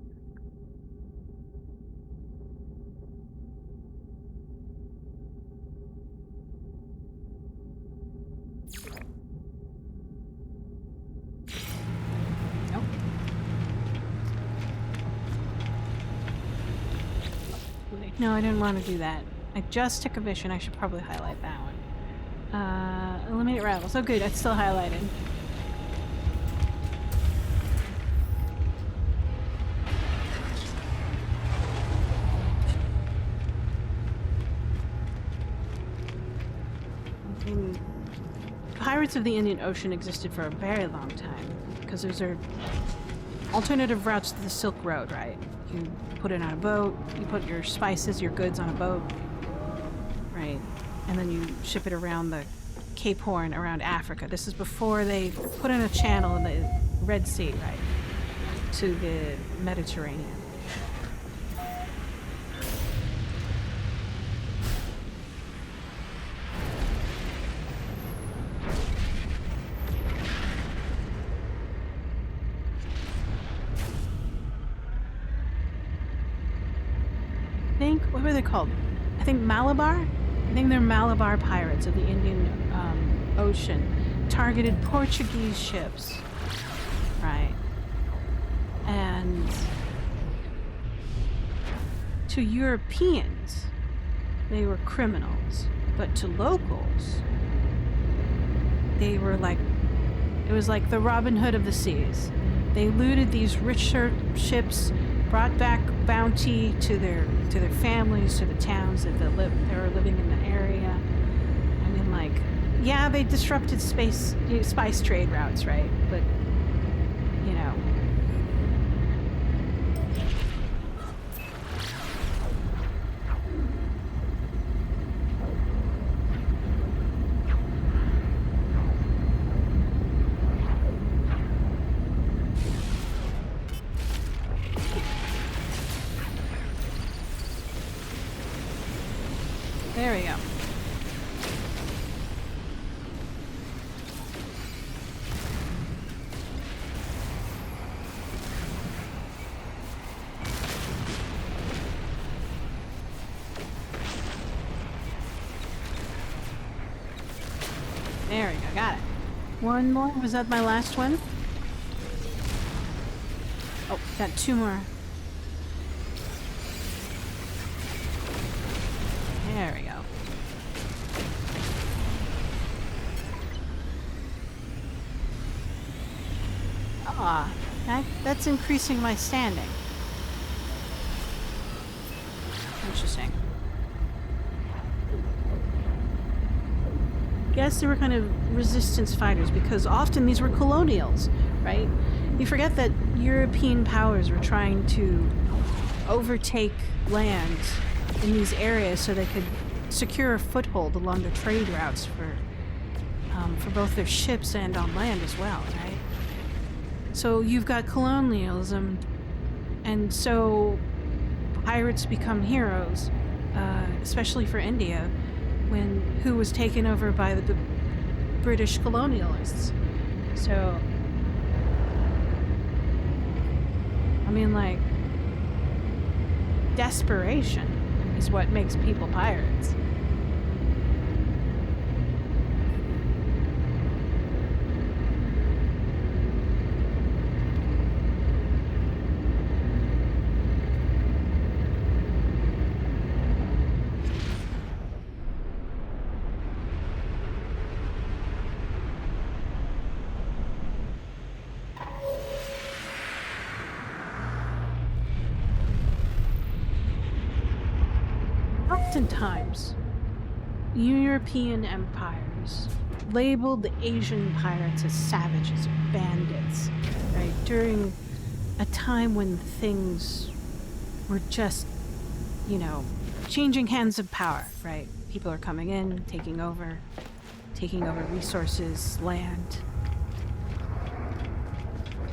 Speaker 1: No, I didn't want to do that. I just took a mission. I should probably highlight that one. Eliminate rivals. Oh good, it's still highlighted. Pirates of the Indian Ocean existed for a very long time because those are alternative routes to the Silk Road, right? You put it on a boat, you put your spices, your goods on a boat, right? And then you ship it around the Cape Horn, around Africa. This is before they put in a channel in the Red Sea, right? To the Mediterranean. What were they called? I think Malabar? I think they're Malabar pirates of the Indian Ocean. Targeted Portuguese ships. Right. And to Europeans, they were criminals. But to locals, they were like, it was like the Robin Hood of the seas. They looted these richer ships, brought back bounty to their families, to the towns that they were living in the area. I mean, like, yeah, they disrupted spice trade routes, right? But you know. There we go. There we go, got it. One more? Was that my last one? Oh, got two more. There we go. Ah, That's increasing my standing. Interesting. Guess they were kind of resistance fighters because often these were colonials, right? You forget that European powers were trying to overtake land in these areas so they could secure a foothold along the trade routes for both their ships and on land as well, right? So you've got colonialism, and so pirates become heroes, especially for India, who was taken over by the British colonialists. So, I mean, like, desperation is what makes people pirates. Oftentimes, European empires labeled the Asian pirates as savages or bandits, right? During a time when things were just, changing hands of power, right? People are coming in, taking over resources, land.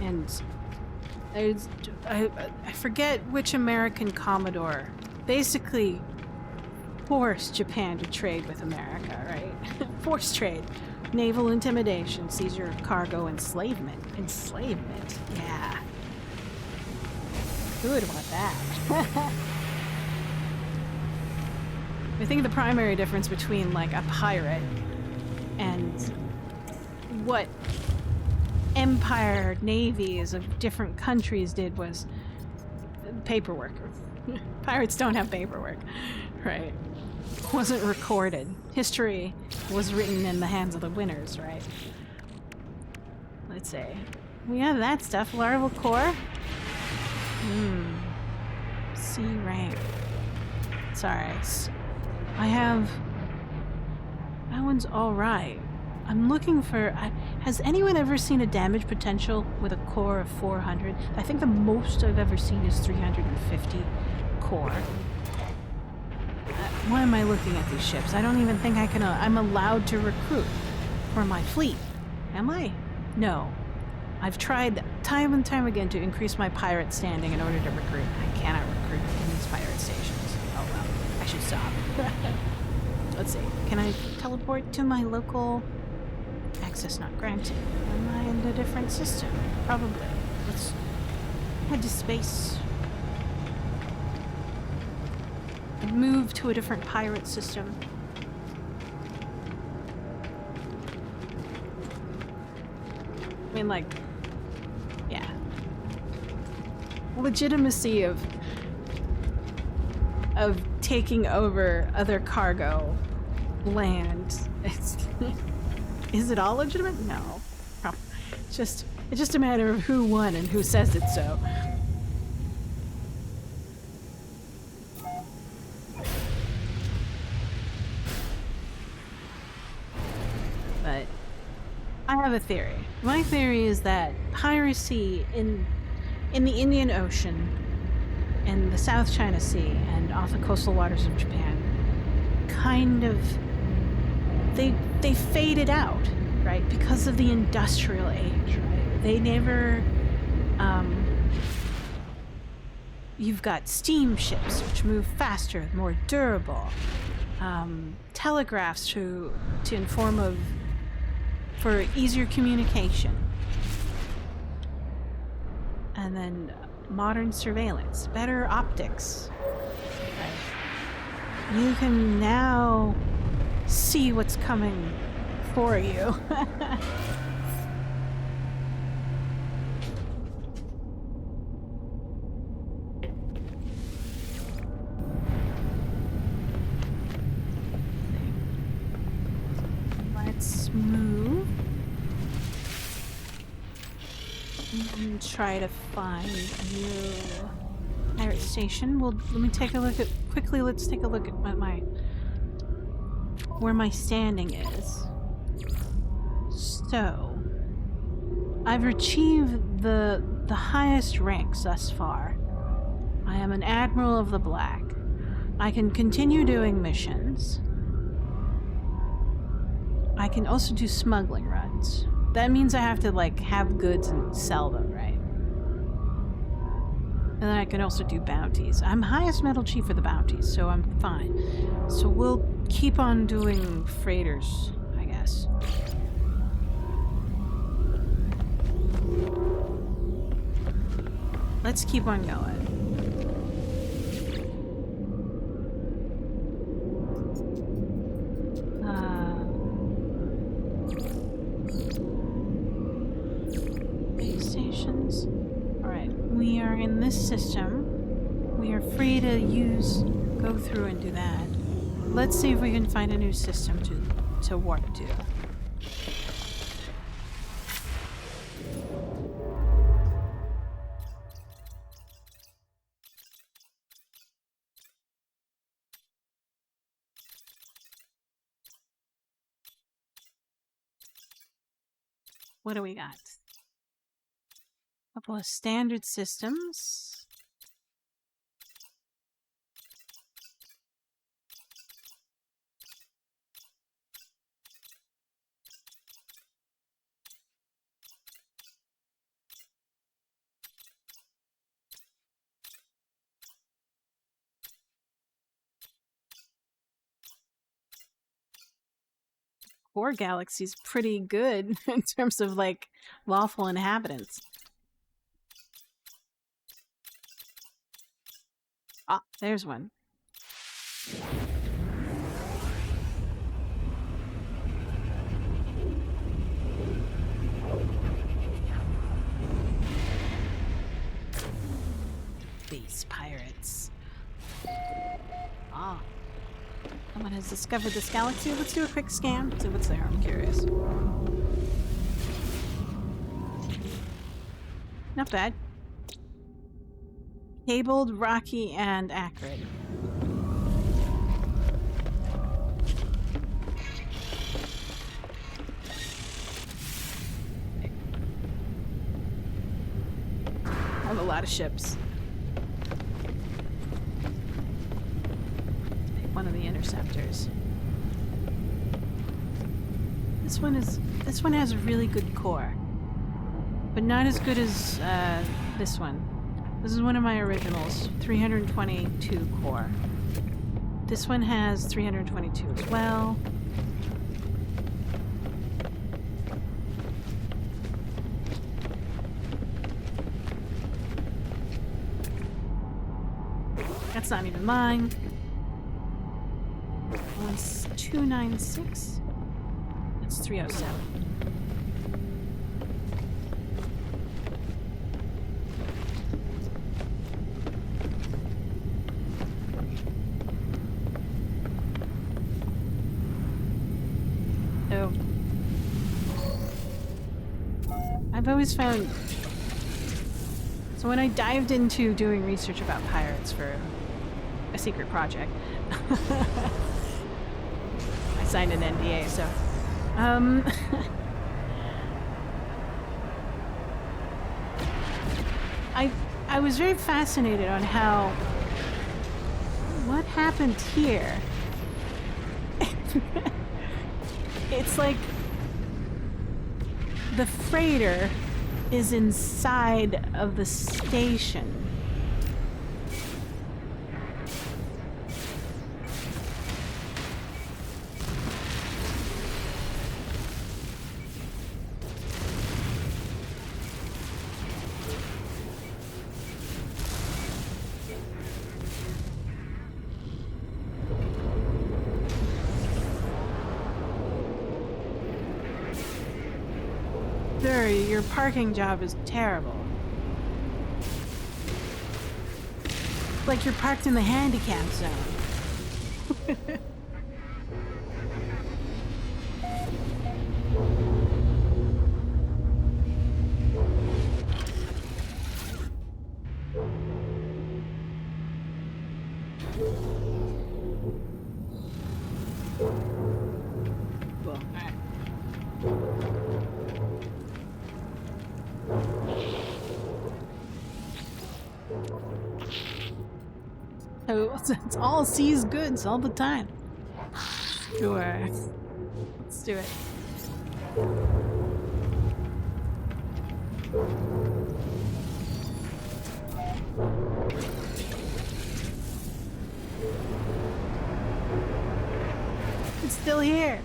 Speaker 1: And I forget which American commodore basically forced Japan to trade with America, right? Forced trade. Naval intimidation, seizure of cargo, enslavement. Enslavement, yeah. Who would want that? I think the primary difference between, like, a pirate and what empire navies of different countries did was paperwork. Pirates don't have paperwork, right? Wasn't recorded. History was written in the hands of the winners, right? Let's see. We have that stuff. Larval core. C rank. Sorry. I have... That one's alright. I'm looking for... Has anyone ever seen a damage potential with a core of 400? I think the most I've ever seen is 350 core. Why am I looking at these ships? I don't even think I can... I'm allowed to recruit for my fleet. Am I? No. I've tried time and time again to increase my pirate standing in order to recruit. I cannot recruit in these pirate stations. Oh well. I should stop. Let's see. Can I teleport to my local... Access not granted. Am I in a different system? Probably. Let's head to space. Move to a different pirate system. I mean, like, yeah. Legitimacy of taking over other cargo, land. Is it all legitimate? No. It's just a matter of who won and who says it so. But I have a theory. My theory is that piracy in the Indian Ocean, in the South China Sea, and off the coastal waters of Japan, kind of they faded out, right? Because of the industrial age, right? They never you've got steamships which move faster, more durable, telegraphs to inform of for easier communication, and then modern surveillance, better optics. Right? You can now see what's coming for you. Let's move. and try to find a new pirate station. Well, let me take a look at quickly. Let's take a look at what where my standing is. So, I've achieved the highest ranks thus far. I am an Admiral of the Black. I can continue doing missions. I can also do smuggling runs. That means I have to, like, have goods and sell them, right? And then I can also do bounties. I'm highest metal chief for the bounties, so I'm fine. So we'll keep on doing freighters, I guess. Let's keep on going. Base stations. Alright, we are in this system. We are free to go through and do that. Let's see if we can find a new system to warp to. What do we got? A couple of standard systems. Core Galaxy's pretty good in terms of, like, lawful inhabitants. Ah, there's one. These pirates. Ah. Someone has discovered this galaxy. Let's do a quick scan. See what's there. I'm curious. Not bad. Cabled, rocky, and acrid. I have a lot of ships. One of the interceptors. This one has a really good core, but not as good as this one. This is one of my originals, 322 core. This one has 322 as well. That's not even mine. One's 296. That's 307. So, I've always found. So when I dived into doing research about pirates for a secret project. I signed an NDA, so I was very fascinated on what happened here. It's like the freighter is inside of the station. Sir, your parking job is terrible. Like you're parked in the handicap zone. So it's all seized goods all the time. Sure. Let's do it. It's still here.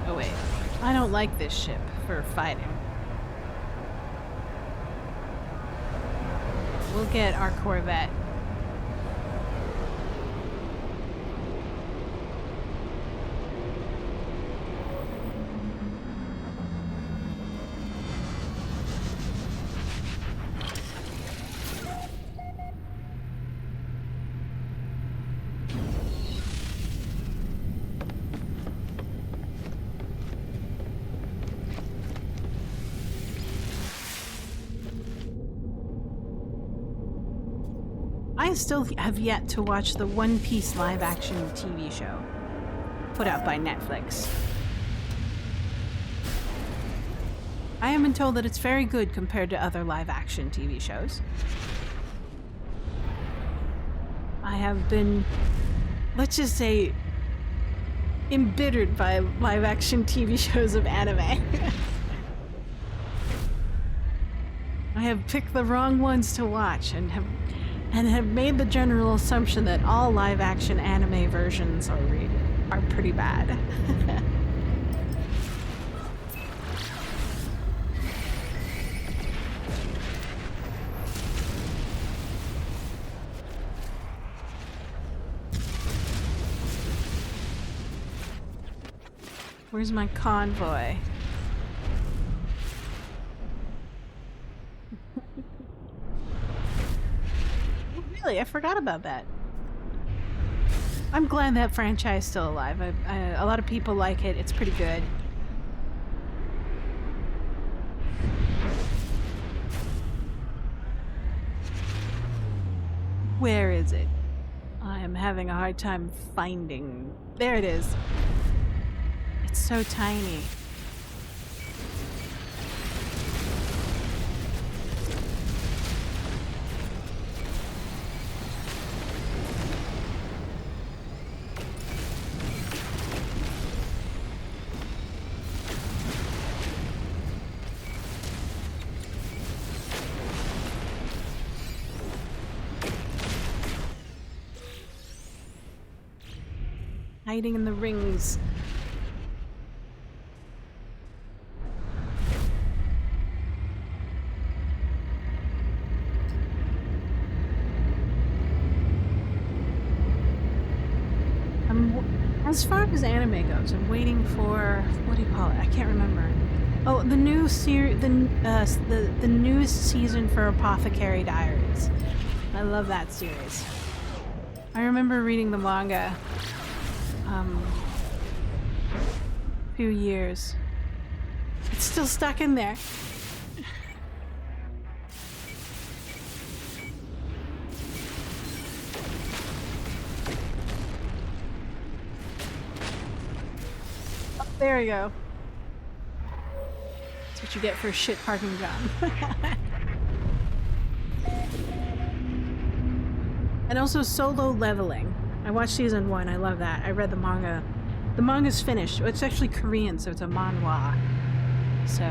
Speaker 1: Oh wait, I don't like this ship for fighting. We'll get our Corvette. I still have yet to watch the One Piece live-action TV show put out by Netflix. I have been told that it's very good compared to other live-action TV shows. I have been, let's just say, embittered by live-action TV shows of anime. I have picked the wrong ones to watch and have made the general assumption that all live-action anime versions are pretty bad. Where's my convoy? Really, I forgot about that. I'm glad that franchise is still alive. A lot of people like it. It's pretty good. Where is it? I am having a hard time finding. There it is. It's so tiny. Hiding in the rings. As far as anime goes, I'm waiting for, what do you call it? I can't remember. Oh, the new the newest season for Apothecary Diaries. I love that series. I remember reading the manga a few years. It's still stuck in there. Oh, there we go. That's what you get for shit parking John. And also Solo Leveling. I watched season 1. I love that. I read the manga. The manga's finished. It's actually Korean, so it's a manhwa. So.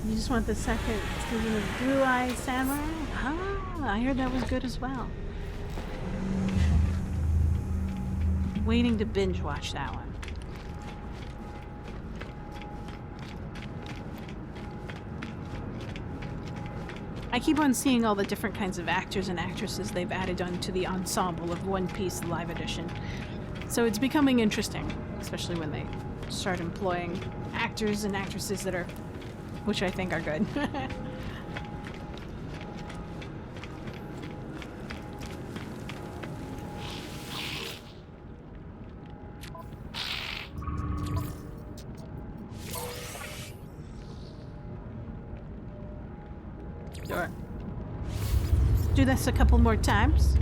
Speaker 1: You just want the second season of Blue Eye Samurai? Ah, I heard that was good as well. Waiting to binge watch that one. I keep on seeing all the different kinds of actors and actresses they've added onto the ensemble of One Piece Live Edition. So it's becoming interesting, especially when they start employing actors and actresses that are, which I think are good. Sure. Do this a couple more times.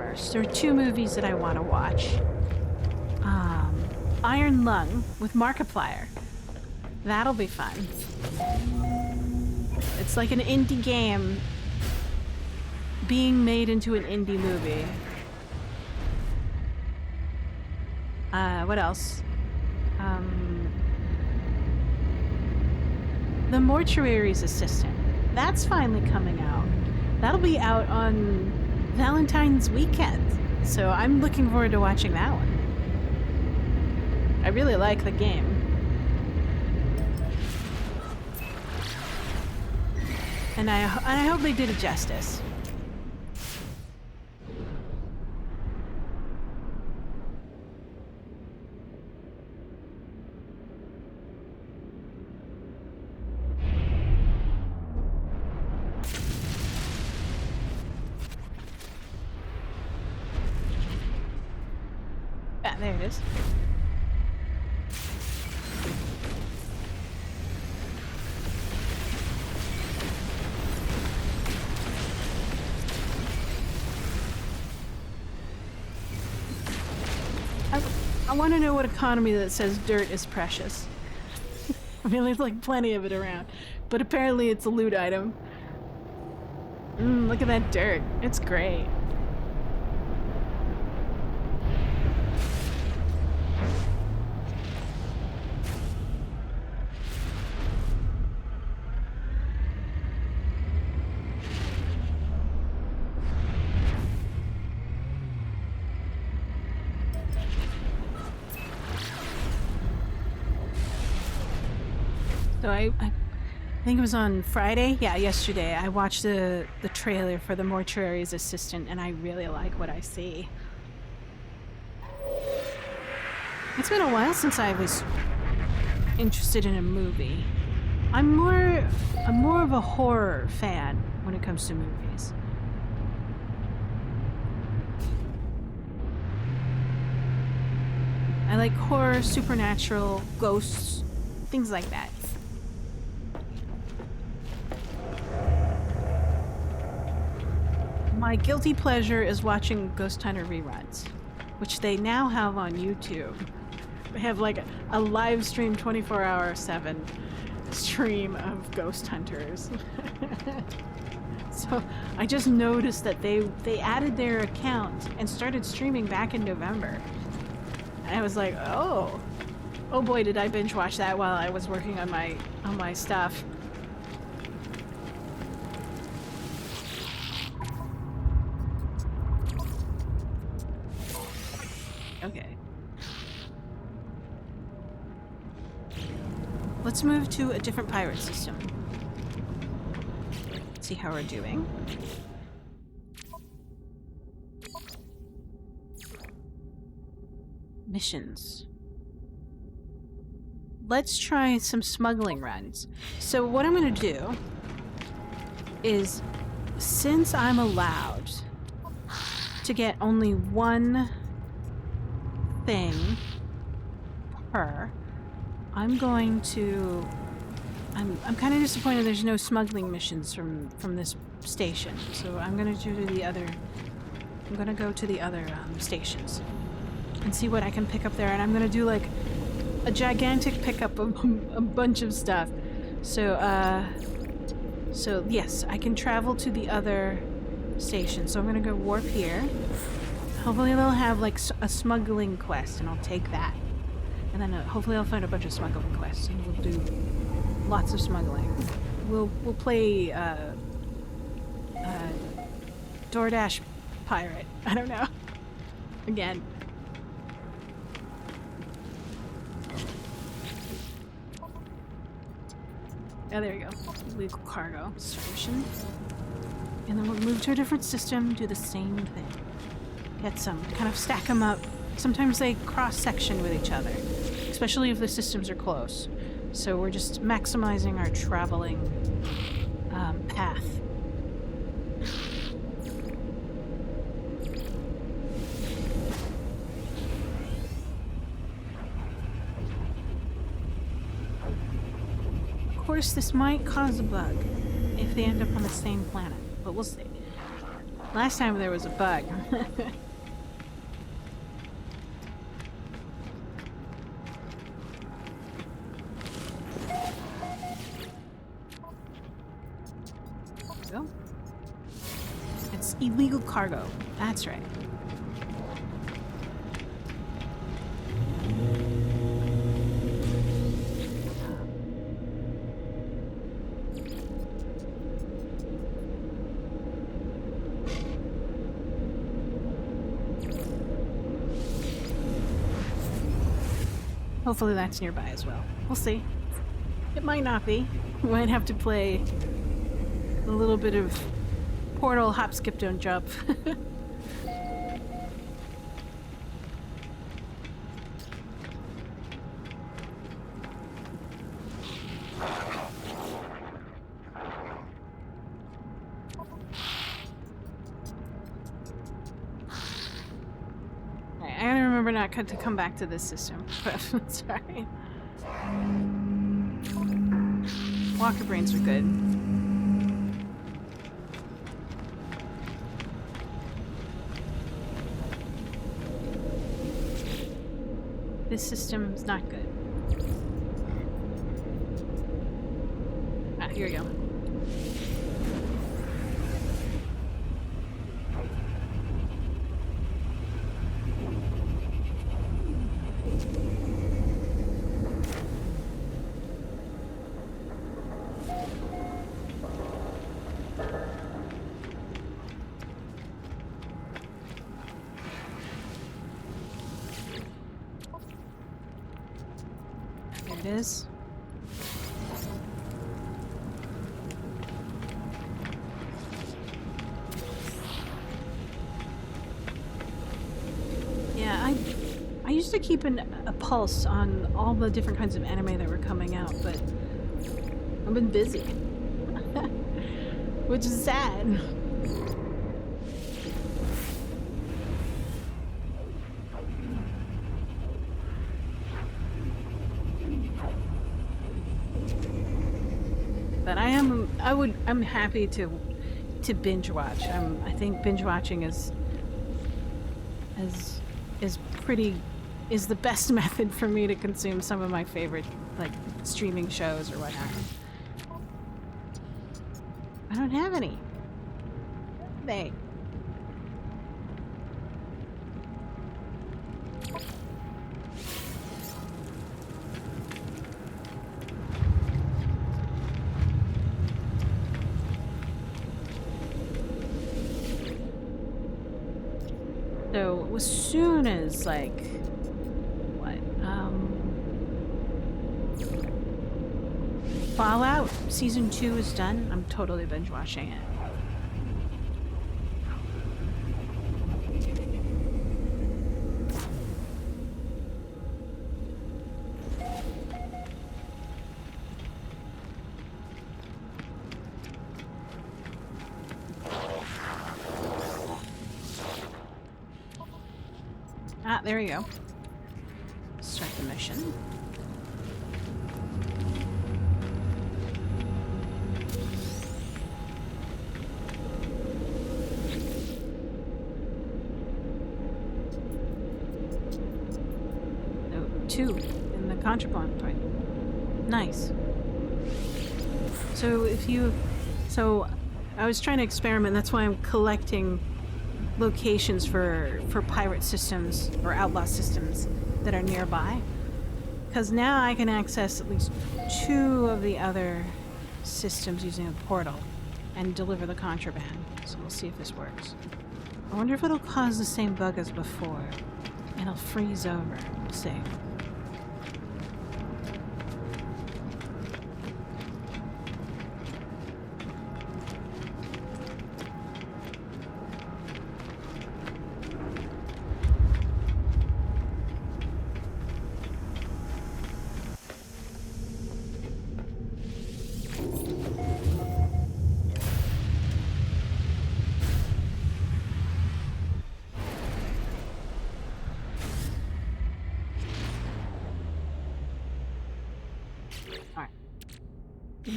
Speaker 1: first. There are two movies that I want to watch. Iron Lung with Markiplier. That'll be fun. It's like an indie game being made into an indie movie. What else? The Mortuary's Assistant. That's finally coming out. That'll be out on Valentine's weekend. So I'm looking forward to watching that one. I really like the game. And I hope they did it justice. Ah, there it is. I want to know what economy that says dirt is precious. I mean, there's like plenty of it around, but apparently it's a loot item. Look at that dirt. It's great. So I think it was on Friday. Yeah, yesterday. I watched the trailer for The Mortuary's Assistant, and I really like what I see. It's been a while since I was interested in a movie. I'm more of a horror fan when it comes to movies. I like horror, supernatural, ghosts, things like that. My guilty pleasure is watching Ghost Hunter reruns, which they now have on YouTube. They have like a live stream 24/7 stream of Ghost Hunters. So I just noticed that they added their account and started streaming back in November. And I was like, oh boy, did I binge watch that while I was working on my stuff. Okay. Let's move to a different pirate system. See how we're doing. Missions. Let's try some smuggling runs. So what I'm gonna do is, since I'm allowed to get only one thing per, I'm going to... I'm kind of disappointed there's no smuggling missions from this station. So I'm gonna do the other... I'm gonna go to the other stations and see what I can pick up there. And I'm gonna do like a gigantic pickup of a bunch of stuff. So, so yes, I can travel to the other station. So I'm gonna go warp here. Hopefully they'll have like a smuggling quest, and I'll take that. And then hopefully I'll find a bunch of smuggling quests, and we'll do lots of smuggling. We'll play DoorDash pirate. I don't know. Again. Oh, there we go. Illegal cargo distribution. And then we'll move to a different system, do the same thing. Get some, kind of stack them up. Sometimes they cross-section with each other, especially if the systems are close. So we're just maximizing our traveling path. Of course, this might cause a bug if they end up on the same planet, but we'll see. Last time there was a bug. Go. It's illegal cargo. That's right. Hopefully that's nearby as well. We'll see. It might not be. We might have to play a little bit of Portal hop, skip, don't jump. I gotta remember not to come back to this system. Sorry. Walker brains are good. This system is not good. Ah, here we go. It is. Yeah, I used to keep a pulse on all the different kinds of anime that were coming out, but I've been busy. Which is sad. But I'm happy to binge watch. I think binge watching is the best method for me to consume some of my favorite like streaming shows or whatnot. I don't have any. They. So as soon as like Fallout Season 2 is done, I'm totally binge watching it. Ah, there you go. Start the mission. Oh, 2 in the contraband point. Nice. So I was trying to experiment, that's why I'm collecting locations for pirate systems or outlaw systems that are nearby, because now I can access at least 2 of the other systems using a portal and deliver the contraband. So we'll see if this works. I wonder if it'll cause the same bug as before and it'll freeze over. We'll see.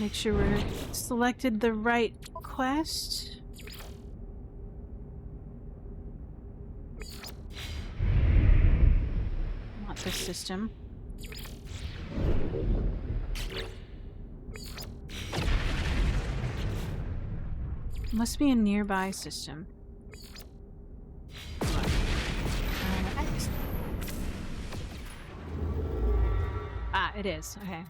Speaker 1: Make sure we're selected the right quest. this system. Must be a nearby system. Ah, it is. Okay.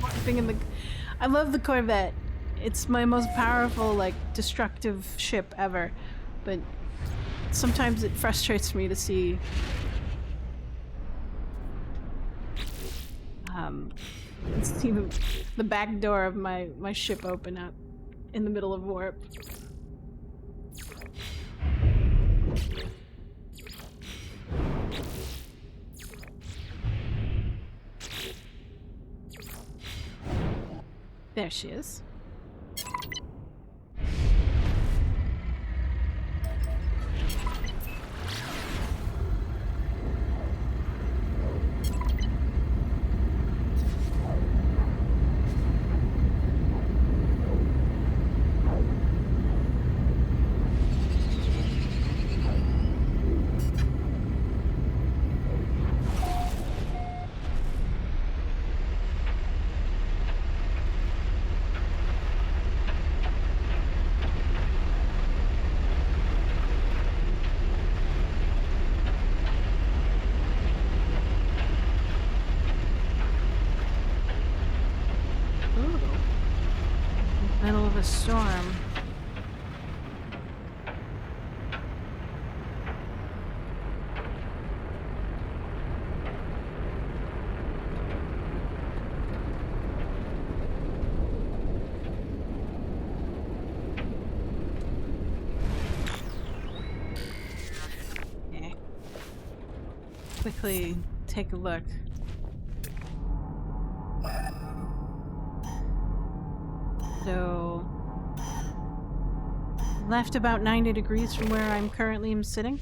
Speaker 1: Morphing in the... I love the Corvette. It's my most powerful, like, destructive ship ever. But sometimes it frustrates me to see the back door of my ship open up in the middle of warp. There she is. Middle of a storm. Okay. Quickly take a look. So, left about 90 degrees from where I'm currently sitting.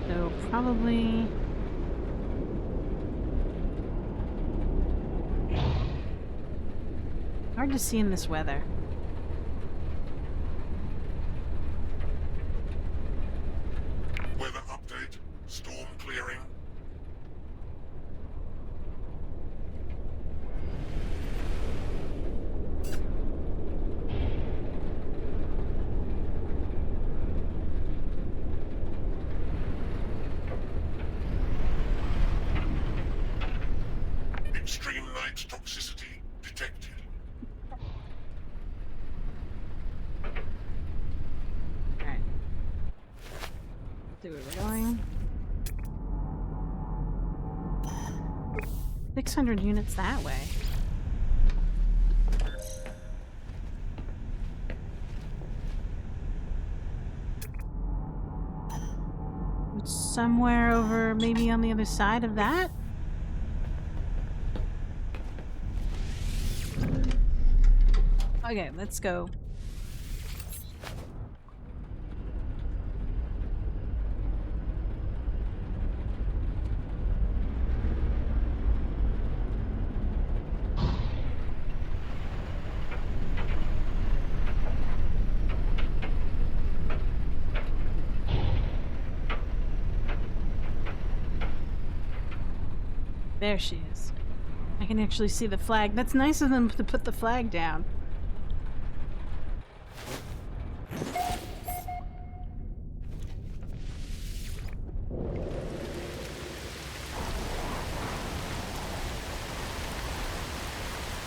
Speaker 1: So, probably... hard to see in this weather.
Speaker 2: Weather update. Storm clearing. Extreme night toxicity detected.
Speaker 1: Alright. See where we're going. 600 units that way. It's somewhere over, maybe on the other side of that? Okay, let's go. There she is. I can actually see the flag. That's nice of them to put the flag down.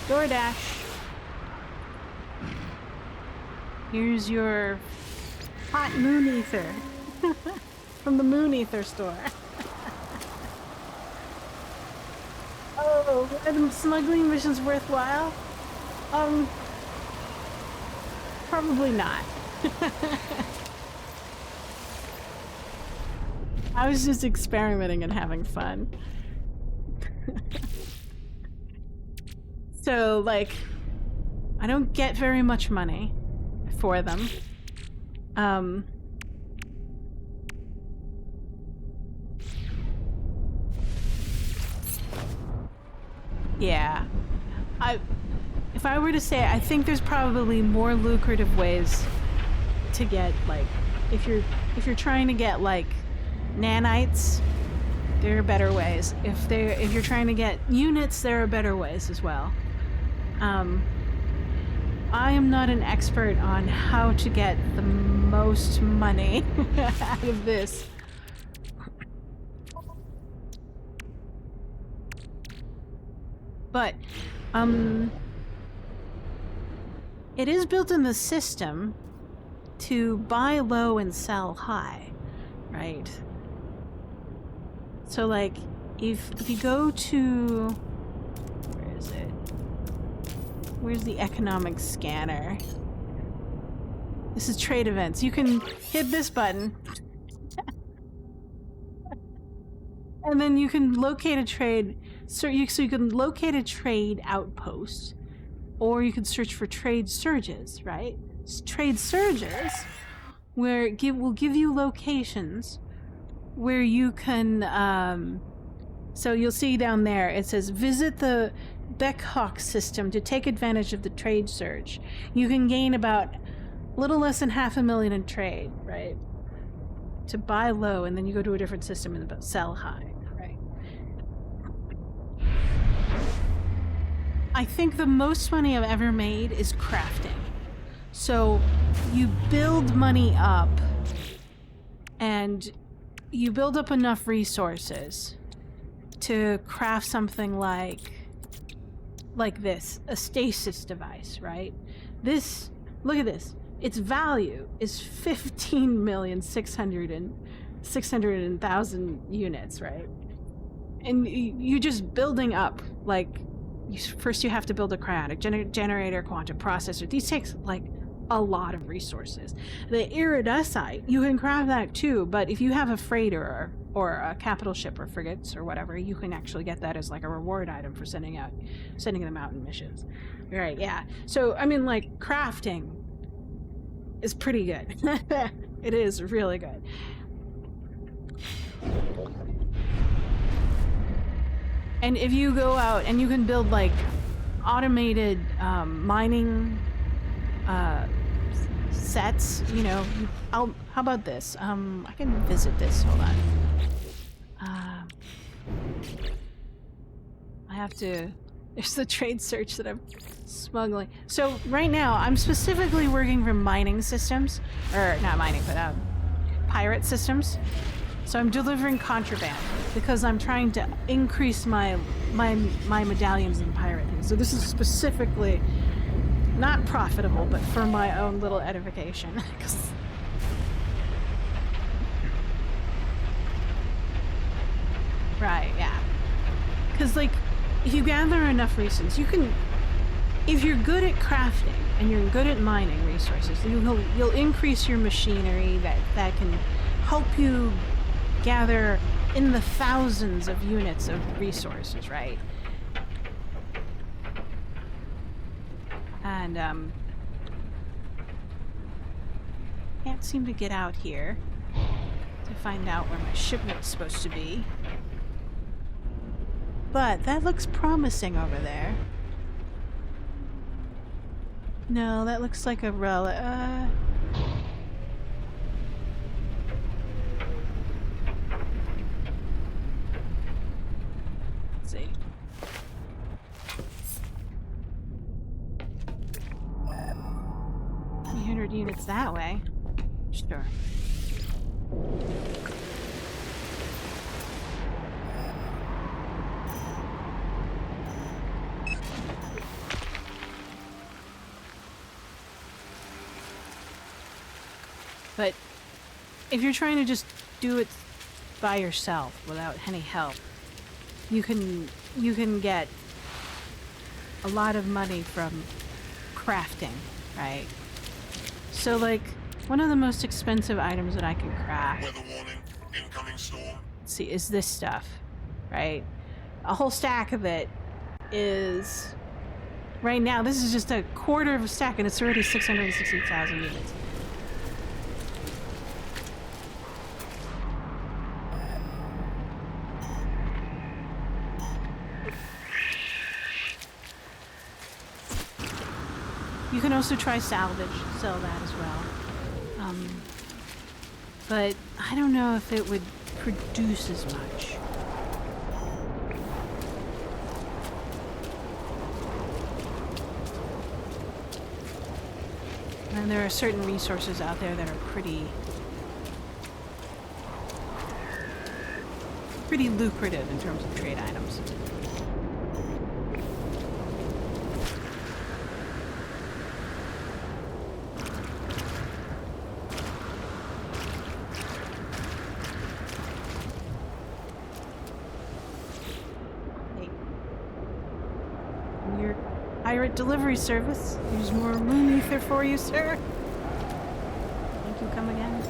Speaker 1: DoorDash. Here's your hot moon ether from the Moon Ether store. Oh, are the smuggling missions worthwhile? Probably not. I was just experimenting and having fun. So, like, I don't get very much money for them. Yeah. If I were to say, I think there's probably more lucrative ways to get, like, if you're trying to get, like, nanites, there are better ways. If you're trying to get units, there are better ways as well. I am not an expert on how to get the most money out of this. But, it is built in the system to buy low and sell high, right? So, like, if you go to... Where is it? Where's the economic scanner? This is trade events. You can hit this button. And then you can locate a trade. So you can locate a trade outpost. Or you can search for trade surges, right? Trade surges where will give you locations where you can... so you'll see down there, it says, visit the Beckhawk system to take advantage of the trade surge. You can gain about a little less than $500,000 in trade, right? To buy low, and then you go to a different system and sell high, right? I think the most money I've ever made is crafting. So you build money up, and you build up enough resources to craft something like this, a stasis device, right? This, look at this. Its value is 15,600,000 units, right? And you're just building up, like, first you have to build a cryonic generator, quantum processor. These takes, like, a lot of resources. The iridesite, you can craft that too, but if you have a freighter or a capital ship or frigates or whatever, you can actually get that as like a reward item for sending them out in missions. Right, yeah. So, I mean, like, crafting is pretty good. It is really good. And if you go out and you can build, like, automated mining sets, you know, how about this? I can visit this, hold on. I have to, there's the trade search that I'm smuggling. So right now, I'm specifically working for mining systems, or not mining, but pirate systems. So I'm delivering contraband because I'm trying to increase my medallions in pirate things. So this is specifically not profitable, but for my own little edification. Right, yeah. Because, like, if you gather enough resources, you can... If you're good at crafting and you're good at mining resources, you'll increase your machinery that can help you gather in the thousands of units of resources, right? And, can't seem to get out here to find out where my shipment's supposed to be. But that looks promising over there. No, that looks like a relic. Let's see. Units that way. Sure. But if you're trying to just do it by yourself without any help, you can get a lot of money from crafting, right? So, like, one of the most expensive items that I can craft,
Speaker 2: Weather warning, incoming storm.
Speaker 1: let's see, is this stuff, right? A whole stack of it is Right now, this is just a quarter of a stack, and it's already 660,000 units. You can also try salvage, sell that as well. But I don't know if it would produce as much. And there are certain resources out there that are pretty lucrative in terms of trade items. Pirate delivery service. Use more moon ether for you, sir. Thank you. Come again.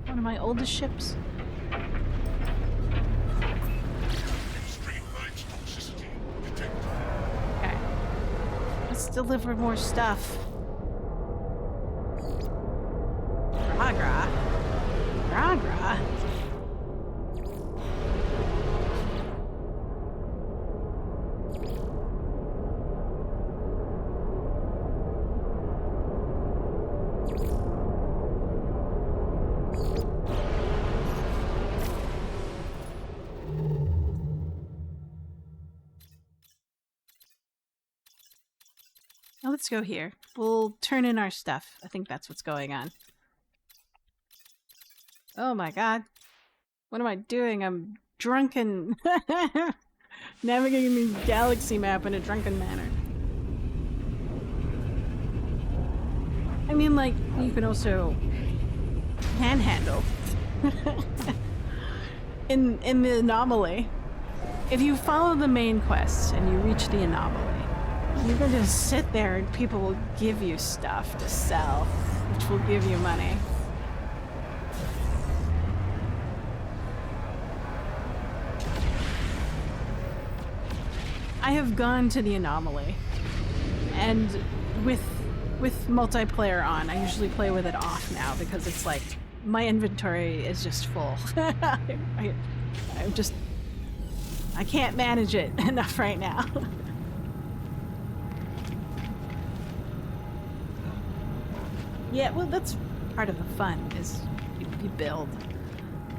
Speaker 1: One of my oldest ships.
Speaker 2: Extreme light toxicity detected.
Speaker 1: Okay. Let's deliver more stuff. Gragra. Gragra. Now let's go here. We'll turn in our stuff. I think that's what's going on. Oh my god. What am I doing? I'm drunken. Navigating the galaxy map in a drunken manner. I mean, like, you can also panhandle. in the anomaly. If you follow the main quest and you reach the anomaly, you can just sit there and people will give you stuff to sell, which will give you money. I have gone to the anomaly, and with multiplayer on, I usually play with it off now because it's like my inventory is just full. I can't manage it enough right now. Yeah, well, that's part of the fun, is you build.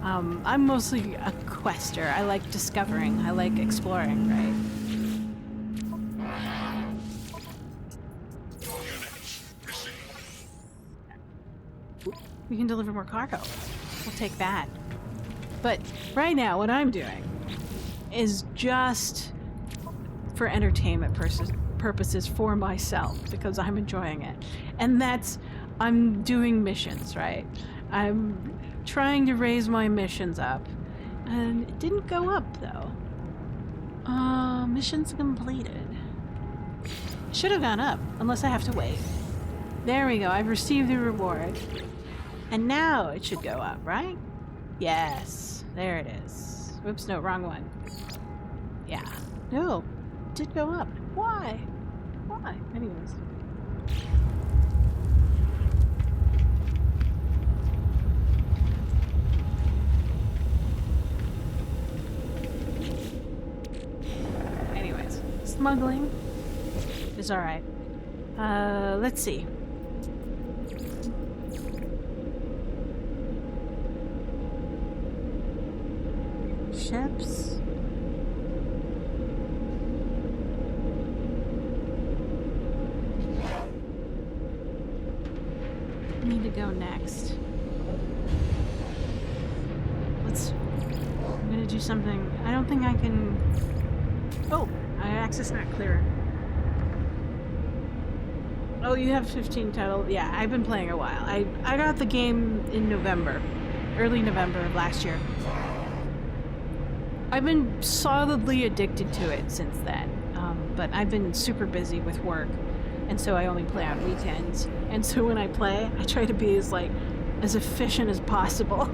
Speaker 1: I'm mostly a quester. I like discovering. I like exploring, right? We can deliver more cargo. We'll take that. But right now, what I'm doing is just for entertainment purposes for myself, because I'm enjoying it. And that's... I'm doing missions, right? I'm trying to raise my missions up. And it didn't go up, though. Missions completed. It should have gone up, unless I have to wait. There we go, I've received the reward. And now it should go up, right? Yes, there it is. Whoops, no, wrong one. Yeah. No, it did go up. Why? Why? Anyways. Smuggling is alright. Let's see. Ships. Need to go next. I'm gonna do something. I don't think I can. Oh! Access not clear. Oh, you have 15 total. Yeah, I've been playing a while. I got the game in November. early November of last year. I've been solidly addicted to it since then, but I've been super busy with work, and so I only play on weekends. And so when I play, I try to be as efficient as possible.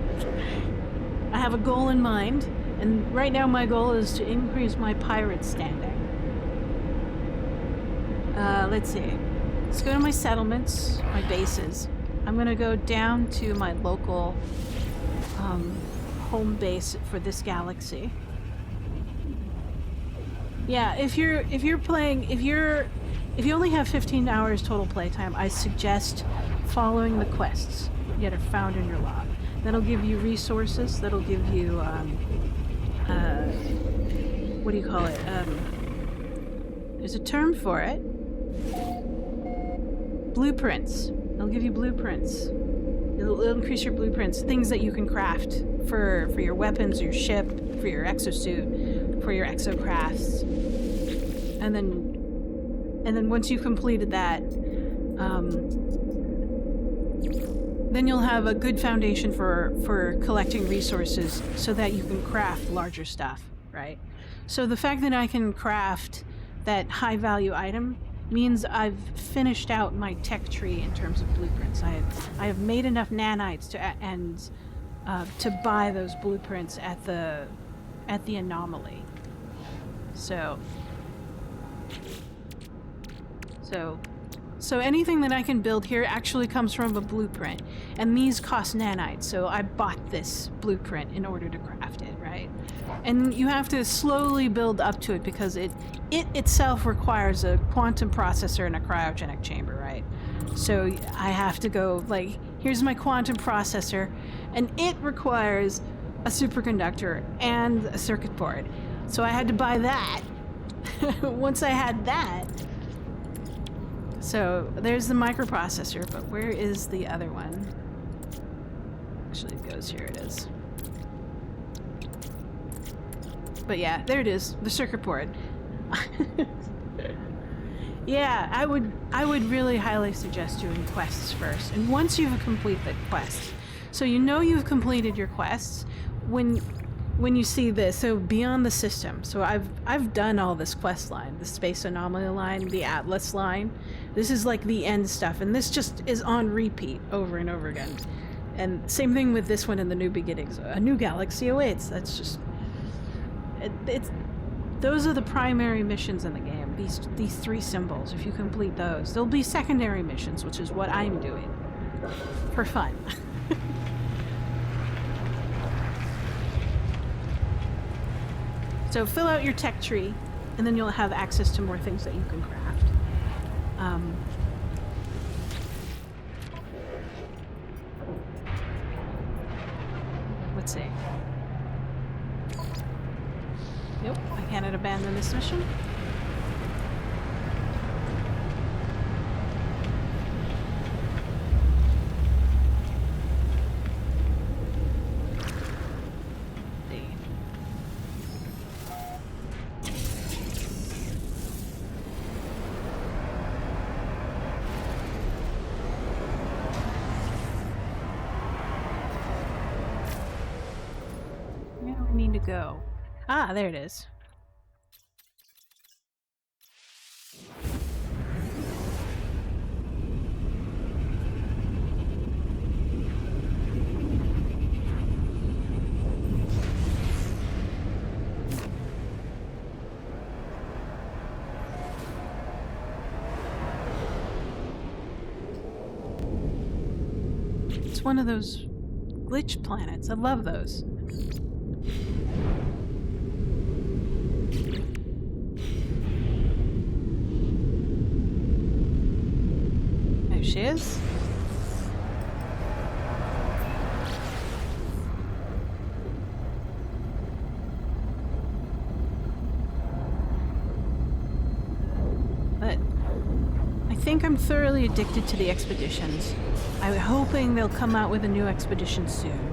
Speaker 1: I have a goal in mind, and right now my goal is to increase my pirate standing. Let's see. Let's go to my settlements, my bases. I'm gonna go down to my local home base for this galaxy. Yeah, if you only have 15 hours total playtime, I suggest following the quests that are found in your log. That'll give you resources, that'll give you what do you call it? There's a term for it. Blueprints. It'll give you blueprints. It'll increase your blueprints, things that you can craft for your weapons, your ship, for your exosuit, for your exocrafts. And then once you've completed that, then you'll have a good foundation for collecting resources so that you can craft larger stuff, right? So the fact that I can craft that high value item means I've finished out my tech tree in terms of blueprints. I have made enough nanites to buy those blueprints at the anomaly. So anything that I can build here actually comes from a blueprint, and these cost nanites, so I bought this blueprint in order to craft it, right? And you have to slowly build up to it because it itself requires a quantum processor and a cryogenic chamber, right? So I have to go, like, here's my quantum processor, and it requires a superconductor and a circuit board. So I had to buy that. Once I had that, so there's the microprocessor, but where is the other one? Actually, it goes here. It is. But yeah, there it is, the circuit board. Yeah, I would really highly suggest doing quests first. And once you've completed the quest, so you know you've completed your quests when you see this. So beyond the system. So I've done all this quest line, the space anomaly line, the Atlas line. This is like the end stuff, and this just is on repeat over and over again. And same thing with this one in the New Beginnings. A new galaxy awaits. That's just it's those are the primary missions in the game. These three symbols. If you complete those, there'll be secondary missions, which is what I'm doing for fun. So fill out your tech tree, and then you'll have access to more things that you can craft. Let's see. Nope, I cannot abandon this mission. Go. Ah, there it is. It's one of those glitch planets. I love those. She is. But I think I'm thoroughly addicted to the expeditions. I'm hoping they'll come out with a new expedition soon.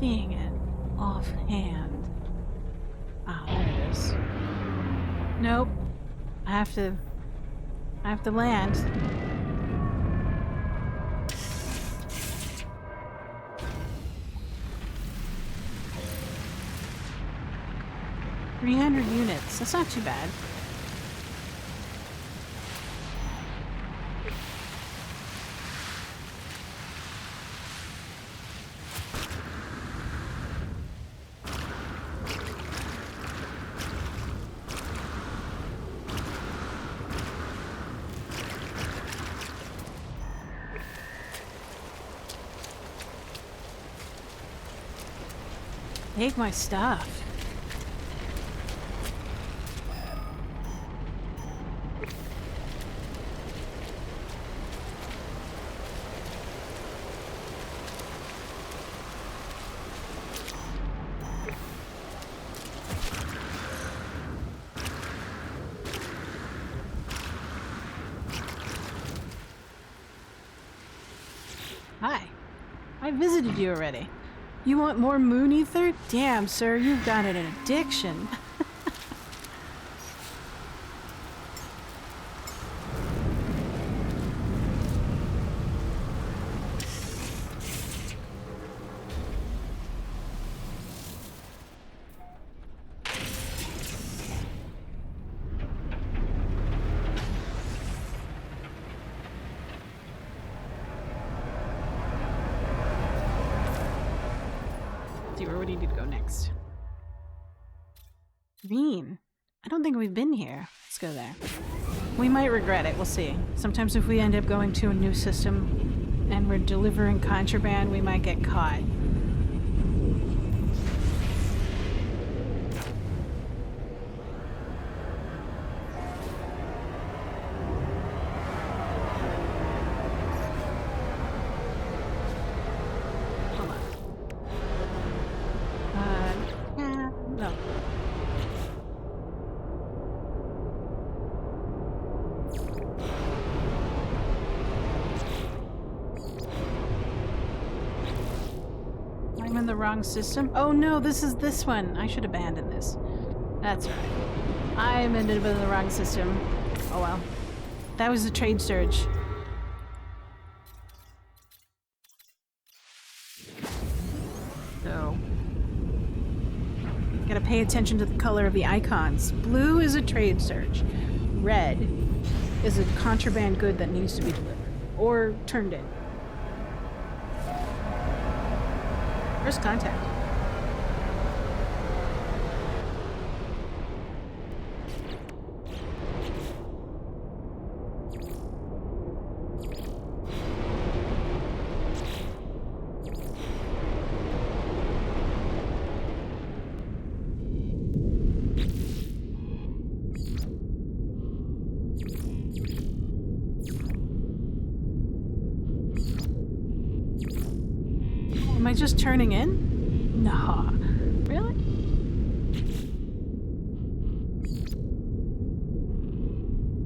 Speaker 1: Seeing it offhand. Ah, there it is. Nope. I have to land. $300 units. That's not too bad. Take my stuff. Hi. I visited you already. You want more moon ether? Damn, sir, you've got an addiction. Where we need to go next. Green. I don't think we've been here. Let's go there. We might regret it. We'll see. Sometimes if we end up going to a new system and we're delivering contraband, we might get caught. In the wrong system? Oh no, this is this one. I should abandon this. That's right. I'm in the wrong system. Oh well. That was a trade surge. So gotta pay attention to the color of the icons. Blue is a trade surge. Red is a contraband good that needs to be delivered or turned in. First contact. Am I just turning in? Nah. Really?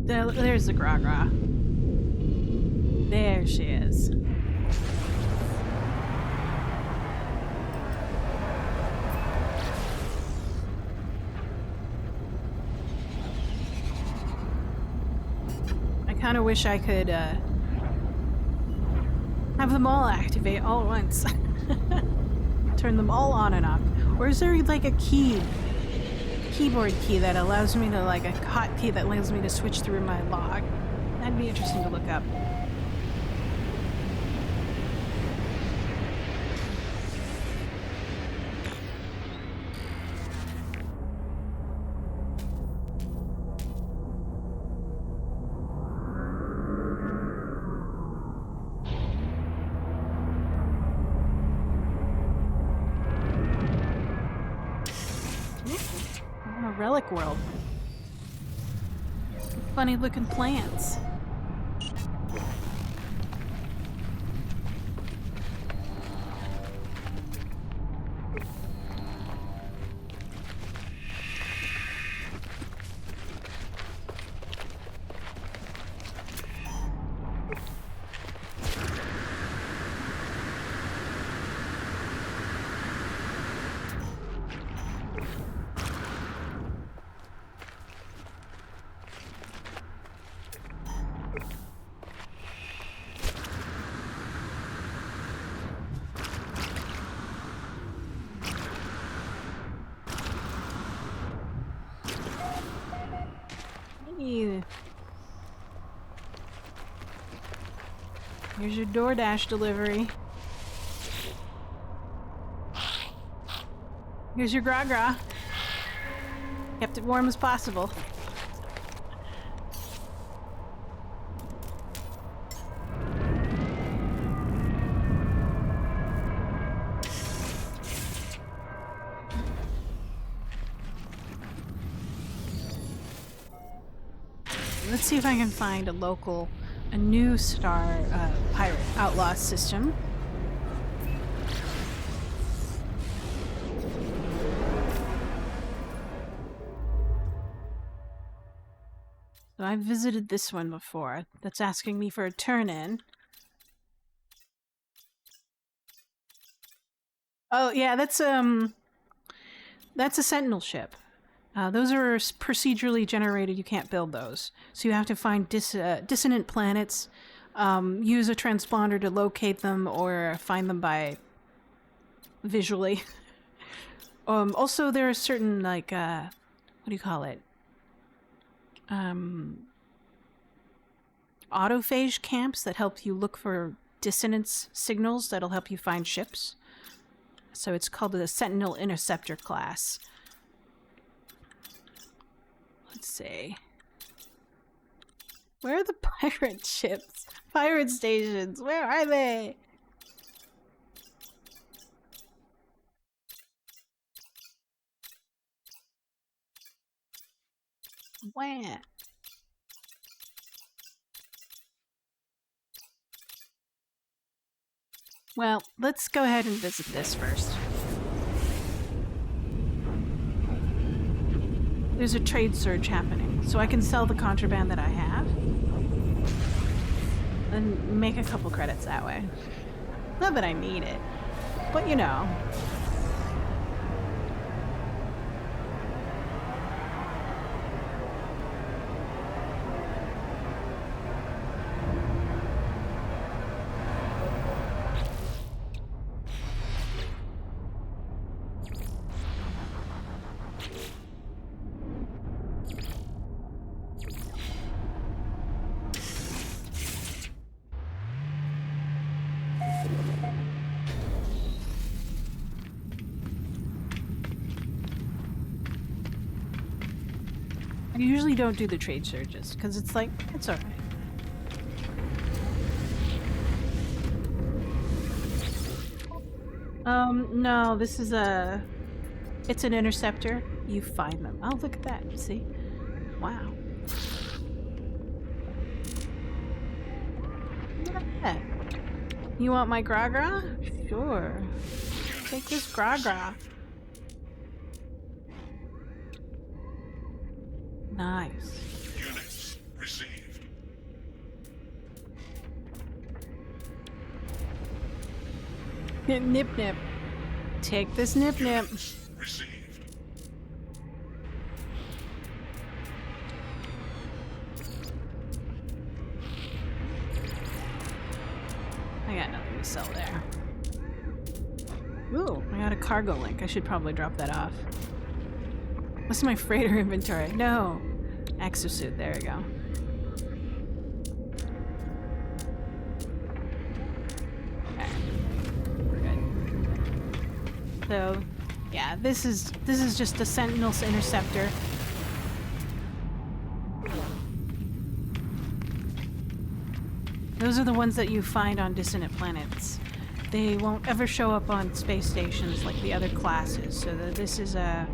Speaker 1: There's the Gra-Gra. There she is. I kind of wish I could have them all activate all at once. Turn them all on and off. Or is there like a keyboard key that allows me to, like a hotkey that allows me to switch through my log? That'd be interesting to look up. Relic world. Funny looking plants. Here's your DoorDash delivery. Here's your gra-gra. Kept it warm as possible. Let's see if I can find a new star pirate outlaw system. So I've visited this one before. That's asking me for a turn-in. Oh yeah, that's a Sentinel ship. Those are procedurally generated. You can't build those, so you have to find dissonant planets, use a transponder to locate them, or find them by visually. Also, there are certain like what do you call it? Autophage camps that help you look for dissonance signals that'll help you find ships. So it's called the Sentinel Interceptor class. Let's see. Where are the pirate ships? Pirate stations, where are they? Where? Well, let's go ahead and visit this first. There's a trade surge happening, so I can sell the contraband that I have and make a couple credits that way. Not that I need it, but you know. I usually don't do the trade surges because it's like, it's alright. No, this is it's an interceptor. You find them. Oh, look at that. See? Wow. Look at that. You want my gra-gra? Sure. Take this gra-gra. Nice.
Speaker 2: Units received.
Speaker 1: Nip nip. Take this nip nip.
Speaker 2: Units received.
Speaker 1: I got nothing to sell there. Ooh, I got a cargo link. I should probably drop that off. What's my freighter inventory? No. Exosuit, there we go. Okay. We're good. So, yeah, this is just a Sentinel's interceptor. Those are the ones that you find on dissonant planets. They won't ever show up on space stations like the other classes, so this is a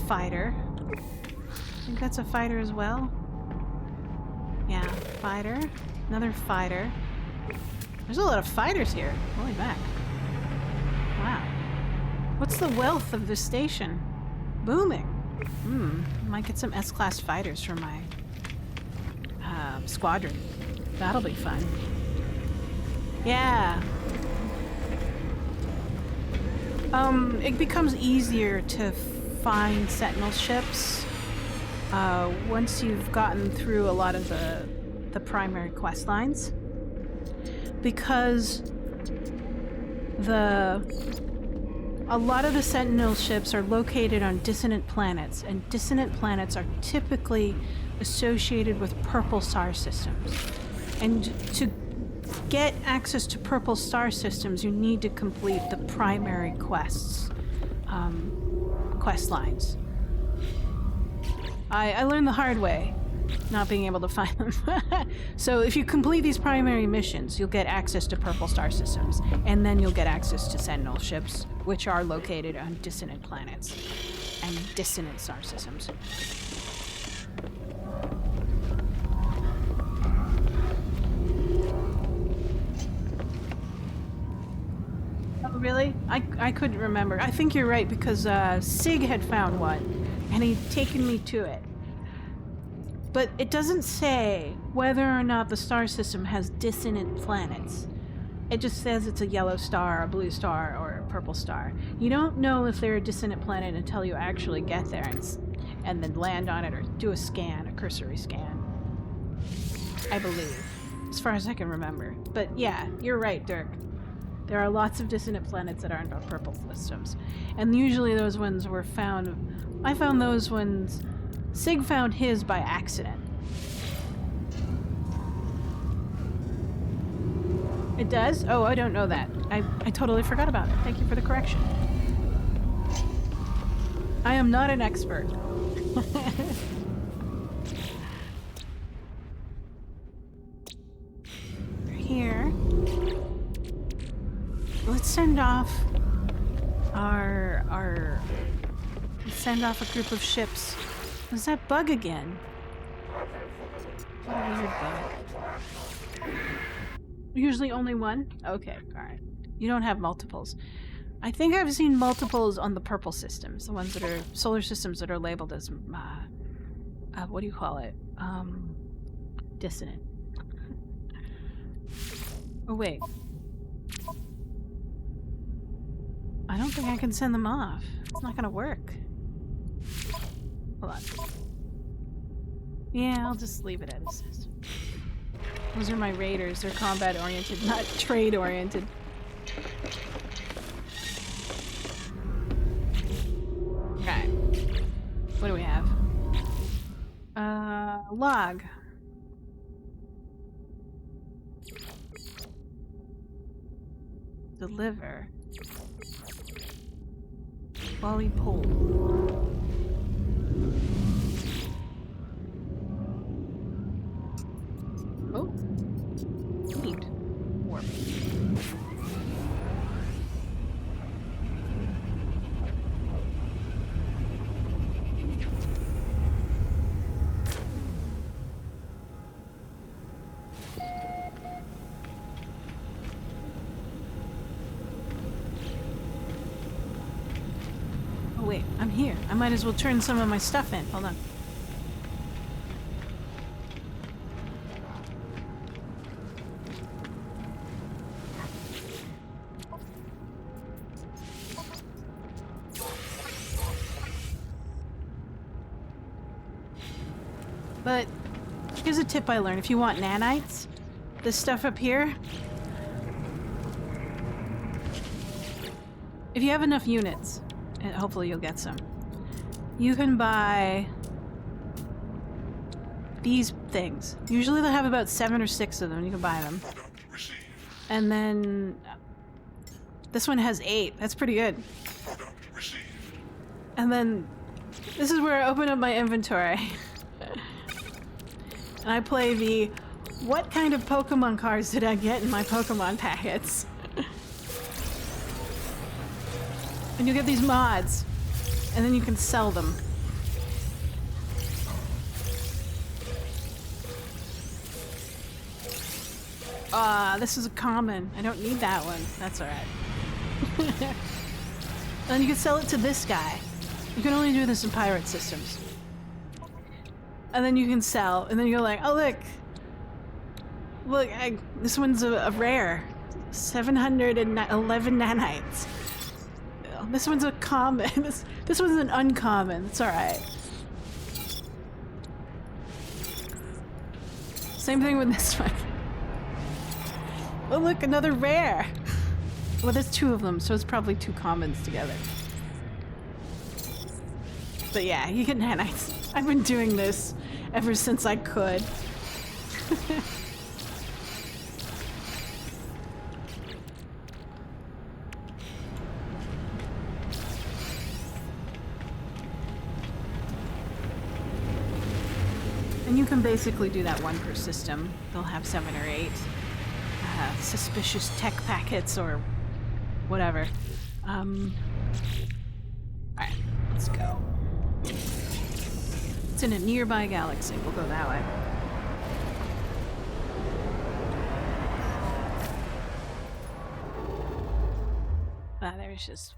Speaker 1: fighter. I think that's a fighter as well. Yeah, fighter. Another fighter. There's a lot of fighters here. Holy back. Wow. What's the wealth of this station? Booming. Might get some S-class fighters for my squadron. That'll be fun. Yeah. It becomes easier to find Sentinel ships once you've gotten through a lot of the primary quest lines, because a lot of the Sentinel ships are located on dissonant planets, and dissonant planets are typically associated with purple star systems. And get access to purple star systems, you need to complete the primary quests, quest lines. I learned the hard way, not being able to find them. So if you complete these primary missions, you'll get access to purple star systems, and then you'll get access to Sentinel ships, which are located on dissonant planets and dissonant star systems. Oh, really? I couldn't remember. I think you're right, because Sig had found one, and he'd taken me to it. But it doesn't say whether or not the star system has dissonant planets. It just says it's a yellow star, a blue star, or a purple star. You don't know if they're a dissonant planet until you actually get there and then land on it or do a scan, a cursory scan. I believe, as far as I can remember. But yeah, you're right, Dirk. There are lots of dissonant planets that aren't on purple systems. And usually those ones were found... I found those ones... Sig found his by accident. It does? Oh, I don't know that. I totally forgot about it. Thank you for the correction. I am not an expert. Here. Let's send off let's send off a group of ships. Was that bug again? What a weird bug. Usually only one? Okay, alright. You don't have multiples. I think I've seen multiples on the purple systems, the ones that are solar systems that are labeled as, what do you call it? Dissonant. Oh, wait. I don't think I can send them off. It's not gonna work. Hold on. Yeah, I'll just leave it as is. Those are my raiders. They're combat-oriented, not trade-oriented. Okay. What do we have? Log. Deliver. Volley pull. Oh. Neat. Warp. Oh wait, I'm here. I might as well turn some of my stuff in. Hold on. But here's a tip I learned. If you want nanites, this stuff up here, if you have enough units, and hopefully you'll get some, you can buy these things. Usually they'll have about 7 or 6 of them. You can buy them. And then this one has 8. That's pretty good. And then this is where I open up my inventory. And I play the, what kind of Pokemon cards did I get in my Pokemon packets? And you get these mods, and then you can sell them. This is a common. I don't need that one. That's alright. And then you can sell it to this guy. You can only do this in pirate systems. And then you can sell, and then you're like, oh look, this one's a rare. 711 nanites. This one's a common. This one's an uncommon. It's alright. Same thing with this one. Oh look, another rare! Well, there's 2 of them, so it's probably 2 commons together. But yeah, you get nanites. I've been doing this ever since I could. you can basically do that one per system. They'll have 7 or 8 suspicious tech packets or whatever. Alright, let's go. It's in a nearby galaxy. We'll go that way. Ah, there's just...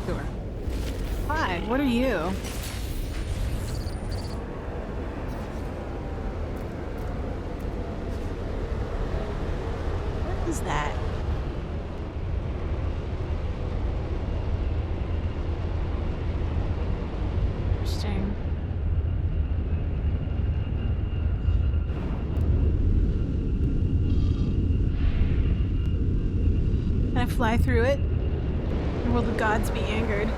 Speaker 1: Sure. Hi, what are you? What is that? Interesting. Can I fly through it? Or will the gods be angered?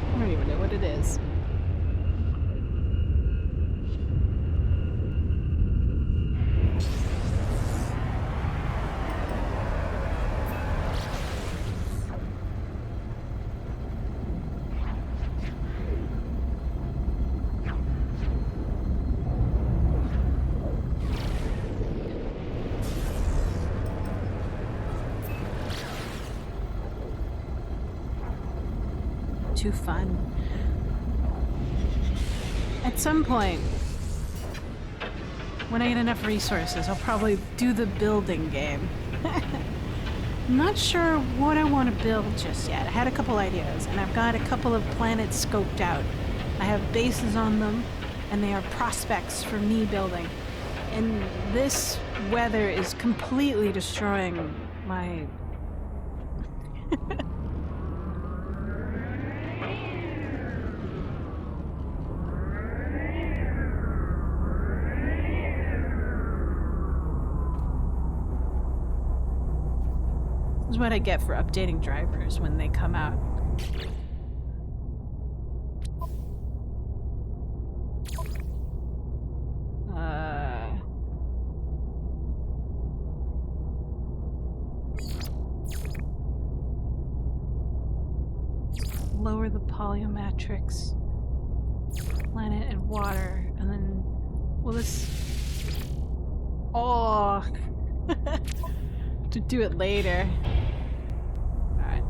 Speaker 1: I don't even know what it is. Too fun. At some point, when I get enough resources, I'll probably do the building game. I'm not sure what I want to build just yet. I had a couple ideas, and I've got a couple of planets scoped out. I have bases on them, and they are prospects for me building. And this weather is completely destroying my... This is what I get for updating drivers when they come out. Lower the polyometrics, planet and water, and then will this... Oh! To do it later. Alright.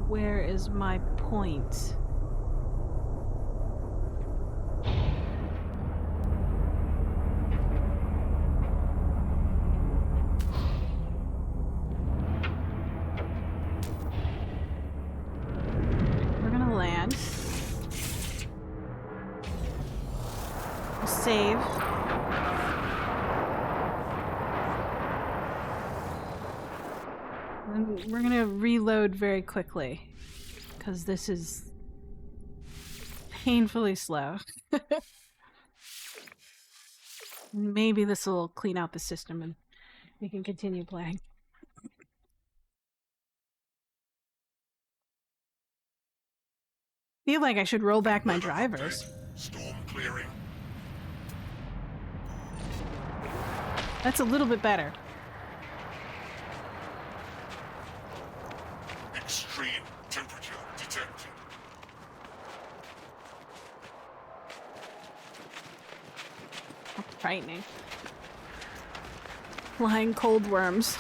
Speaker 1: Where is my point? We're gonna land. We'll save. And we're gonna reload very quickly, because this is painfully slow. Maybe this will clean out the system and we can continue playing. Feel like I should roll back my drivers.
Speaker 2: Storm clearing.
Speaker 1: That's a little bit better.
Speaker 2: Extreme temperature detected.
Speaker 1: Frightening. Flying cold worms.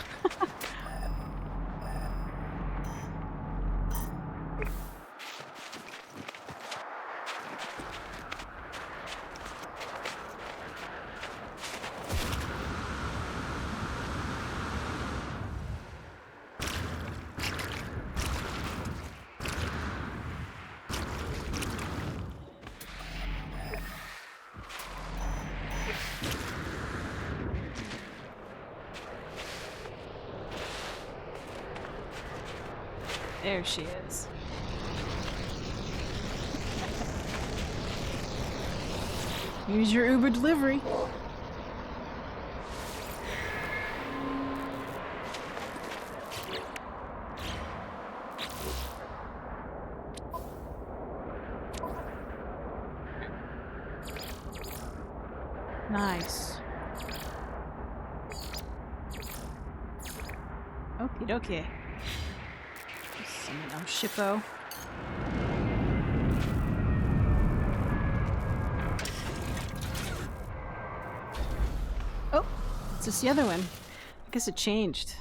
Speaker 1: There she is. Use your Uber delivery. Nice. Okie dokie. Summon Shippo. Oh, it's just the other one. I guess it changed.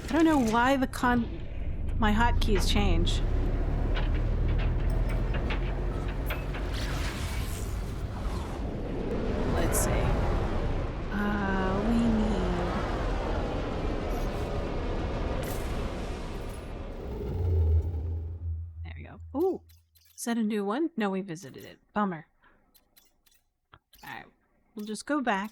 Speaker 1: I don't know why my hotkeys change. Let's see. We need... There we go. Ooh! Is that a new one? No, we visited it. Bummer. Alright. We'll just go back.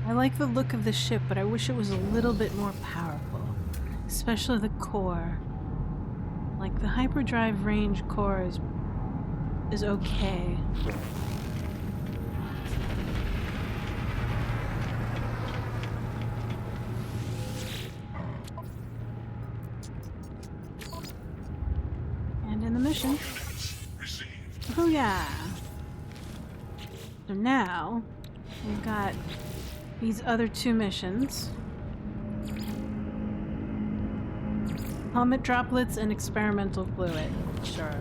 Speaker 1: I like the look of the ship, but I wish it was a little bit more powerful. Especially the core. Like, the hyperdrive range core is okay. And in the mission. Oh yeah. So now, we've got these other two missions. Helmet droplets and experimental fluid. Sure.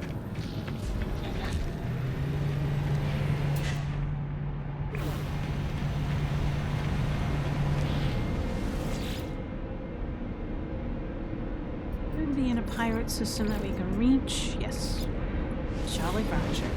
Speaker 1: Could be in a pirate system that we can reach. Yes. Jolly Roger.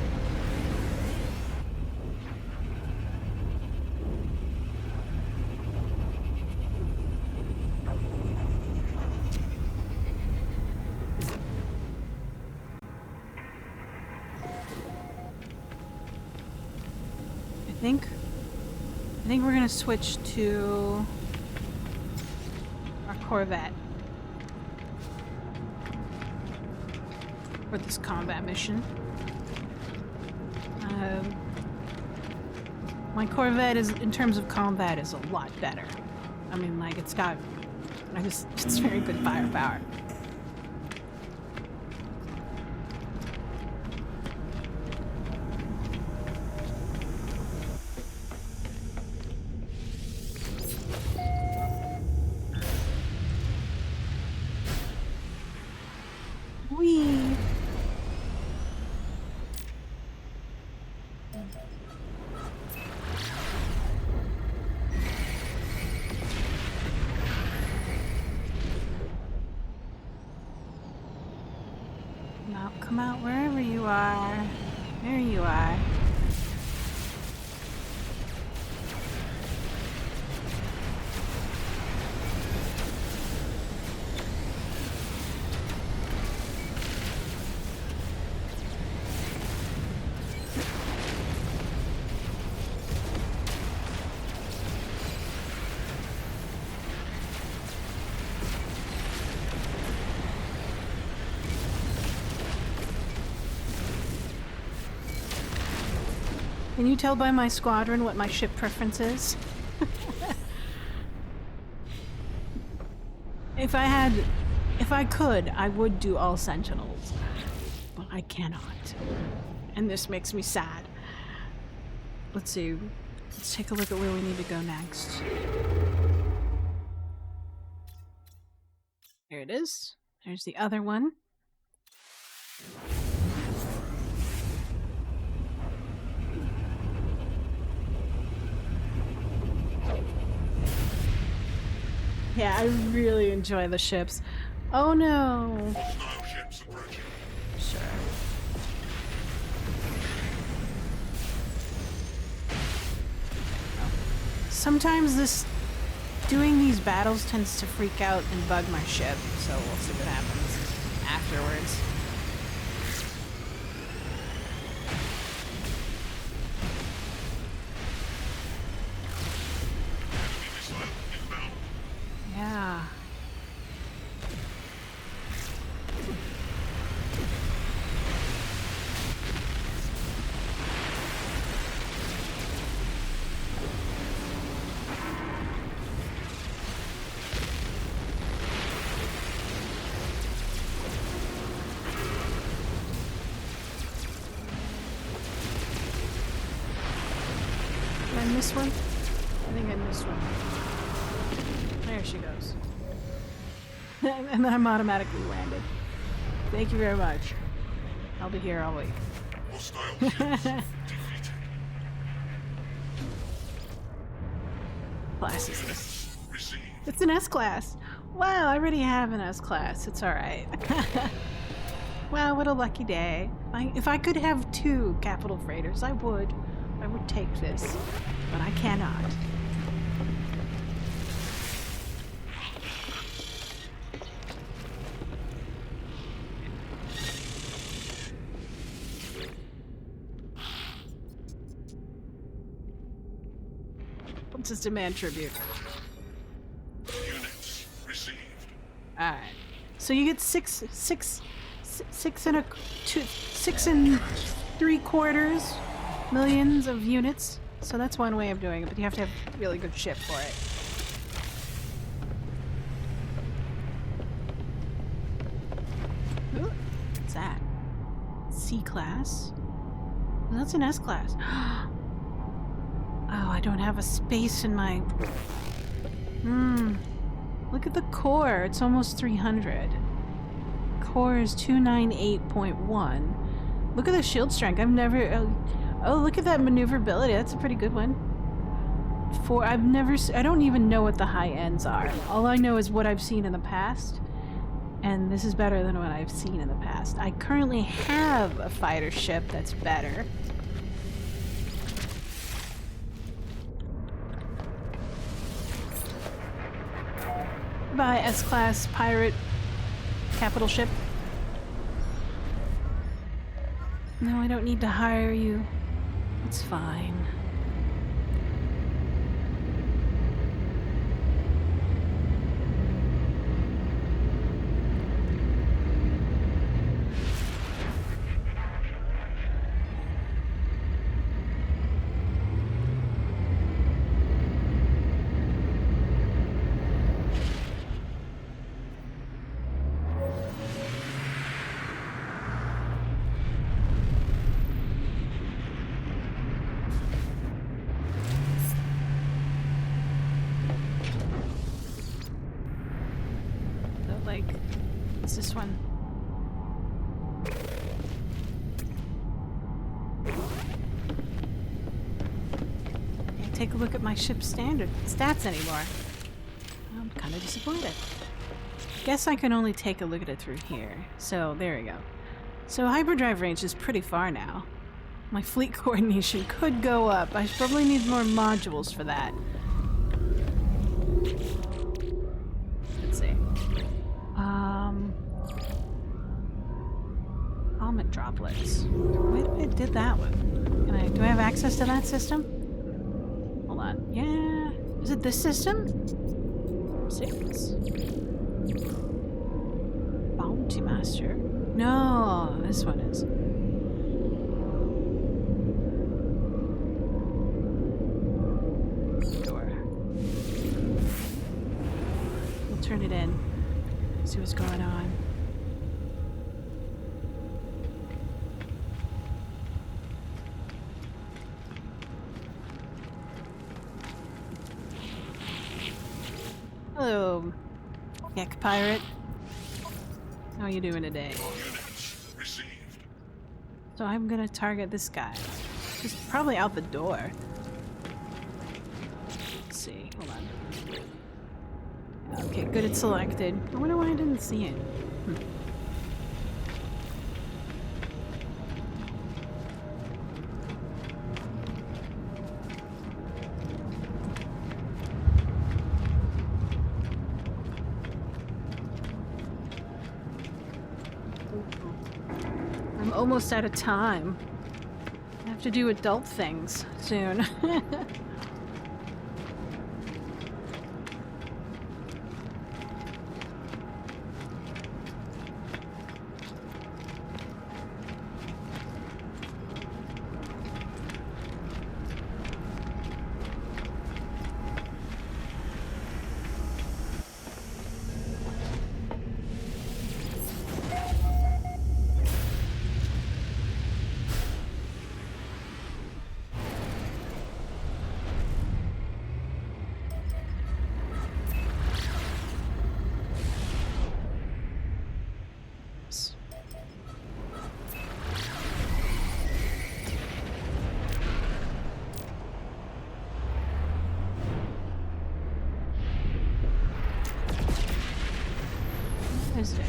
Speaker 1: I think we're gonna switch to our Corvette for this combat mission. My Corvette is, in terms of combat, is a lot better. I mean, like, it's very good firepower. Come out wherever you are. There you are. Can you tell by my squadron what my ship preference is? If I had If I could, I would do all Sentinels, but I cannot. And this makes me sad. Let's see. Let's take a look at where we need to go next. There it is. There's the other one. Yeah, I really enjoy the ships. Oh no!
Speaker 2: Hostile ships approaching.
Speaker 1: Sure. Sometimes doing these battles tends to freak out and bug my ship, so we'll see what happens afterwards.
Speaker 2: Enemy missile inbound.
Speaker 1: Yeah. Did I miss one? I think I missed one. There she goes. And then I'm automatically landed. Thank you very much. I'll be here all week.
Speaker 2: Hostile ships defeated.
Speaker 1: Class is this.
Speaker 2: Units received.
Speaker 1: It's an S-Class. Wow, I already have an S-Class. It's alright. Wow, what a lucky day. If I could have 2 capital freighters, I would. I would take this. But I cannot. Just demand tribute.
Speaker 2: Units received.
Speaker 1: Alright. So you get 6 and 3/4 millions of units. So that's one way of doing it, but you have to have a really good ship for it. Ooh, what's that? C-Class? Well, that's an S-Class. Oh, I don't have a space in my... Look at the core. It's almost 300. Core is 298.1. Look at the shield strength. I've never... Oh, look at that maneuverability. That's a pretty good one. I don't even know what the high ends are. All I know is what I've seen in the past. And this is better than what I've seen in the past. I currently have a fighter ship that's better. Goodbye, S-Class pirate capital ship. No, I don't need to hire you. It's fine. What's this one? Can't take a look at my ship's standard stats anymore. I'm kind of disappointed. Guess I can only take a look at it through here. So there we go. So hyperdrive range is pretty far now. My fleet coordination could go up. I probably need more modules for that. Let's see. Comet droplets. Wait, I did that one. Do I have access to that system? Hold on. Yeah. Is it this system? 6. Bounty Master. No, this one is. Door. We'll turn it in. See what's going on. Hello, Heck Pirate. How are you doing today?
Speaker 2: All units received.
Speaker 1: So I'm gonna target this guy. He's probably out the door. Let's see, hold on. Okay, good, it's selected. I wonder why I didn't see it. I'm almost out of time. I have to do adult things soon. Is it?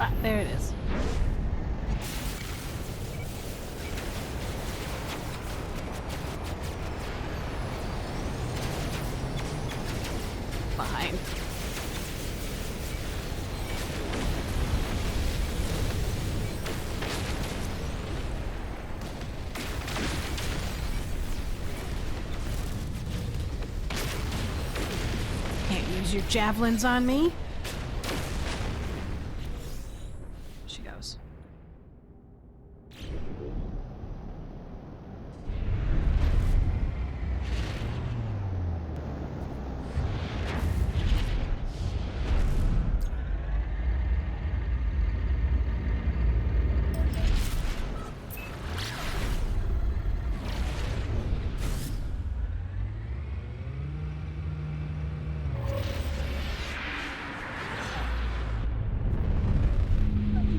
Speaker 1: Ah, there it is. Fine. Can't use your javelins on me. She goes.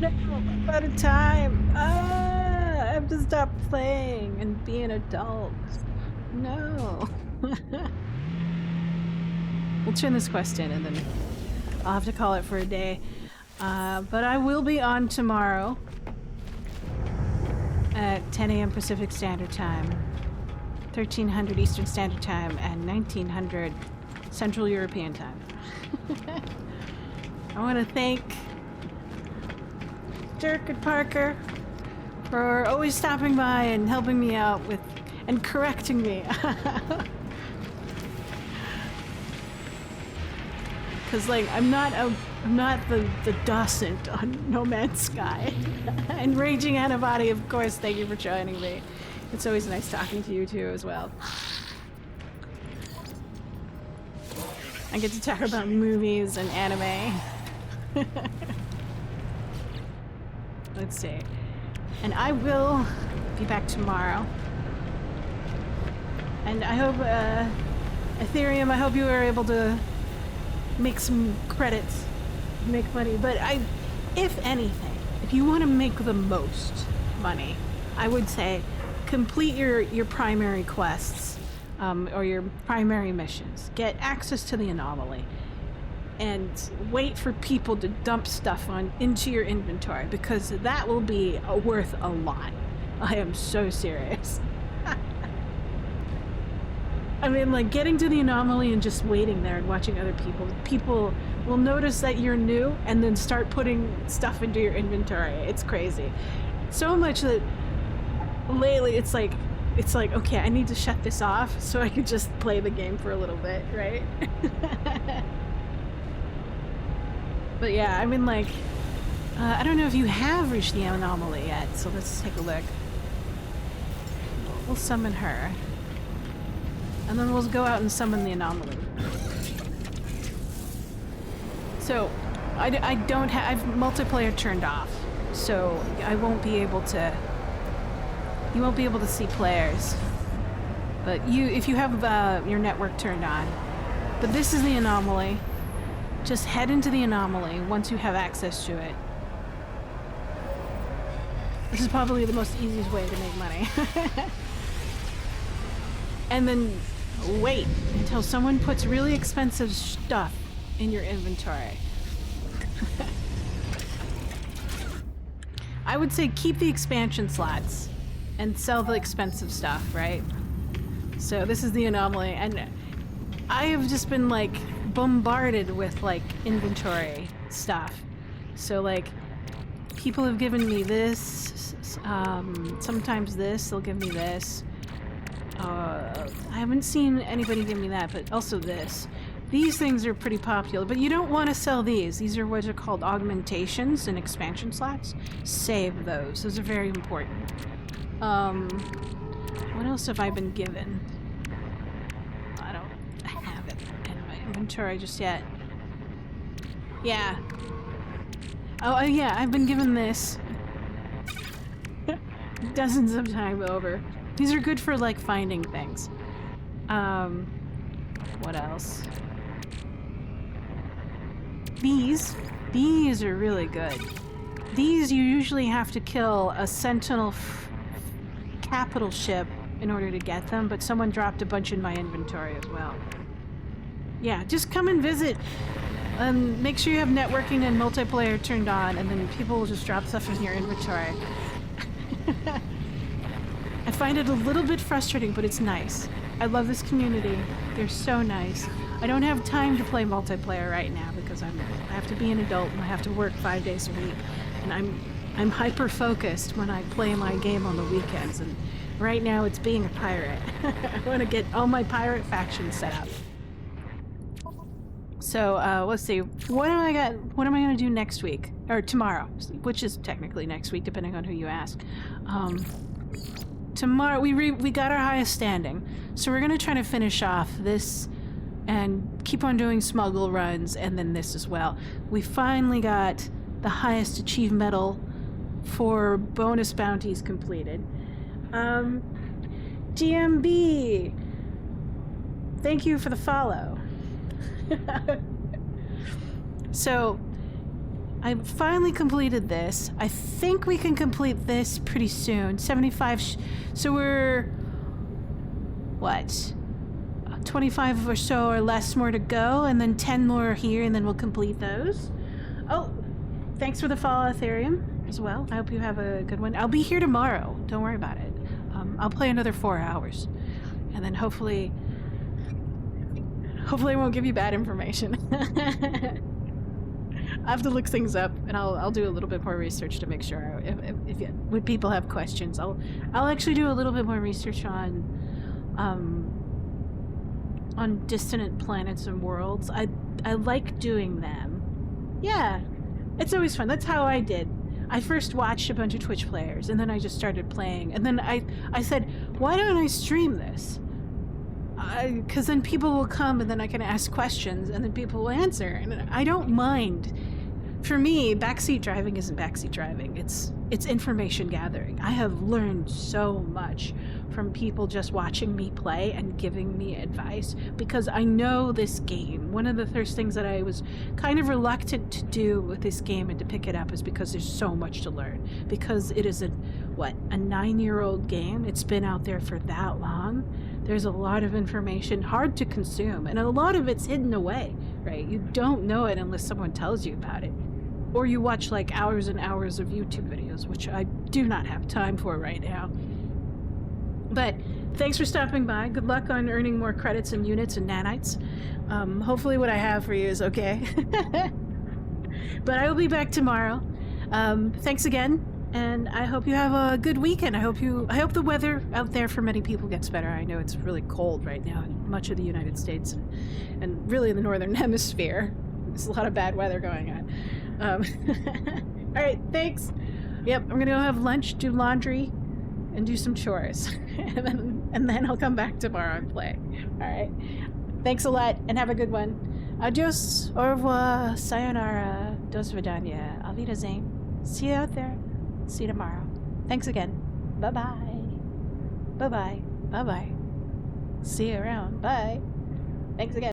Speaker 1: No, I'm out of time. Ah, I have to stop playing and be an adult. No. We'll turn this quest in and then I'll have to call it for a day. But I will be on tomorrow at 10 a.m. Pacific Standard Time, 1300 Eastern Standard Time, and 1900 Central European Time. I want to thank Dirk and Parker for always stopping by and helping me out with and correcting me. Cause like I'm not the docent on No Man's Sky. And Raging Antibody, of course, thank you for joining me. It's always nice talking to you too as well. I get to talk about movies and anime. Let's see. And I will be back tomorrow. And I hope, Ethereum, I hope you were able to make some credits, make money. But if anything, if you want to make the most money, I would say complete your primary quests, or your primary missions. Get access to the anomaly. And wait for people to dump stuff into your inventory, because that will be worth a lot. I am so serious. I mean, like, getting to the anomaly and just waiting there and watching other people will notice that you're new and then start putting stuff into your inventory. It's crazy. So much that lately it's like, okay, I need to shut this off so I can just play the game for a little bit, right? But yeah, I mean, like, I don't know if you have reached the anomaly yet, so let's take a look. We'll summon her. And then we'll go out and summon the anomaly. So, I don't have... I've multiplayer turned off. So, I won't be able to... You won't be able to see players. But if you have your network turned on. But this is the anomaly. Just head into the anomaly once you have access to it. This is probably the most easiest way to make money. And then wait until someone puts really expensive stuff in your inventory. I would say keep the expansion slots and sell the expensive stuff, right? So this is the anomaly, and I have just been like bombarded with like inventory stuff. So like people have given me this, sometimes this, they'll give me this. I haven't seen anybody give me that, but also this. These things are pretty popular, but you don't want to sell these. These are what are called augmentations and expansion slots. Save those. Those are very important. What else have I been given? I don't have it in my inventory just yet. Yeah. Oh, yeah, I've been given this. Dozens of times over. These are good for, like, finding things. What else? These are really good. These you usually have to kill a Sentinel capital ship in order to get them, but someone dropped a bunch in my inventory as well. Yeah, just come and visit. Make sure you have networking and multiplayer turned on, and then people will just drop stuff in your inventory. I find it a little bit frustrating, but it's nice. I love this community. They're so nice. I don't have time to play multiplayer right now because I have to be an adult and I have to work 5 days a week. And I'm hyper focused when I play my game on the weekends. And right now it's being a pirate. I want to get all my pirate factions set up. So let's see. What am I going to do next week or tomorrow? Which is technically next week, depending on who you ask. Tomorrow we got our highest standing, so we're gonna try to finish off this and keep on doing smuggle runs, and then this as well. We finally got the highest achieve medal for bonus bounties completed. GMB, thank you for the follow. So I finally completed this. I think we can complete this pretty soon. 75, so we're, what? 25 or so or less more to go, and then 10 more here, and then we'll complete those. Oh, thanks for the follow, Ethereum, as well. I hope you have a good one. I'll be here tomorrow. Don't worry about it. I'll play another 4 hours, and then hopefully I won't give you bad information. I have to look things up, and I'll do a little bit more research to make sure when people have questions. I'll actually do a little bit more research on distant planets and worlds. I like doing them. Yeah, it's always fun. That's how I did. I first watched a bunch of Twitch players, and then I just started playing, and then I said, why don't I stream this? Because then people will come and then I can ask questions and then people will answer, and I don't mind. For me, backseat driving isn't backseat driving. It's information gathering. I have learned so much from people just watching me play and giving me advice because I know this game. One of the first things that I was kind of reluctant to do with this game and to pick it up is because there's so much to learn. Because it is a 9-year-old game. It's been out there for that long. There's a lot of information, hard to consume, and a lot of it's hidden away, right? You don't know it unless someone tells you about it. Or you watch like hours and hours of YouTube videos, which I do not have time for right now. But thanks for stopping by. Good luck on earning more credits and units and nanites. Hopefully what I have for you is okay. But I will be back tomorrow. Thanks again. And I hope you have a good weekend. I hope the weather out there for many people gets better. I know it's really cold right now in much of the United States and really in the Northern Hemisphere. There's a lot of bad weather going on. All right, thanks. Yep, I'm gonna go have lunch, do laundry, and do some chores. and then I'll come back tomorrow and play. Alright. Thanks a lot, and have a good one. Adios, au revoir, sayonara, dos vidania, auf Wiedersehen. See you out there. See you tomorrow. Thanks again. Bye-bye. Bye-bye. Bye-bye. See you around. Bye. Thanks again.